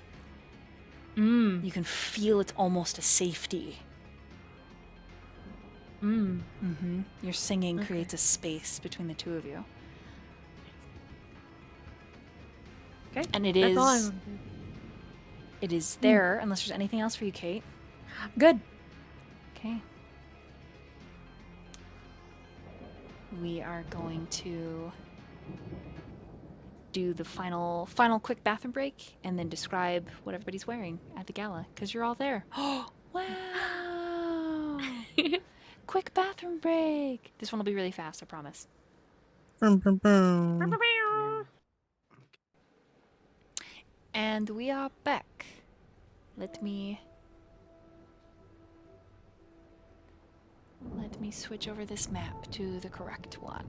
You can feel it's almost a safety. Your singing creates a space between the two of you. Okay, And it that's all I is wanted. it is there, unless there's anything else for you, Kate. Good. Okay. We are going to do the final quick bathroom break and then describe what everybody's wearing at the gala because you're all there. Oh, wow. Quick bathroom break. This one will be really fast, I promise. And we are back. Let me switch over this map to the correct one.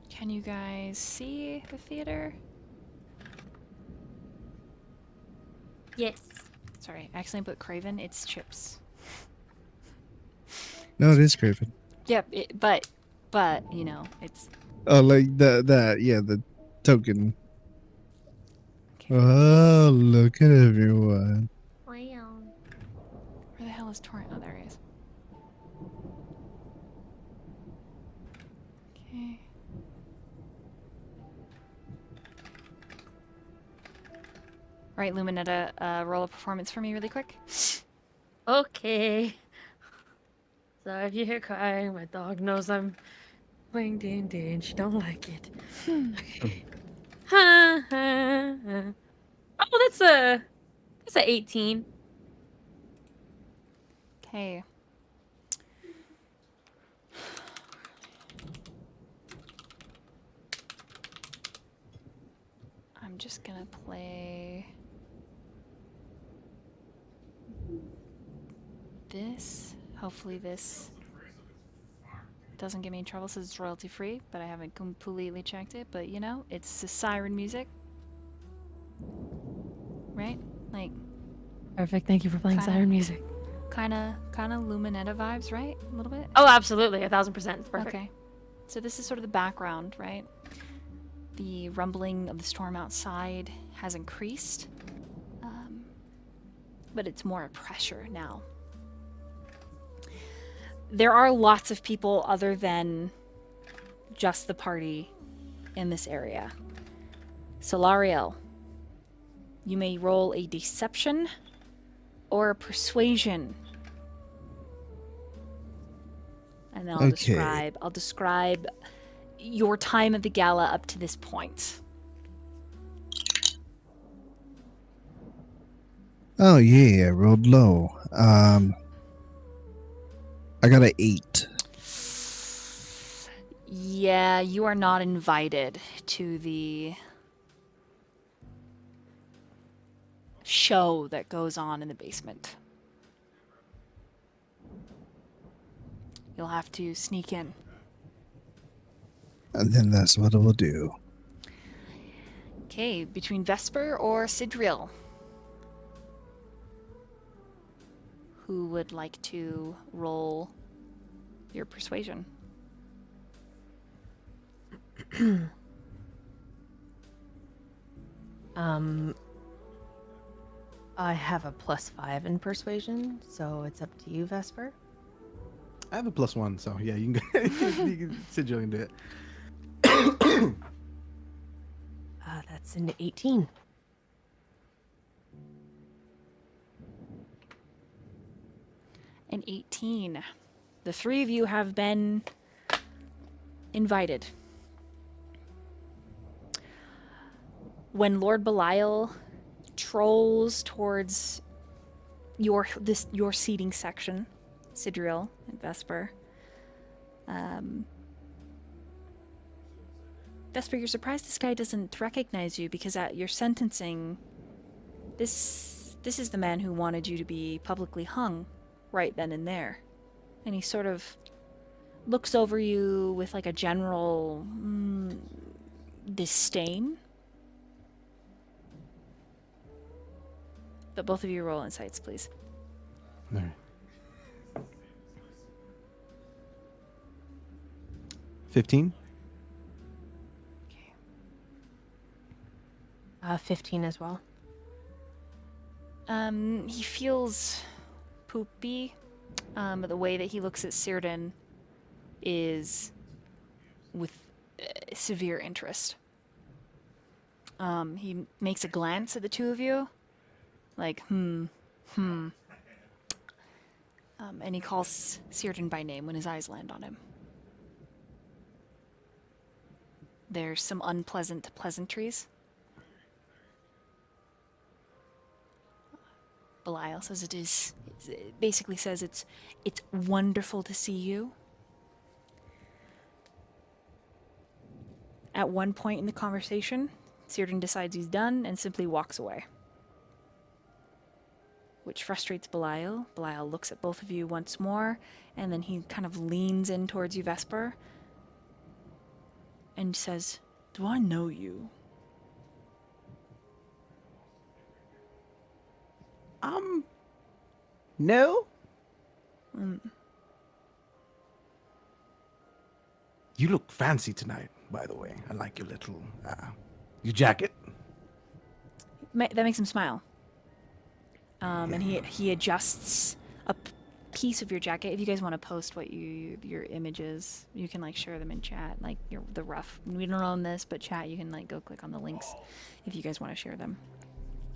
Can you guys see the theater? Yes. Sorry, I accidentally put Craven. It's Chips. No, it is Craven. Yep, but you know, it's Oh, like the token. okay. Oh, look at everyone. Wow. Where the hell is Torrent? Oh, there he is. Okay. All right, Luminetta, roll a performance for me really quick. Okay. Sorry if you hear crying. My dog knows I'm playing D&D and she don't like it. Okay. Oh, that's a 18. Okay. I'm just gonna play this. Hopefully this doesn't get me in trouble since it's royalty free, but I haven't completely checked it. But you know, it's the siren music. Right? Like Perfect. Thank you for playing Kinda. siren music. kinda Luminetta vibes, right? A little bit? Oh, absolutely. 1000%. It's perfect. Okay. So this is sort of the background, right? The rumbling of the storm outside has increased, but it's more a pressure now. There are lots of people other than just the party in this area. Solariel, you may roll a deception or a persuasion. And then Okay. I'll describe your time at the gala up to this point. Oh yeah, rolled low. I got an 8. Yeah, you are not invited to the show that goes on in the basement. You'll have to sneak in. And then that's what I will do. Okay, between Vesper or Sidriel? Who would like to roll your persuasion? I have a +5 in persuasion, so it's up to you, Vesper. I have a +1, so yeah, you can go. You can sit Jillian do it. That's an 18. An 18. The three of you have been invited. When Lord Belial trolls towards your seating section, Sidriel and Vesper, Vesper, you're surprised this guy doesn't recognize you because at your sentencing, this is the man who wanted you to be publicly hung right then and there. And he sort of looks over you with like a general disdain. But both of you roll insights, please. All right. 15. 15 as well. He feels poopy, but the way that he looks at Círdan is with severe interest. He makes a glance at the two of you, like, and he calls Círdan by name when his eyes land on him. There's some unpleasant pleasantries. Belial says it basically says it's wonderful to see you. At one point in the conversation, Círdan decides he's done and simply walks away, which frustrates Belial. Belial looks at both of you once more, and then he kind of leans in towards you, Vesper, and says, "Do I know you?" No. You look fancy tonight, by the way. I like your little, your jacket. That makes him smile. And he adjusts a piece of your jacket. If you guys want to post what your images, you can like share them in chat. Like the rough. We don't own this, but chat, you can like go click on the links if you guys want to share them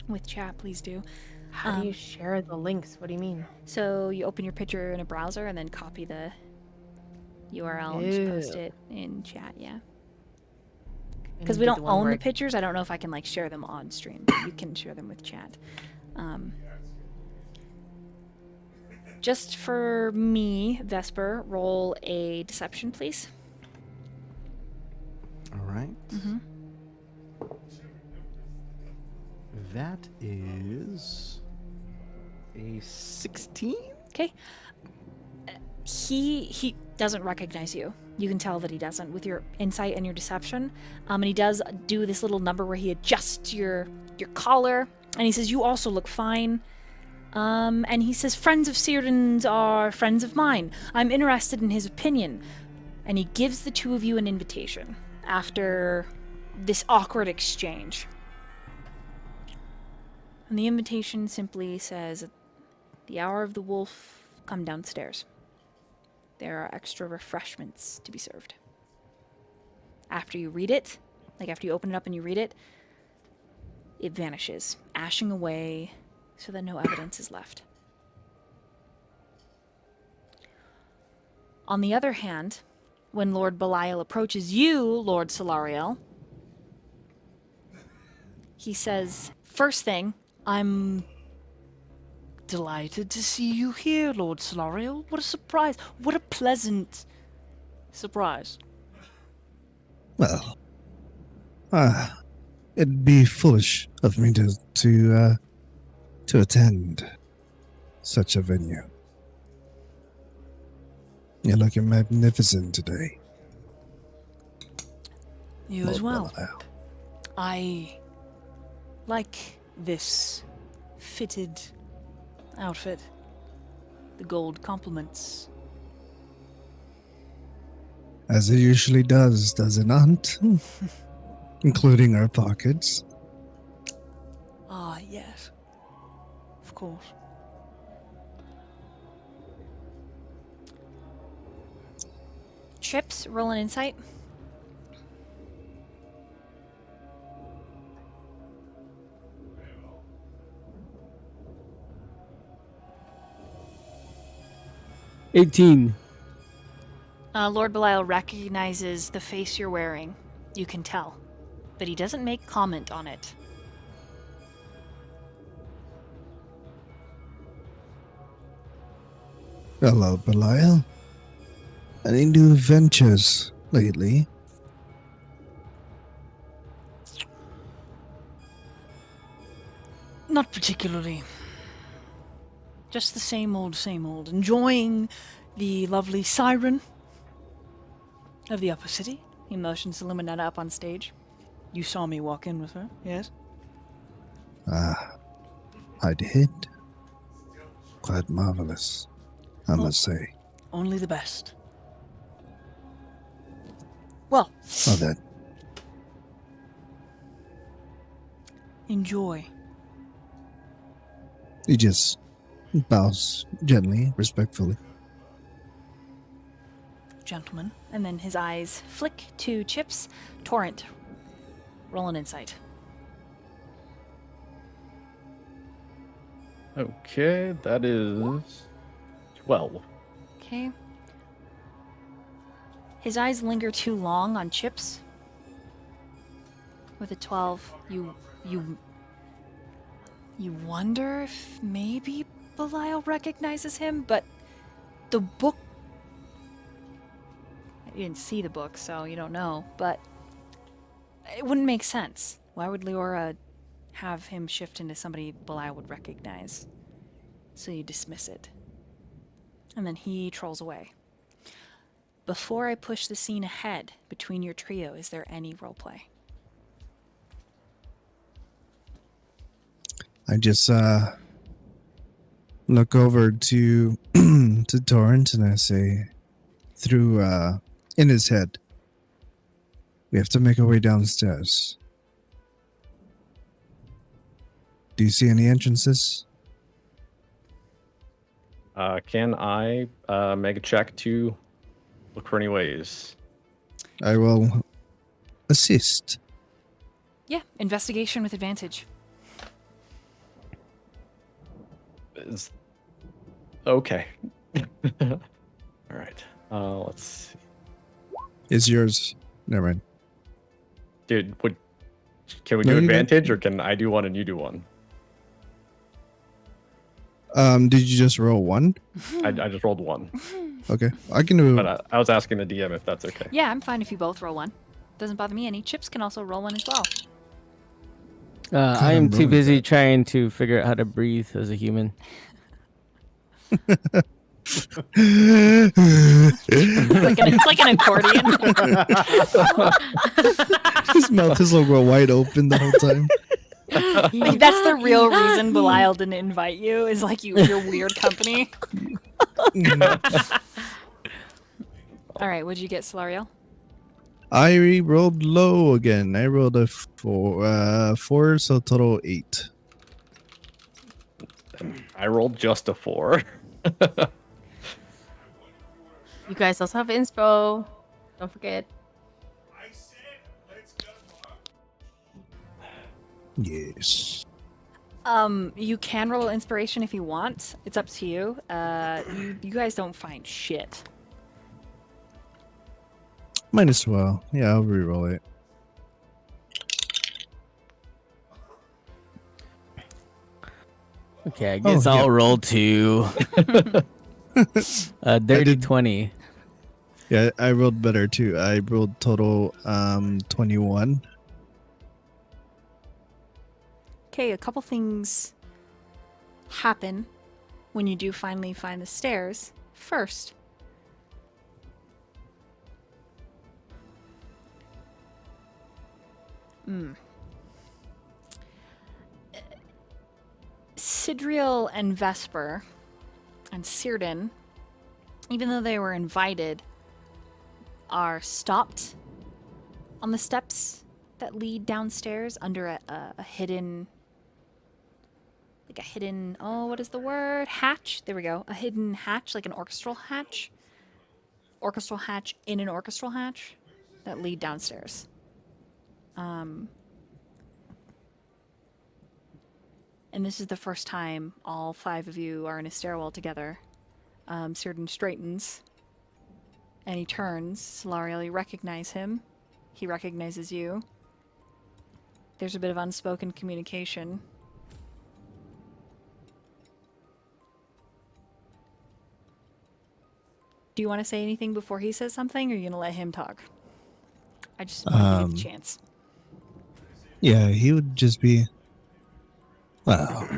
with chat. Please do. How do you share the links? What do you mean? So you open your picture in a browser and then copy the URL and just post Ew. it in chat. Yeah. And Because you we did don't one own where the pictures, I don't know if I can like share them on stream. But you can share them with chat. Just for me, Vesper, roll a deception, please. All right. Mm-hmm. That is a 16. Okay. He doesn't recognize you. You can tell that he doesn't with your insight and your deception. And he does do this little number where he adjusts your collar, and he says, "You also look fine." And he says, "Friends of Círdan's are friends of mine. I'm interested in his opinion." And he gives the two of you an invitation after this awkward exchange. And the invitation simply says, "At the hour of the wolf, come downstairs. There are extra refreshments to be served." After you read it, like after you open it up and you read it, it vanishes, ashing away so that no evidence is left. On the other hand, when Lord Belial approaches you, Lord Solariel, he says, "First thing, I'm delighted to see you here, Lord Solariel. What a surprise. What a pleasant surprise." Well, it'd be foolish of me to attend such a venue. You're looking magnificent today. You as Lord well. Belial. I like this fitted outfit. The gold complements. As it usually does it not? Including our pockets. Ah, yes. Of course. Chips, roll an insight. Lord Belial recognizes the face you're wearing. You can tell. But he doesn't make comment on it. Hello, Belial. Any new ventures lately? Not particularly. Just the same old, same old. Enjoying the lovely siren of the upper city. He motions Illuminata up on stage. You saw me walk in with her, yes? I did. Quite marvelous, I must say. Only the best. Well, Oh, that enjoy. he just bows gently, respectfully. Gentlemen. And then his eyes flick to Chips. Torrent, roll an insight. Okay, that is 12. Okay. His eyes linger too long on Chips. With a 12, you wonder if maybe Belial recognizes him, but the book. You didn't see the book, so you don't know, but it wouldn't make sense. Why would Leora have him shift into somebody Belial would recognize? So you dismiss it. And then he trolls away. Before I push the scene ahead between your trio, is there any roleplay? I just look over to to Torrent and I say, through in his head, we have to make our way downstairs. Do you see any entrances? Can I make a check to look for any ways? I will assist. Yeah, investigation with advantage. Okay. All right. Let's see. Is yours? Never mind. Dude, can we No, do you good. advantage, or can I do one and you do one? Did you just roll one? I just rolled one, Okay, I can do. but I was asking the DM if that's okay. Yeah, I'm fine if you both roll one. Doesn't bother me any. Chips can also roll one as well. I am I'm too rolling busy that. trying to figure out how to breathe as a human. It's like an accordion. His mouth is like wide open the whole time. Like, that's the real reason Belial didn't invite you, is like your weird company. All right, what'd you get, Solariel? I rolled low again. I rolled a 4, so total 8. I rolled just a 4. You guys also have inspo. Don't forget. Yes. You can roll inspiration if you want. It's up to you. You guys don't find shit. Might as well. Yeah, I'll reroll it. Okay, I guess Oh, yeah. I'll roll 2. Dirty did- 20. Yeah, I rolled better too. I rolled total 21. Okay, a couple things happen when you do finally find the stairs. First, Sidriel and Vesper and Círdan, even though they were invited, are stopped on the steps that lead downstairs under a hidden, like a hidden, oh, what is the word? Hatch? There we go. A hidden hatch, like an orchestral hatch. Orchestral hatch in an orchestral hatch that lead downstairs. And this is the first time all 5 of you are in a stairwell together. Círdan straightens, and he turns. Solariel, you recognize him. He recognizes you. There's a bit of unspoken communication. Do you want to say anything before he says something, or are you going to let him talk? I just want to give you the chance. Yeah, he would just be. Well,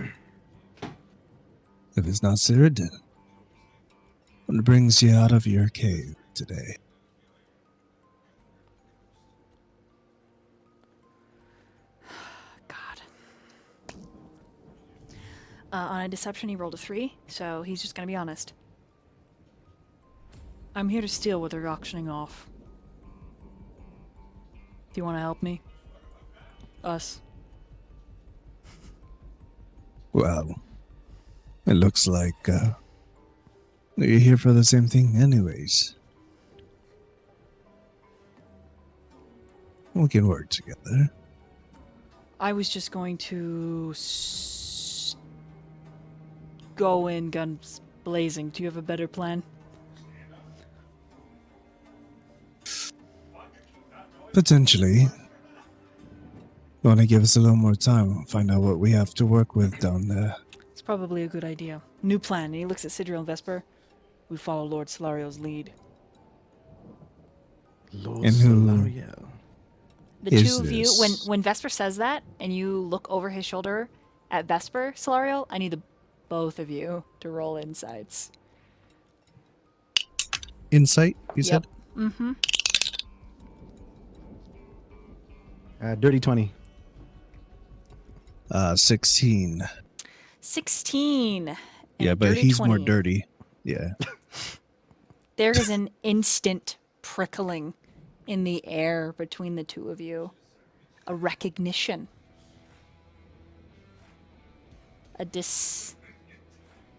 if it's not Círdan, what brings you out of your cave today? God. On a deception, he rolled a 3, so he's just going to be honest. I'm here to steal what they're auctioning off. Do you want to help me? Us. Well, it looks like you're here for the same thing anyways. We can work together. I was just going to go in guns blazing. Do you have a better plan? Potentially. You want to give us a little more time, find out what we have to work with down there. It's probably a good idea. New plan. And he looks at Sidriel and Vesper. We follow Lord Solariel's lead. Lord And who- Solariel. The Is two of you, this- when Vesper says that, and you look over his shoulder at Vesper, Solariel, I need the both of you to roll insights. Insight, you said? Mm-hmm. Dirty 20. 16. 16. and Yeah, a but dirty he's more 20. dirty. Yeah. There is an instant prickling in the air between the two of you. A recognition. A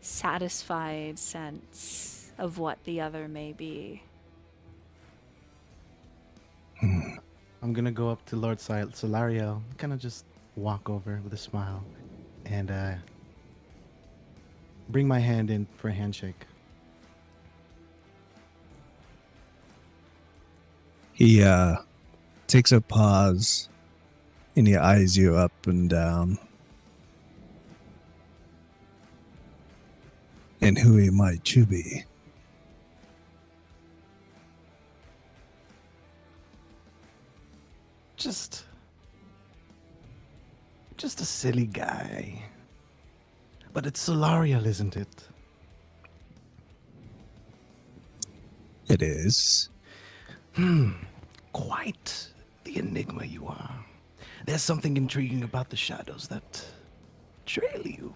dissatisfied sense of what the other may be. I'm gonna go up to Lord Solariel, kind of just walk over with a smile, and bring my hand in for a handshake. He takes a pause and he eyes you up and down. And who might you be? Just a silly guy. But it's Solariel, isn't it? It is. Quite the enigma you are. There's something intriguing about the shadows that trail you.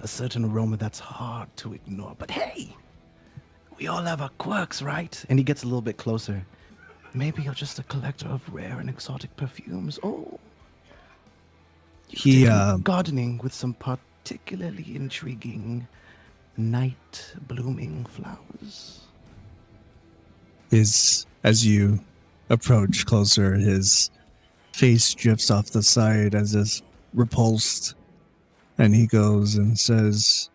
A certain aroma that's hard to ignore. But hey, we all have our quirks, right? And he gets a little bit closer. Maybe you're just a collector of rare and exotic perfumes. Oh, He gardening with some particularly intriguing night blooming flowers. as you approach closer, his face drifts off the side as if repulsed, and he goes and says,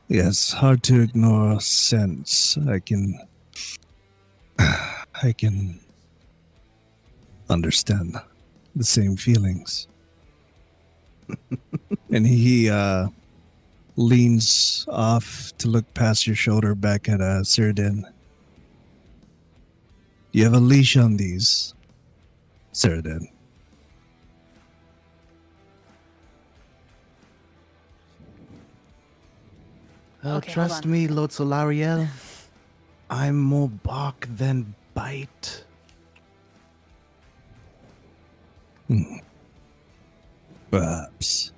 "Yes, hard to ignore scents. I can understand the same feelings." And he leans off to look past your shoulder back at Cyrodiil. "You have a leash on these, Cyrodiil." Okay, hold Trust on. me, Lord Solariel. I'm more bark than bite. Perhaps.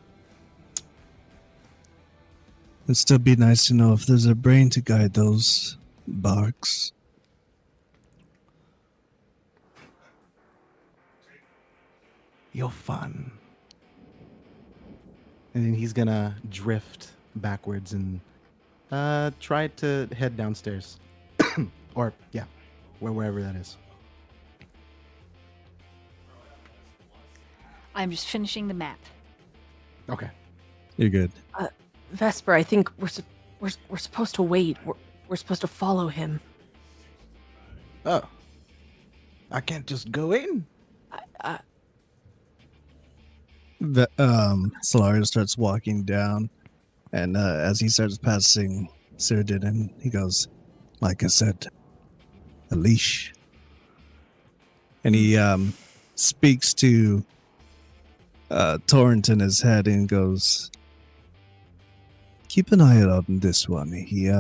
It'd still be nice to know if there's a brain to guide those barks. You're fun. And then he's gonna drift backwards and try to head downstairs. Or, yeah, wherever that is. I'm just finishing the map. Okay. You're good. Vesper, I think we're supposed to wait. We're supposed to follow him. Oh. I can't just go in? Solarius starts walking down, and as he starts passing Cyrodiil, he goes, "Like I said, a leash." And he speaks to Torrent in his head and goes, "Keep an eye out on this one. He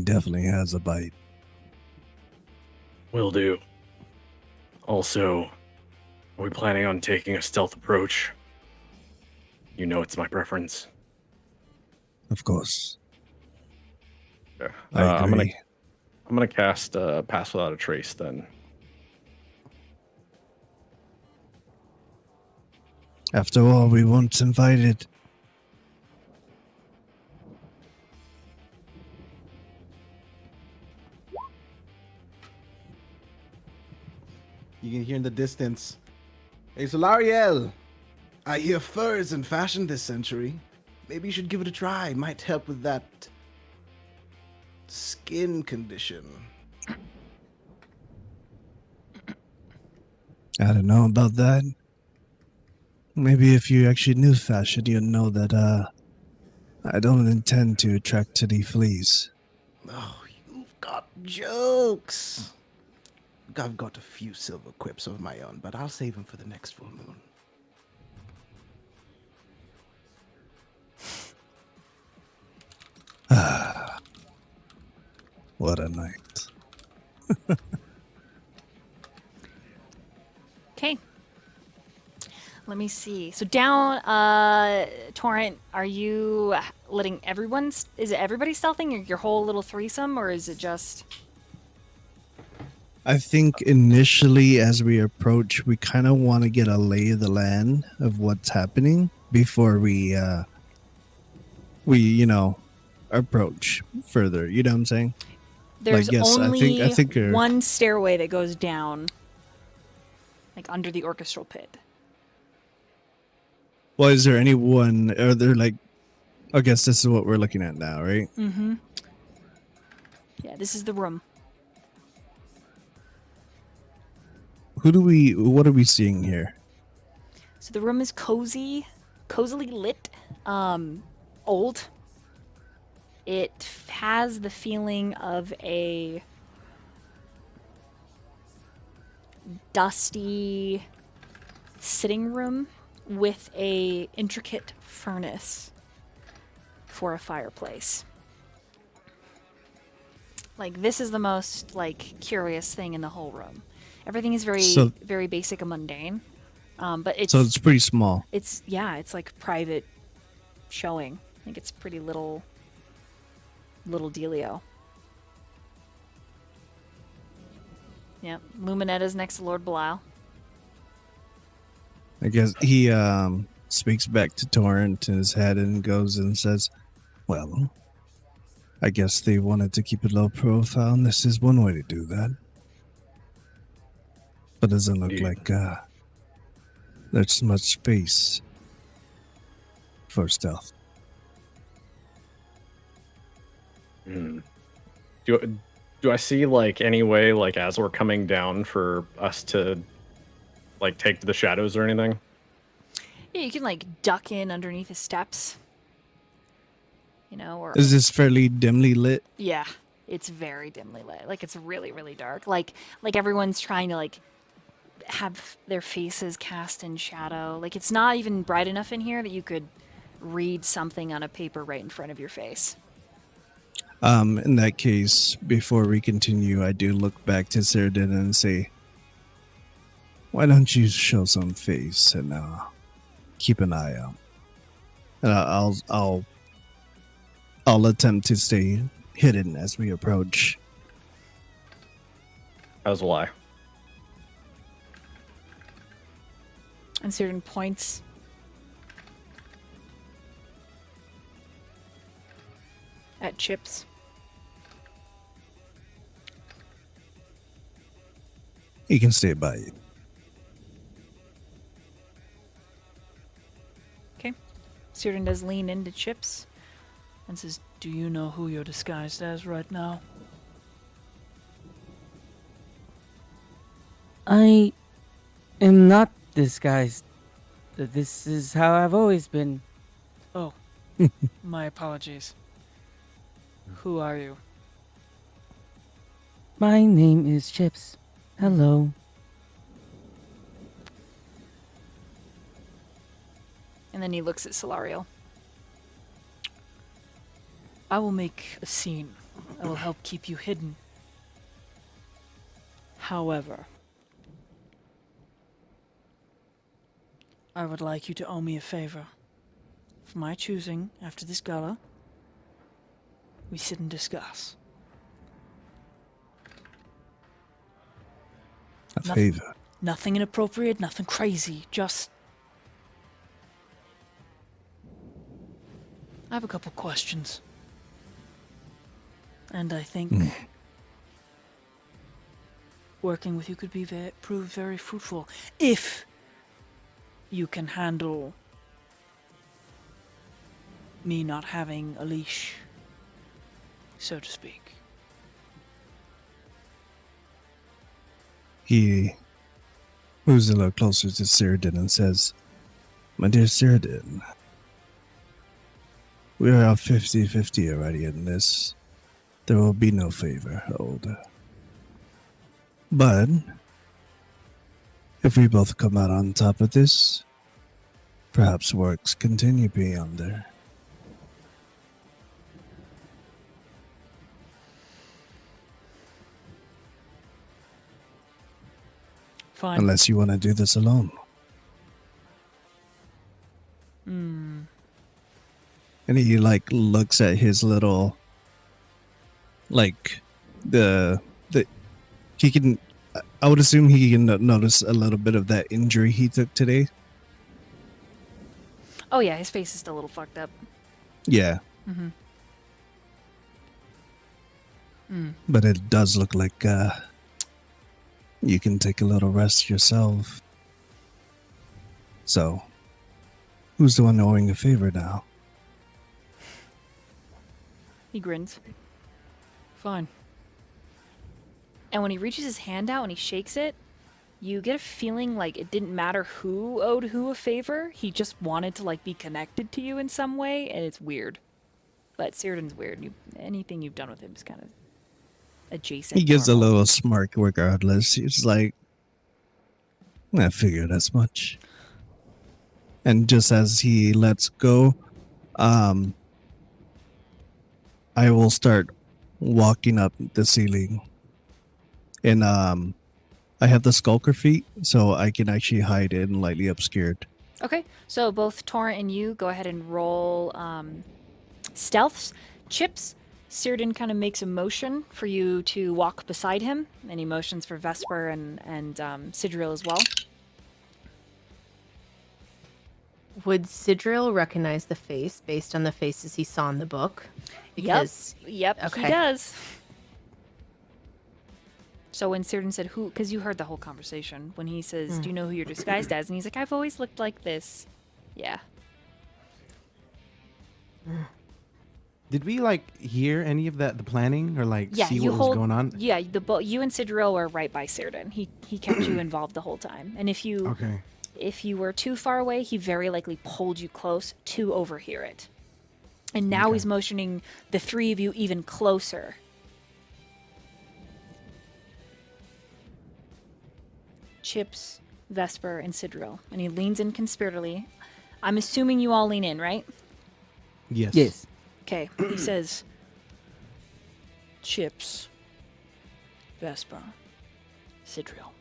definitely has a bite." Will do. Also, are we planning on taking a stealth approach? You know it's my preference. Of course. Yeah. I agree. I'm gonna cast Pass Without a Trace then. After all, we weren't invited. You can hear in the distance. Hey, Solariel! I hear fur is in fashion this century. Maybe you should give it a try. Might help with that skin condition. I don't know about that. Maybe if you actually knew fashion, you'd know that I don't intend to attract any fleas. Oh, you've got jokes. I've got a few silver quips of my own, but I'll save them for the next full moon. What a night. Okay. Let me see. So down, Torrent, are you letting everyone? Is it everybody stealthing, your whole little threesome, or is it just? I think initially, as we approach, we kind of want to get a lay of the land of what's happening before we approach further. You know what I'm saying? There's yes, only I think one stairway that goes down, like under the orchestral pit. Well, is there anyone? Are there like? I guess this is what we're looking at now, right? Mm-hmm. Yeah, this is the room. What are we seeing here? So the room is cosily lit, old. It has the feeling of a dusty sitting room with a intricate furnace for a fireplace. Like, this is the most, like, curious thing in the whole room. Everything is very basic and mundane. But it's pretty small. It's like private showing. I think it's pretty little dealio. Yep. Luminetta's next to Lord Belial. I guess he speaks back to Torrent in his head and goes and says, "Well, I guess they wanted to keep it low profile, and this is one way to do that. But doesn't look like there's much space for stealth." Do I see like any way, like as we're coming down, for us to like take to the shadows or anything? Yeah, you can like duck in underneath the steps. You know, or Is this fairly dimly lit? yeah, it's very dimly lit. Like it's really, really dark. Like everyone's trying to like have their faces cast in shadow. Like it's not even bright enough in here that you could read something on a paper right in front of your face. In that case, before we continue, I do look back to Cyrodiil and say, "Why don't you show some face and keep an eye out?" And I'll attempt to stay hidden as we approach. As will I. And certain points. At Chips. He can stay by you. Okay. Cyrodiil does lean into Chips and says, Do you know who you're disguised as right now? I am not disguised. This is how I've always been. Oh, my apologies. Who are you? My name is Chips. Hello. and then he looks at Solariel. I will make a scene. I will help keep you hidden. However, I would like you to owe me a favor. For my choosing, after this gala, we sit and discuss. A favor. Nothing inappropriate, nothing crazy, just... I have a couple questions. And I think working with you could be prove very fruitful if you can handle me not having a leash, so to speak. He moves a little closer to Cyrodiil and says, "My dear Cyrodiil, we are 50-50 already in this. There will be no favor owed. But if we both come out on top of this, perhaps works continue beyond there. Fine. Unless you want to do this alone." And he like looks at his little, like the he can. I would assume he can notice a little bit of that injury he took today. Oh yeah, his face is still a little fucked up. Yeah, but it does look like you can take a little rest yourself. So, who's the one owing a favor now? He grins. Fine. And when he reaches his hand out and he shakes it, you get a feeling like it didn't matter who owed who a favor. He just wanted to like be connected to you in some way, and it's weird. But Cyrdan's weird. Anything you've done with him is kind of adjacent. He gives a normal. little smirk regardless. He's like, I figured as much. And just as he lets go, I will start walking up the ceiling. And I have the skulker feet, so I can actually hide in lightly obscured. Okay, so both Torrent and you go ahead and roll stealths. Chips, Cyrdan kind of makes a motion for you to walk beside him. Any motions for Vesper and Sidril as well. Would Sidril recognize the face based on the faces he saw in the book? Because Yep, he okay. does. So when Cyrdan said who, because you heard the whole conversation, when he says, do you know who you're disguised as? And he's like, I've always looked like this. Yeah. Did we like hear any of that, the planning, or like Yeah, see you what hold, was going on? Yeah, you and Sidril were right by Cyrdan. He kept you involved the whole time. And if you Okay. if you were too far away, he very likely pulled you close to overhear it. And now he's motioning the three of you even closer. Chips, Vesper, and Sidril. And he leans in conspiratorially. I'm assuming you all lean in, right? Yes. Yes. Okay. He says, Chips. Vesper. Sidril.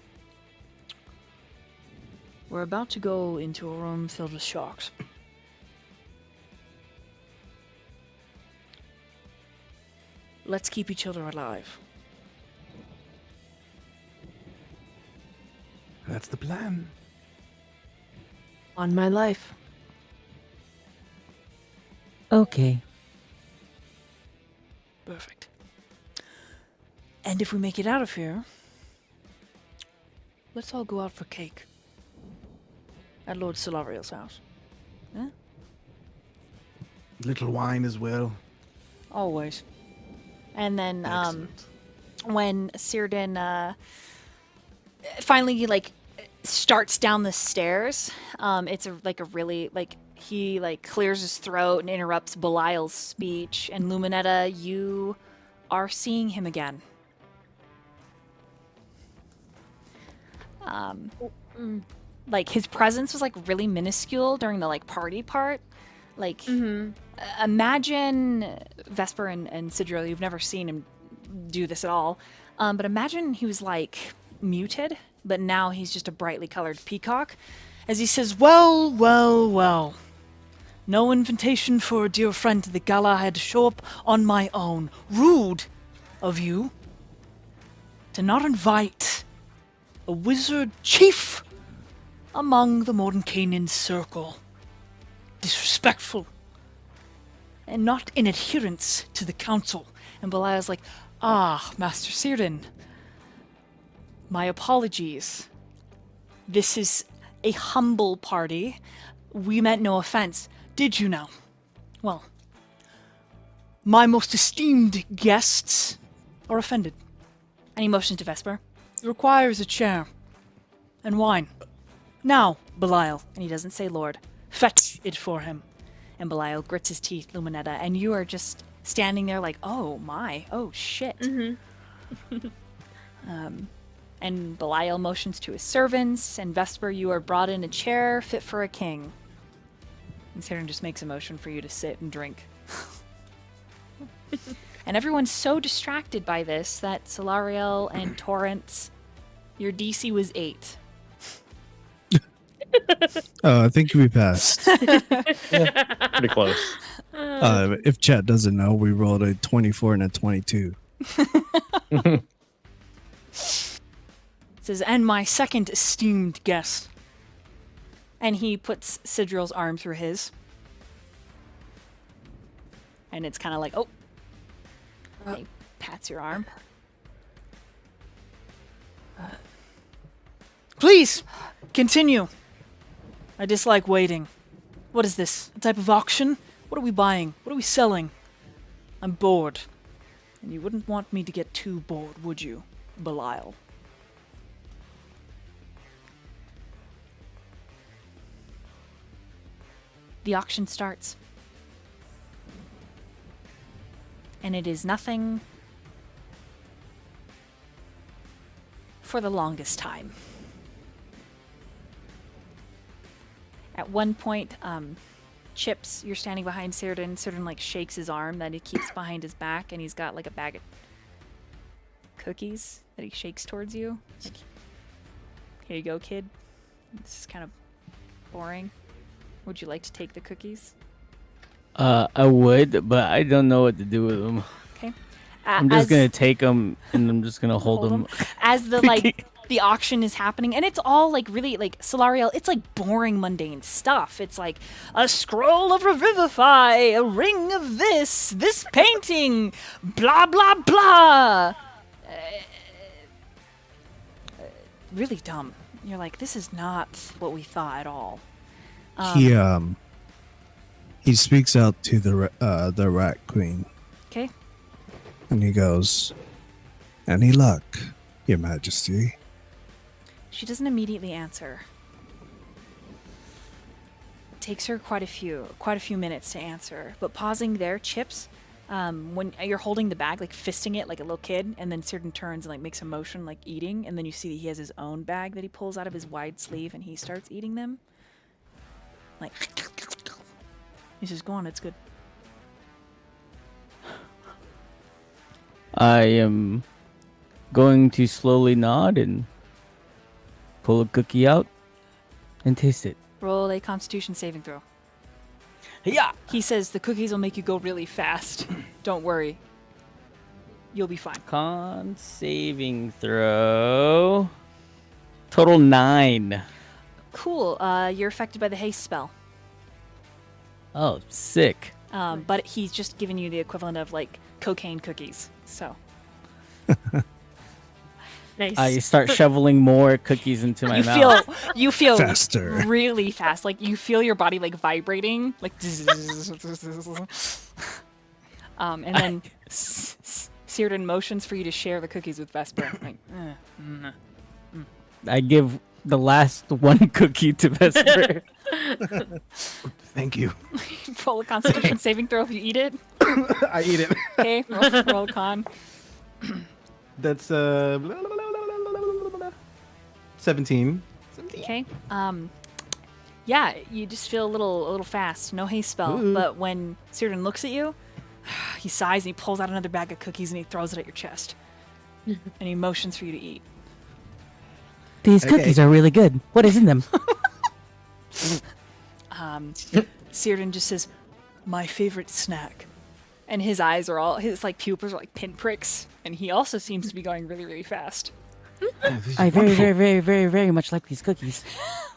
We're about to go into a room filled with sharks. Let's keep each other alive. That's the plan. On my life. Okay. Perfect. And if we make it out of here, let's all go out for cake. At Lord Solariel's house. Little wine as well. Always. and then Excellent. when Cyrdan finally like starts down the stairs, it's a really he clears his throat and interrupts Belial's speech. And Luminetta, you are seeing him again. Like his presence was like really minuscule during the like party part. Like imagine Vesper and Sidril, you've never seen him do this at all. But imagine he was like muted, but now he's just a brightly colored peacock. As he says, well, well, well. No invitation for a dear friend to the gala. I had to show up on my own. Rude of you to not invite a wizard chief among the Mordenkainen circle. Disrespectful. And not in adherence to the council. And Belial's like, Master Cyrdan, my apologies. This is a humble party. We meant no offense. Did you now? Well, my most esteemed guests are offended. And he motions to Vesper. It requires a chair and wine. Now, Belial, And he doesn't say Lord. fetch it for him. And Belial grits his teeth, Luminetta, and you are just standing there like, oh shit. And Belial motions to his servants, and Vesper, you are brought in a chair fit for a king. And Cyrdan just makes a motion for you to sit and drink. And everyone's so distracted by this that Solariel and Torrance, your DC was 8. Oh, I think we passed. Pretty close. If chat doesn't know, we rolled a 24 and a 22. Says, and my second esteemed guest. And he puts Sidril's arm through his. And it's kind of like, oh. And he pats your arm. Please, continue. I dislike waiting. What is this? A type of auction? What are we buying? What are we selling? I'm bored. And you wouldn't want me to get too bored, would you, Belial? The auction starts. And it is nothing for the longest time. At one point, Chips, you're standing behind Cyrdan. Cyrdan like shakes his arm that he keeps behind his back, and he's got like a bag of cookies that he shakes towards you. Like, here you go, kid. This is kind of boring. Would you like to take the cookies? I would, but I don't know what to do with them. Okay. I'm just gonna take them and I'm just gonna hold them. As the like the auction is happening, and it's all like really like Solariel. It's like boring, mundane stuff. It's like a scroll of Revivify, a ring of this painting, blah blah blah. Really dumb. You're like, this is not what we thought at all. He speaks out to the Rat Queen. Okay. And he goes, "Any luck, Your Majesty?" She doesn't immediately answer. It takes her quite a few minutes to answer. But pausing there, Chips, when you're holding the bag, like fisting it like a little kid, and then Cyrdan turns and like makes a motion like eating, and then you see that he has his own bag that he pulls out of his wide sleeve and he starts eating them. Like, he says, "Go on, it's good." I am going to slowly nod and pull a cookie out and taste it. Roll a Constitution saving throw. Yeah. He says the cookies will make you go really fast. Don't worry. You'll be fine. Con saving throw. Total 9. Cool. You're affected by the haste spell. Oh, sick. But he's just giving you the equivalent of like cocaine cookies. So. Nice. I start shoveling more cookies into my mouth. You feel Faster. really fast. Like you feel your body like vibrating, like. And then Cyrdan motions for you to share the cookies with Vesper. Like, I give the last one cookie to Vesper. Thank you. roll a Constitution saving throw if you eat it. I eat it. Okay, roll con. That's 17. Okay. Yeah, you just feel a little fast. No haste spell. Ooh. But when Cyrdan looks at you, he sighs and he pulls out another bag of cookies and he throws it at your chest. And he motions for you to eat. These Okay. cookies are really good. What is in them? Cyrdan just says, "My favorite snack." And his eyes are all, his like pupils are like pinpricks. And he also seems to be going really, really fast. I very, very, very, very, very much like these cookies.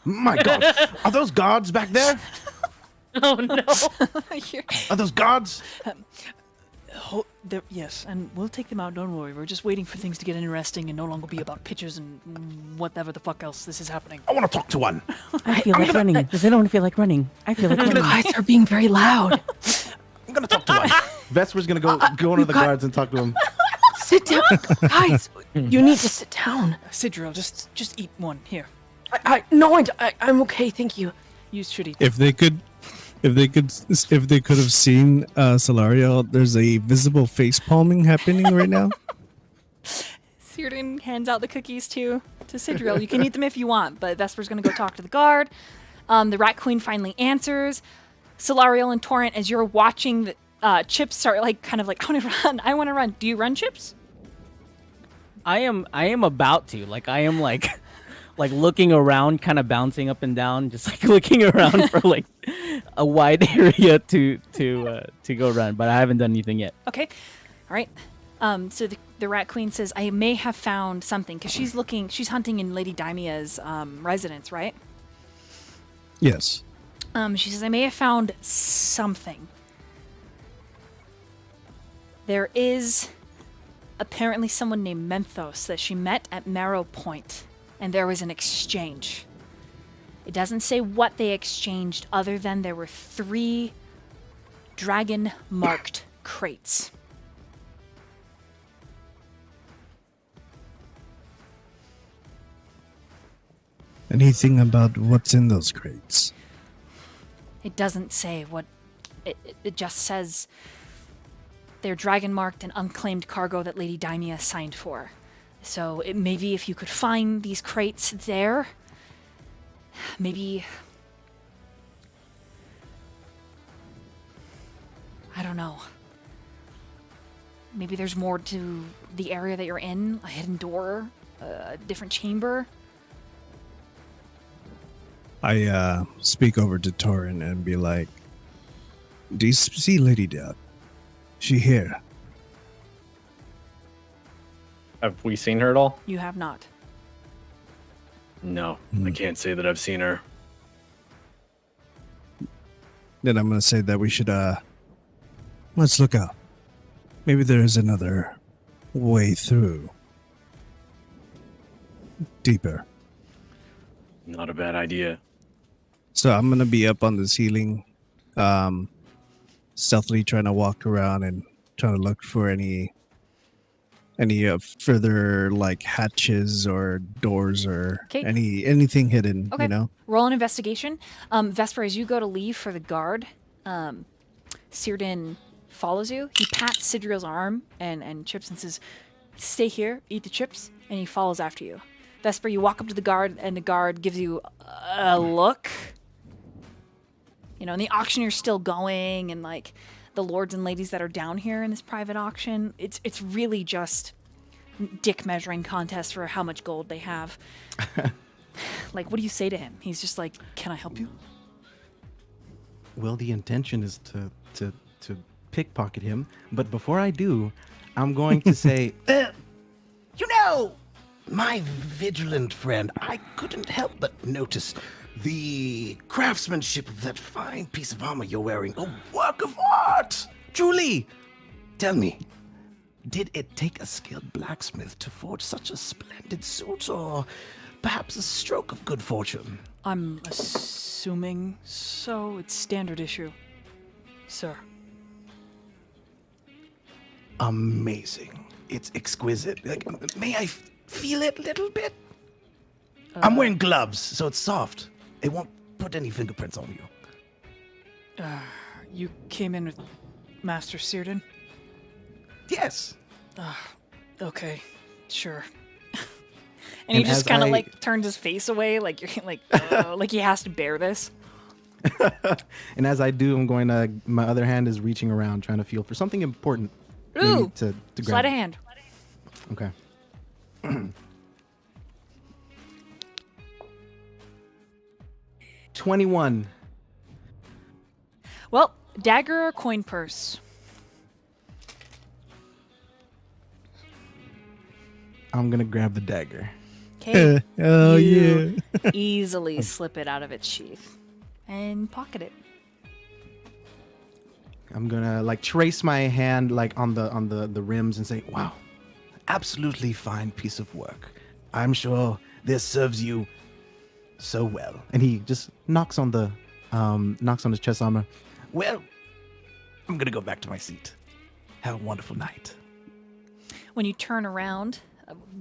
My God, are those guards back there? Oh no. Are those guards? Yes, and we'll take them out, don't worry. We're just waiting for things to get interesting and no longer be about pictures and whatever the fuck else this is happening. I want to talk to one. I feel like running. Does anyone feel like running? I feel like You running. guys are being very loud. I'm gonna talk to one. Vesper's gonna go into the guards and talk to him. Sit down. Guys, you need to sit down. Sidro, just eat one. Here, I'm okay, thank you. you should eat. If they could have seen Solariel, there's a visible face palming happening right now. Cyrdan hands out the cookies to Sidriel. You can eat them if you want, but Vesper's gonna go talk to the guard. The Rat Queen finally answers. Solariel and Torrent, as you're watching the Chips start like kind of like, I want to run. Do you run, Chips? I am about to. Like, I am like like looking around, kind of bouncing up and down, just like looking around for like a wide area to go around. But I haven't done anything yet. Okay. All right. So the Rat Queen says, I may have found something, because she's hunting in Lady Daimia's residence, right? Yes. She says, I may have found something. There is apparently someone named Menthos that she met at Marrow Point, and there was an exchange. It doesn't say what they exchanged, other than there were 3 dragon-marked crates. Anything about what's in those crates? It doesn't say what... It just says they're dragon-marked and unclaimed cargo that Lady Daimia signed for. So maybe if you could find these crates there, maybe... I don't know. Maybe there's more to the area that you're in, a hidden door, a different chamber. I speak over to Torin and be like, do you see Lady Dad? She here? Have we seen her at all? You have not. No, I can't say that I've seen her. Then I'm gonna say that we should let's look out. Maybe there is another way through. Deeper. Not a bad idea. So I'm gonna be up on the ceiling, stealthily trying to walk around and trying to look for any further like hatches or doors or 'Kay. anything hidden. Okay. You know. Roll an investigation. Vesper, as you go to leave for the guard, Círdan follows you. He pats Sidriel's arm and chips and says, stay here, eat the chips, and he follows after you. Vesper, you walk up to the guard, and the guard gives you a look. You know, and the auctioneer's still going, and like the lords and ladies that are down here in this private auction, it's really just dick measuring contest for how much gold they have. Like, what do you say to him? He's just like, can I help you? Well, the intention is to pickpocket him, but before I do, I'm going to say, You know, my vigilant friend, I couldn't help but notice the craftsmanship of that fine piece of armor you're wearing. A work of art! Truly! Tell me, did it take a skilled blacksmith to forge such a splendid suit, or perhaps a stroke of good fortune? I'm assuming so. It's standard issue, sir. Amazing. It's exquisite. Like, may I feel it a little bit? I'm wearing gloves, so it's soft. It won't put any fingerprints on you. You came in with Master Círdan? Yes. Okay, sure. And he And just as kind of I- like turns his face away, like you're like, like he has to bear this. and as I do, I'm going to, my other hand is reaching around trying to feel for something important. maybe Ooh, to grab. sleight of hand. Okay. 21. Well, dagger or coin purse? I'm gonna grab the dagger. Okay. Oh You yeah. easily slip it out of its sheath and pocket it. I'm gonna like trace my hand like on the rims and say, "Wow, Absolutely fine piece of work. I'm sure this serves you so well. and he just knocks on his chest armor. Well, I'm gonna go back to my seat. Have a wonderful night. When you turn around,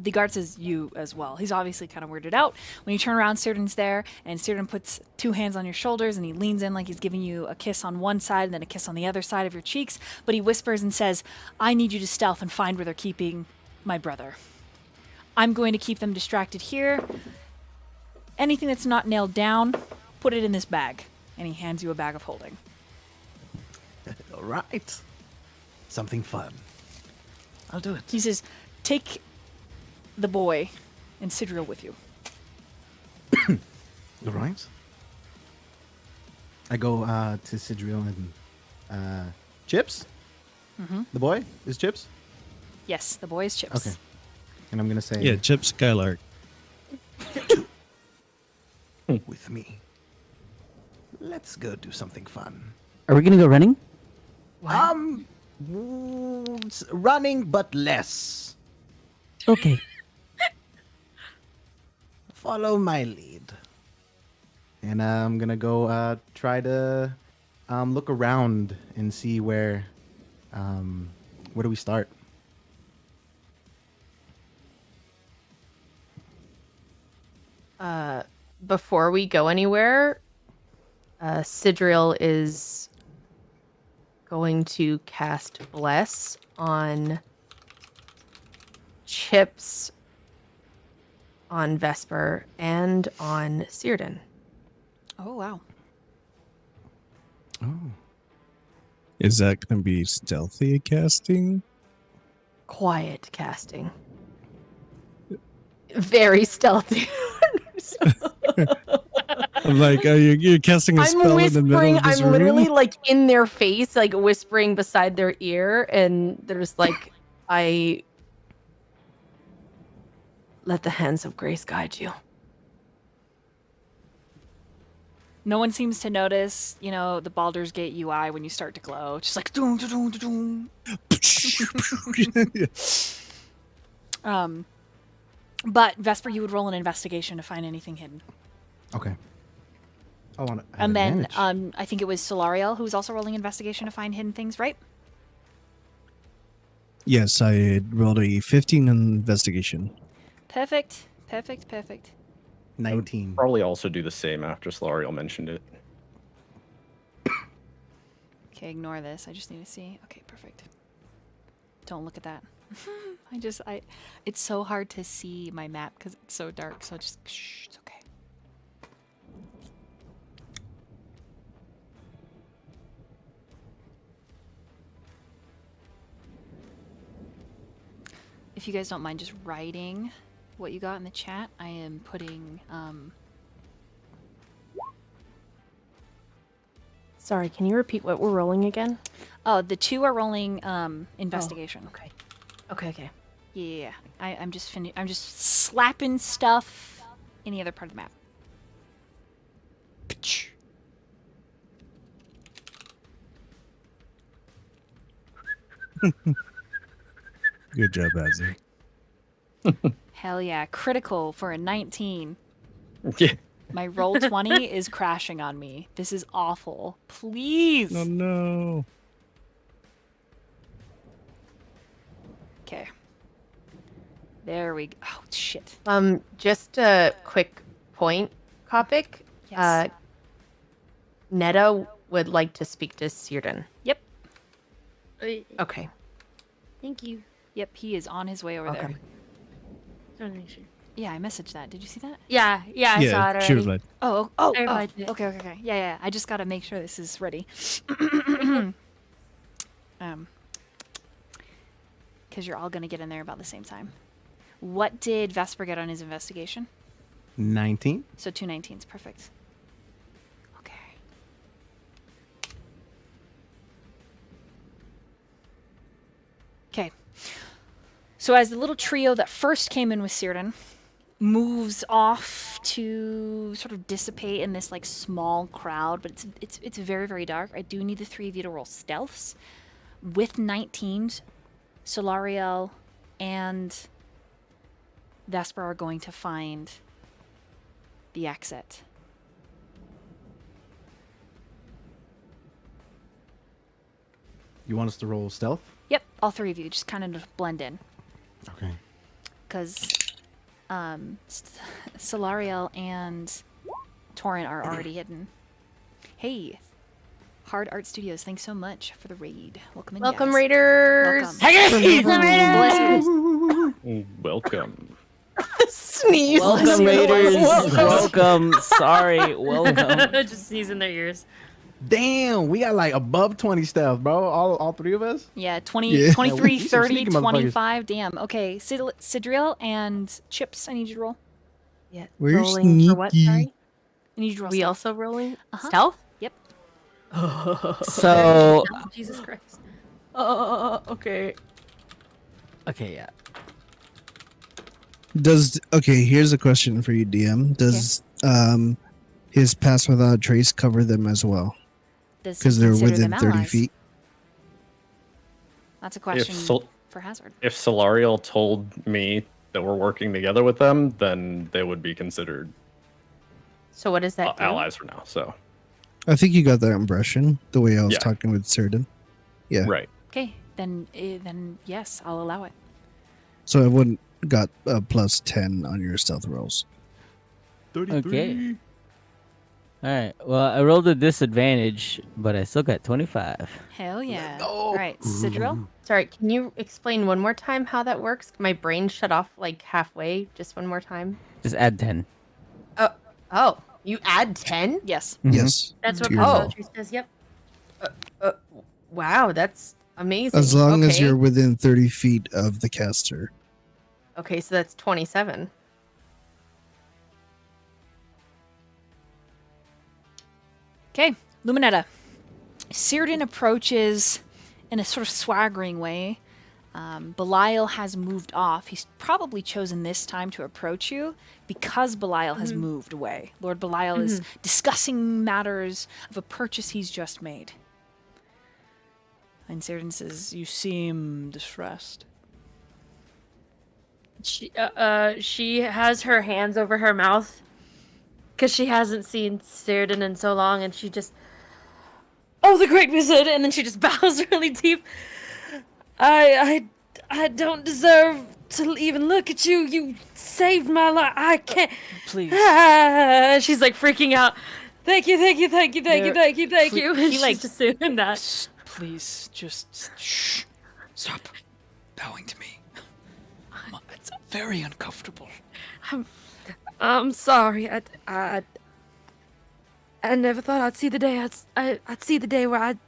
the guard says you as well. He's obviously kind of weirded out. When you turn around, Círdan's there, and Círdan puts two hands on your shoulders, and he leans in like he's giving you a kiss on one side and then a kiss on the other side of your cheeks. But he whispers and says, I need you to stealth and find where they're keeping my brother. I'm going to keep them distracted here. Anything that's not nailed down, put it in this bag. And he hands you a bag of holding. All right. Something fun. I'll do it. He says, take the boy and Sidriel with you. All right. I go to Sidriel and Chips. Mm-hmm. The boy is Chips. Yes, the boy is Chips. Okay. And I'm gonna say, Yeah, Chip Skylark. With me. Let's go do something fun. Are we gonna go running? Running but less. Okay. Follow my lead. and I'm gonna go try to look around and see where do we start? Before we go anywhere, Sidriel is going to cast Bless on Chips, on Vesper, and on Círdan. Oh, wow. Oh, Is that going to be stealthy casting? Quiet casting. Very stealthy. I'm like, you're casting a spell in the middle of this I'm room? literally like in their face, like whispering beside their ear, and they're just like, I let the hands of grace guide you. No one seems to notice, the Baldur's Gate UI when you start to glow. Just like doom, doom, doom, doom. But Vesper, you would roll an investigation to find anything hidden. okay. I want to. And then I think it was Solariel who was also rolling investigation to find hidden things, right? Yes, I rolled a 15 on investigation. Perfect. Perfect. Perfect. 19. Probably also do the same after Solariel mentioned it. Okay, ignore this. I just need to see. Okay, perfect. Don't look at that. It's so hard to see my map because it's so dark. So just, it's okay. If you guys don't mind just writing what you got in the chat, I am putting, Sorry, can you repeat what we're rolling again? Oh, the two are rolling, investigation. Okay. Okay. Yeah. I'm just I'm just slapping stuff in the other part of the map. Good job, Azzy. Hell yeah. Critical for a 19. Yeah. My roll 20 is crashing on me. This is awful. Please. Oh no. Okay. There we go. Oh, shit. Just a quick point, Kopic. Yes. Netta would like to speak to Círdan. Yep. Okay. Thank you. Yep, he is on his way over there. Okay. Just wanted to make sure. Yeah, I messaged that. Did you see that? Yeah, I saw it already. she replied. Oh, I replied to it. okay. Yeah. I just gotta make sure this is ready. Because you're all gonna get in there about the same time. What did Vesper get on his investigation? 19. So 2 19s, perfect. Okay. Okay. So as the little trio that first came in with Círdan moves off to sort of dissipate in this like small crowd, but it's very, very dark. I do need the three of you to roll stealths. With 19s, Solariel and Vesper are going to find the exit. You want us to roll stealth? Yep, all three of you just kind of blend in. Okay. Because Solariel and Torrent are already hidden. Hey, Hard Art Studios, thanks so much for the raid. Welcome in, Welcome, guys. Raiders. Welcome. Welcome. Sneeze. Welcome, Raiders. Welcome. Sorry. Welcome. Just sneeze in their ears. Damn, we got like above 20 stealth, bro. All three of us. Yeah, 20, Yeah. 23, Yeah, we some 30, sneaky motherfuckers. 25. Damn. Okay, Sidriel and Chips, I need you to roll. Yeah. We're rolling for what? sneaky. Sorry. I need you to roll We stealth. also rolling Uh-huh. stealth. Yep. So Jesus Christ. Okay. okay, yeah. Here's a question for you, DM. Does his pass without a trace cover them as well? Does he Because they're consider within them 30 allies? feet. That's a question for Hazard. If Solarial told me that we're working together with them, then they would be considered So what does that do? allies for now. So I think you got that impression the way I was Yeah. talking with Certain. Yeah. right. Okay, then yes, I'll allow it. So everyone got a plus 10 on your stealth rolls. Okay. All right. Well, I rolled a disadvantage, but I still got 25. Hell yeah. All right, Sidril. Sorry, can you explain one more time how that works? My brain shut off like halfway. Just one more time. Just add 10. Oh, you add 10? Yes. Mhm. Yes. That's what To your roll. Pathology says. Yep. Wow, that's amazing. As long as Okay. you're within 30 feet of the caster. Okay, so that's 27. Okay, Luminetta. Cyrdan approaches in a sort of swaggering way. Belial has moved off. He's probably chosen this time to approach you because Belial has moved away. Lord Belial is discussing matters of a purchase he's just made. And Cyrdan says, "You seem distressed." She has her hands over her mouth because she hasn't seen Cyrdan in so long, and she just, oh, the Great Wizard, and then she just bows really deep. I don't deserve to even look at you. You saved my life. I can't. Please. She's like freaking out. Thank you. And he, she's like, just doing that. Please, just shh. Stop bowing to me. It's very uncomfortable. I'm sorry. I never thought I'd see the day. I'd see the day where I'd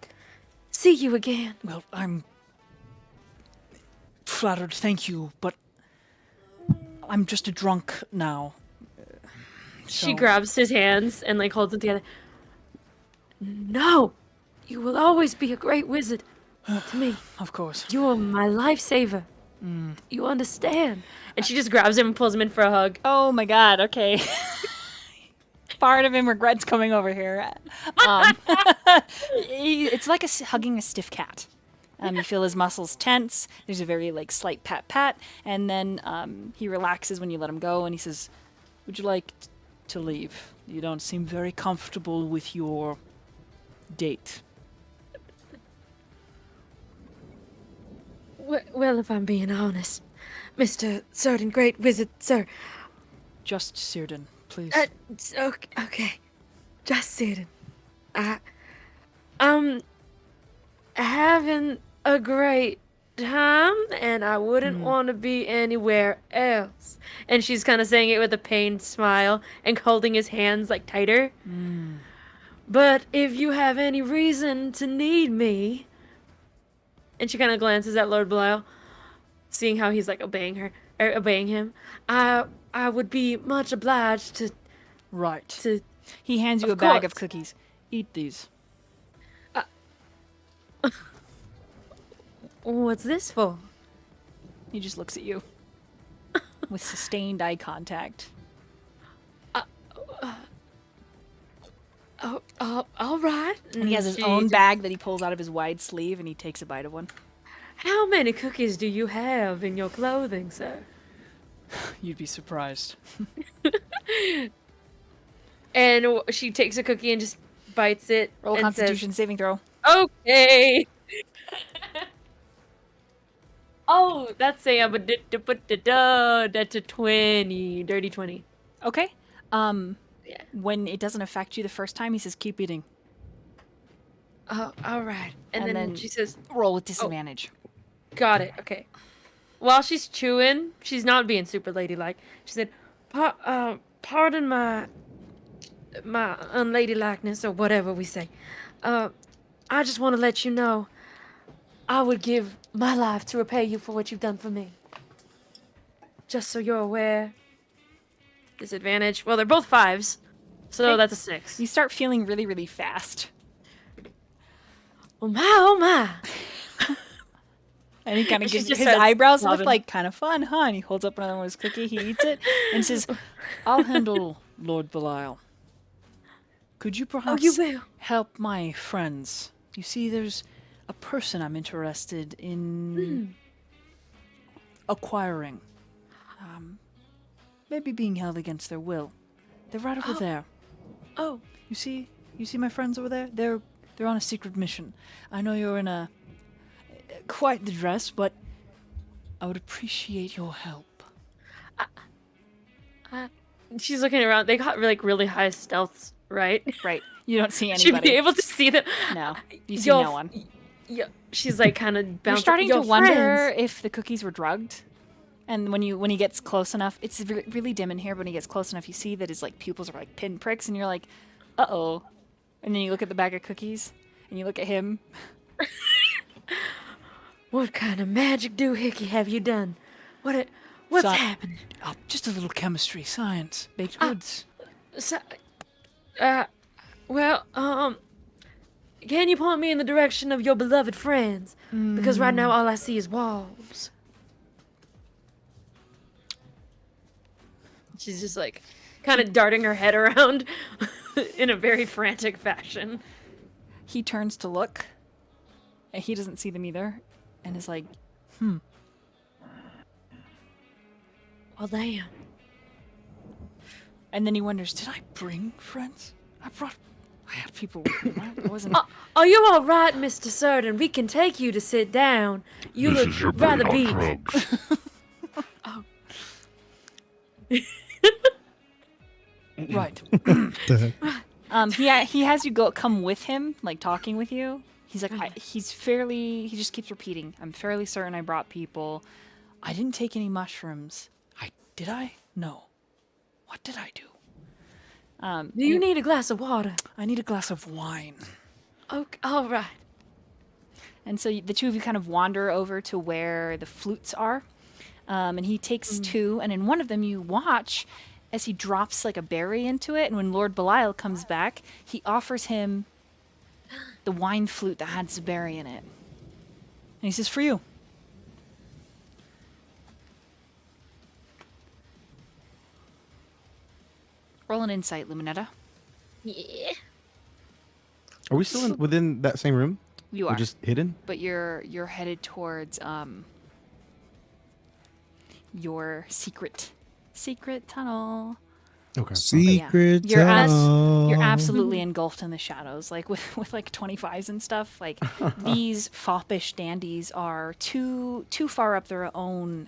see you again. Well, I'm flattered, thank you, but I'm just a drunk now. She So- grabs his hands and like holds them together. No, you will always be a great wizard to me. Of course. You are my lifesaver. You understand? And she just grabs him and pulls him in for a hug. Oh my god, okay. Part of him regrets coming over here. It's like hugging a stiff cat. You feel his muscles tense. There's a very like slight pat, and then he relaxes when you let him go, and he says, Would you like to leave? You don't seem very comfortable with your date. Well, if I'm being honest, Mr. Certain Great Wizard, sir. Just Cyrdan, please. Okay. Just Certain. I'm having a great time, and I wouldn't want to be anywhere else. And she's kind of saying it with a pained smile and holding his hands like tighter. But if you have any reason to need me, and she kind of glances at Lord Belial, seeing how he's like obeying him. I would be much obliged to. Right. he hands you Of a bag of course. cookies. Eat these. What's this for? He just looks at you with sustained eye contact. All right. And he has his She own just- bag that he pulls out of his wide sleeve, and he takes a bite of one. How many cookies do you have in your clothing, sir? You'd be surprised. And she takes a cookie and just bites it. Roll a and Constitution saving throw. Says, okay. Oh, that's a that's a 20, dirty 20. Okay. Yeah. When it doesn't affect you the first time, he says, "Keep eating." Oh, all right. And, And then, then- she says, Roll with disadvantage. "Got it. Okay." While she's chewing, she's not being super ladylike. She said, "Pardon my unladylikeness or whatever we say. I just want to let you know, I would give my life to repay you for what you've done for me. Just so you're aware." Disadvantage. Well, they're both 5s, so Okay. that's a 6. You start feeling really, really fast. Oh my, oh my. And he kind of And she gives just his starts eyebrows lift sobbing. like, kind of fun, huh? And he holds up another one of his cookie, he eats it, and says, I'll handle Lord Belial. Could you perhaps you will. help my friends? You see, there's a person I'm interested in acquiring. Maybe being held against their will. They're right over there. Oh, You see my friends over there? They're on a secret mission. I know you're in a quite the dress, but I would appreciate your help. she's looking around. They got like really high stealths, right? right. You don't see She'd be anybody. able to see them. No, you see Yo, no one. Yeah, she's like kind of bouncing. You're starting Yo, to wonder friends. if the cookies were drugged. And when he gets close enough, it's really dim in here, but when he gets close enough, you see that his like pupils are like pinpricks, and you're like, uh-oh. And then you look at the bag of cookies, and you look at him. What kind of magic doohickey have you done? What's So- happening? Just a little chemistry, science, baked goods. So, well, can you point me in the direction of your beloved friends? Because right now all I see is walls. She's just like kind of darting her head around in a very frantic fashion. He turns to look, and he doesn't see them either, and is like, Well, damn. and then he wonders, did I Bring friends? I had people with me, right? I wasn't. Are you all right, Mr. Certain? We can take you to sit down. You look rather beat. Right. The heck? he has you come with him, like talking with you. He's like, he just keeps repeating, I'm fairly certain I brought people. I didn't take any mushrooms. Did I? No. What did I do? Do you need a glass of water? I need a glass of wine. Okay, all right. And so the two of you kind of wander over to where the flutes are. And he takes two, and in one of them you watch as he drops like a berry into it. And when Lord Belial comes back, he offers him the wine flute that has the berry in it. And he says, for you. Roll an insight, Luminetta. Yeah. Are we still within that same room? You Or are, just hidden? but you're headed towards your secret tunnel. Okay. Secret You're tunnel. you're absolutely engulfed in the shadows, like with like 25s and stuff. Like these foppish dandies are too far up their own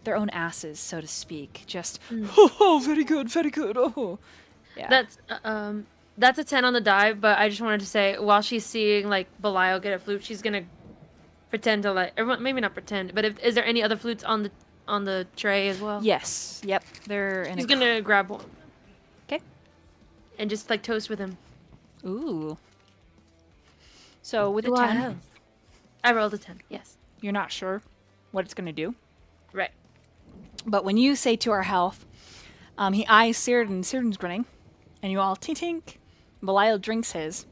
asses, so to speak. Just Oh, very good, very good. Oh. yeah. That's a 10 on the die, but I just wanted to say, while she's seeing like Belial get a flute, she's gonna pretend to like everyone. Maybe not pretend, but is there any other flutes on the tray as well? Yes. Yep. They're in She's a gonna grab one. 'Kay. And just like toast with him. Ooh. So with a Do I 10, have? I rolled a 10. Yes. you're not sure what it's gonna do. Right. But when you say to our health, he eyes Cyrdan, Cyrdan's grinning, and you all tink tink. Belial drinks his.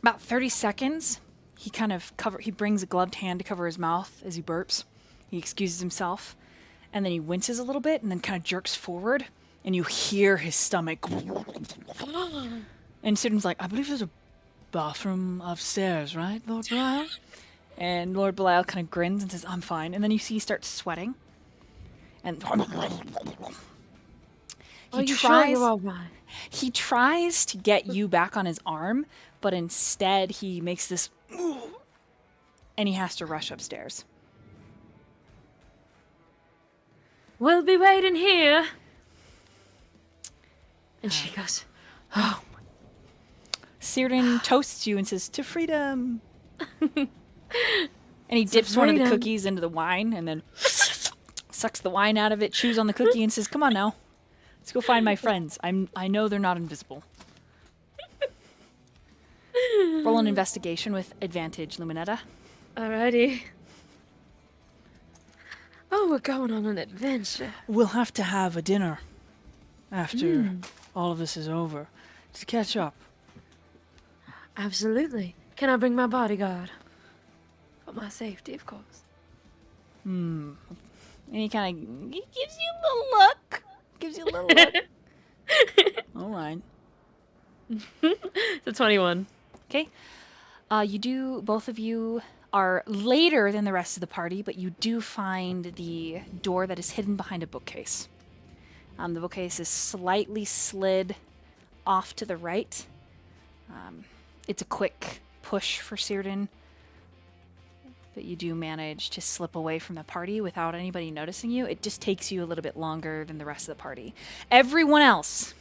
About 30 seconds, he brings a gloved hand to cover his mouth as he burps. He excuses himself, and then he winces a little bit, and then kind of jerks forward, and you hear his stomach. And Cyrdan's like, I believe there's a bathroom upstairs, right, Lord Belial? And Lord Belial kind of grins and says, I'm fine. And then you see he starts sweating. And Are you sure you're all right? he tries to get you back on his arm, but instead he makes this and he has to rush upstairs. We'll be waiting here. And she goes, oh. Cyrdan toasts you and says, to freedom. And he dips one of the freedom. cookies into the wine and then sucks the wine out of it, chews on the cookie and says, come on now. Let's go find my friends. I know they're not invisible. Roll an investigation with advantage, Luminetta. Alrighty. Oh, we're going on an adventure. We'll have to have a dinner after all of this is over to catch up. Absolutely. Can I bring my bodyguard? For my safety, of course. And he kind of gives you a little look. Gives you a little look. All right. It's a 21. Okay. Both of you are later than the rest of the party, but you do find the door that is hidden behind a bookcase. The bookcase is slightly slid off to the right. It's a quick push for Círdan, but you do manage to slip away from the party without anybody noticing you. It just takes you a little bit longer than the rest of the party. Everyone else,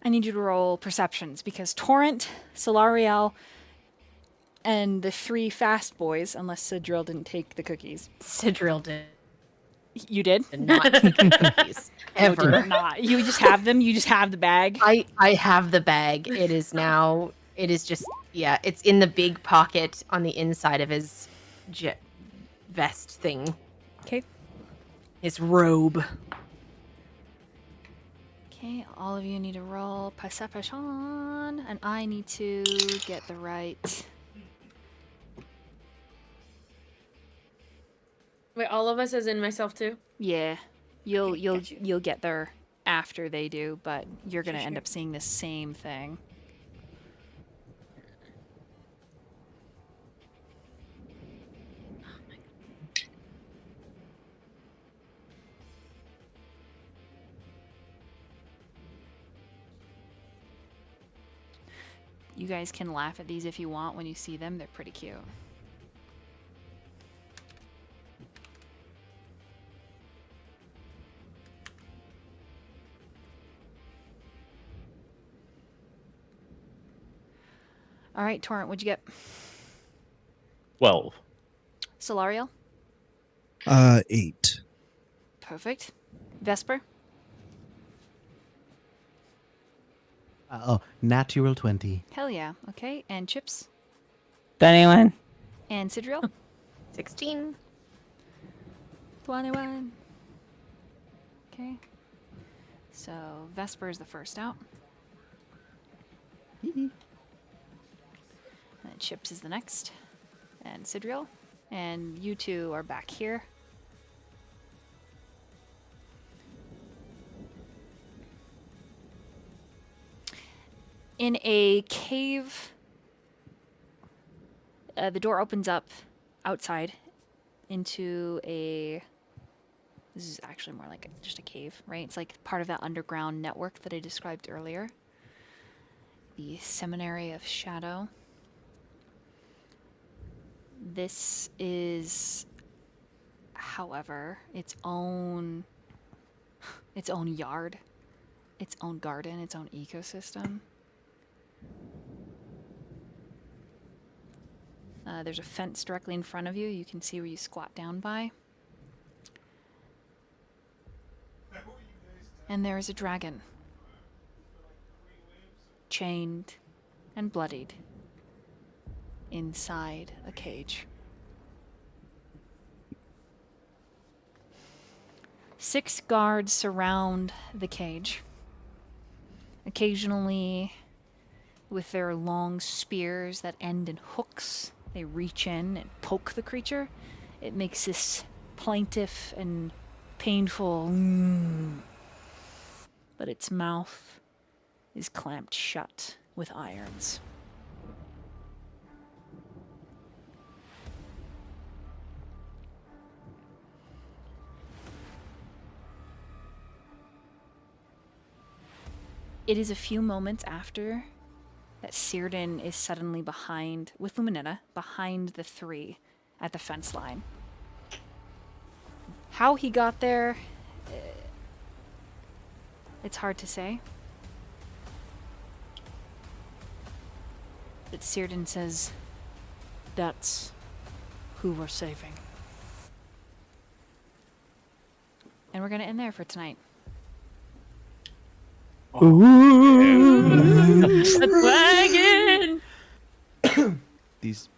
I need you to roll perceptions because Torrent, Solariel, and the 3 fast boys, unless Sidril didn't take the cookies. Sidril did You did? not take the cookies No, ever. did not. You just have them? You just have the bag? I have the bag. It is now. It is just it's in the big pocket on the inside of his vest thing. Okay. His robe. Okay, all of you need to roll perception, and I need to get the right. Wait, all of us, as in myself too? Yeah, you'll got you. you'll get there after they do, but you're gonna end up seeing the same thing. You guys can laugh at these if you want when you see them. They're pretty cute. All right, Torrent, what'd you get? 12. Solariel? 8. Perfect. Vesper? Natural 20. Hell yeah. Okay, and Chips? 21. And Sidril? 16. 21. Okay. So Vesper is the first out. And Chips is the next. And Sidril. And you two are back here. In a cave, the door opens up outside into a... This is actually more like just a cave, right? It's like part of that underground network that I described earlier. The Seminary of Shadow. This is, however, its own yard, its own garden, its own ecosystem. There's a fence directly in front of you. You can see where you squat down by. And there is a dragon, chained and bloodied, inside a cage. 6 guards surround the cage. Occasionally, with their long spears that end in hooks, they reach in and poke the creature. It makes this plaintive and painful but its mouth is clamped shut with irons. It is a few moments after that Círdan is suddenly behind, with Luminetta, behind the 3 at the fence line. How he got there, it's hard to say. But Círdan says, That's who we're saving. and we're gonna end there for tonight. The wagon! These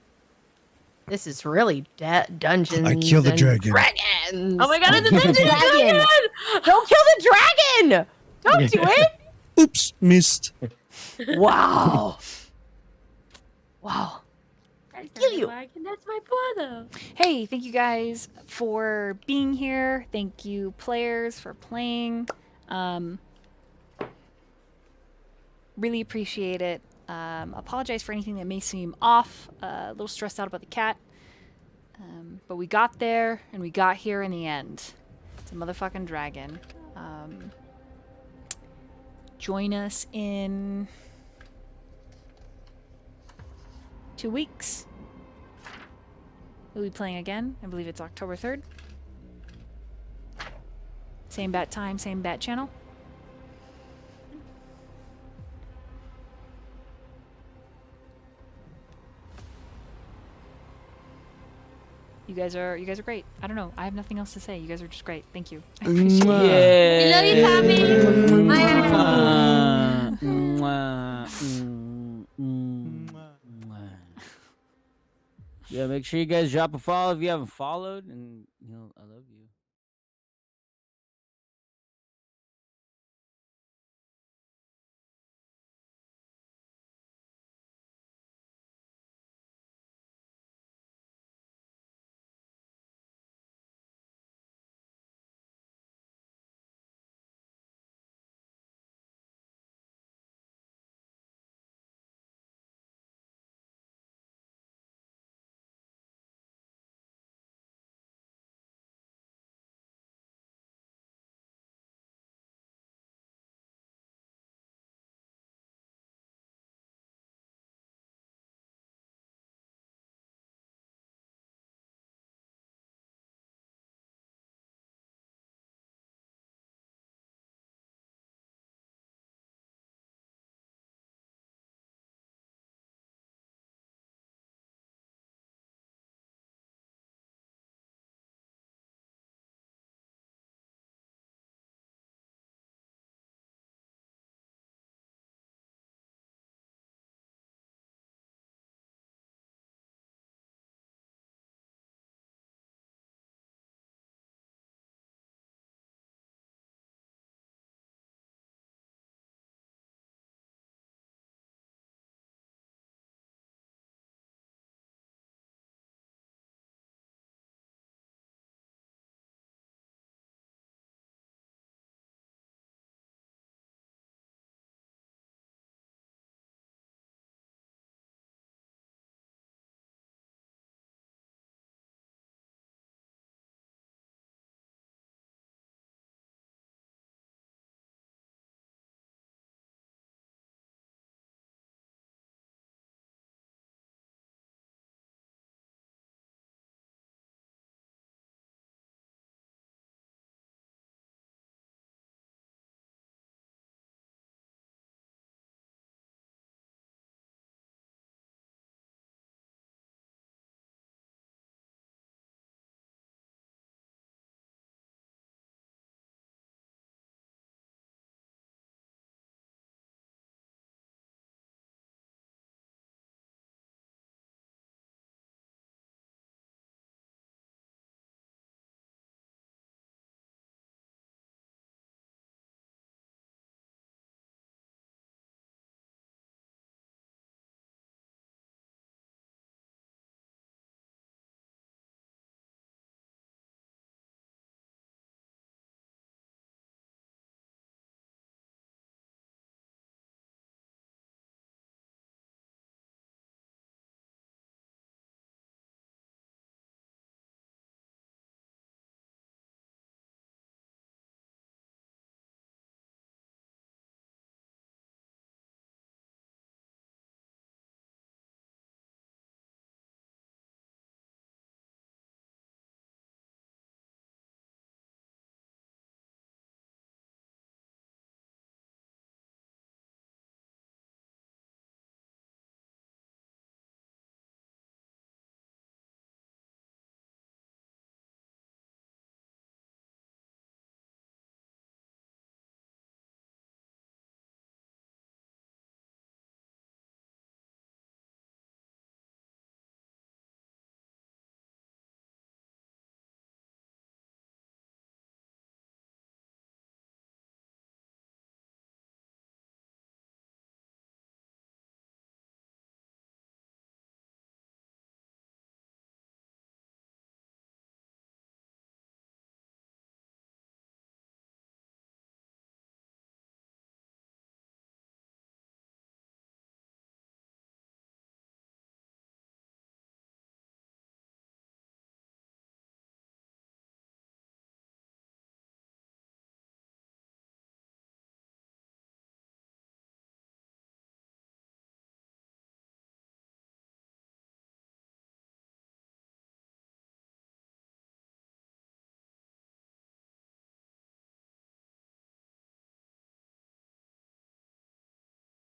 This is really Dungeons I kill the and dragon. Dragons. Oh my god, it's a Kill the Dungeons and dragon. Dragons! Don't kill the dragon! Don't do it! Oops, missed. Wow. Wow. That's Kill not you. a dragon, that's my brother. Hey, thank you guys for being here. Thank you, players, for playing. Really appreciate it. Apologize for anything that may seem off. A little stressed out about the cat. But we got there, and we got here in the end. It's a motherfucking dragon. Join us in 2 weeks. We'll be playing again. I believe it's October 3rd. Same bat time, same bat channel. You guys are great. I don't know. I have nothing else to say. You guys are just great. Thank you. I appreciate it. We love you, Tommy. Yeah, make sure you guys drop a follow if you haven't followed, and I love you.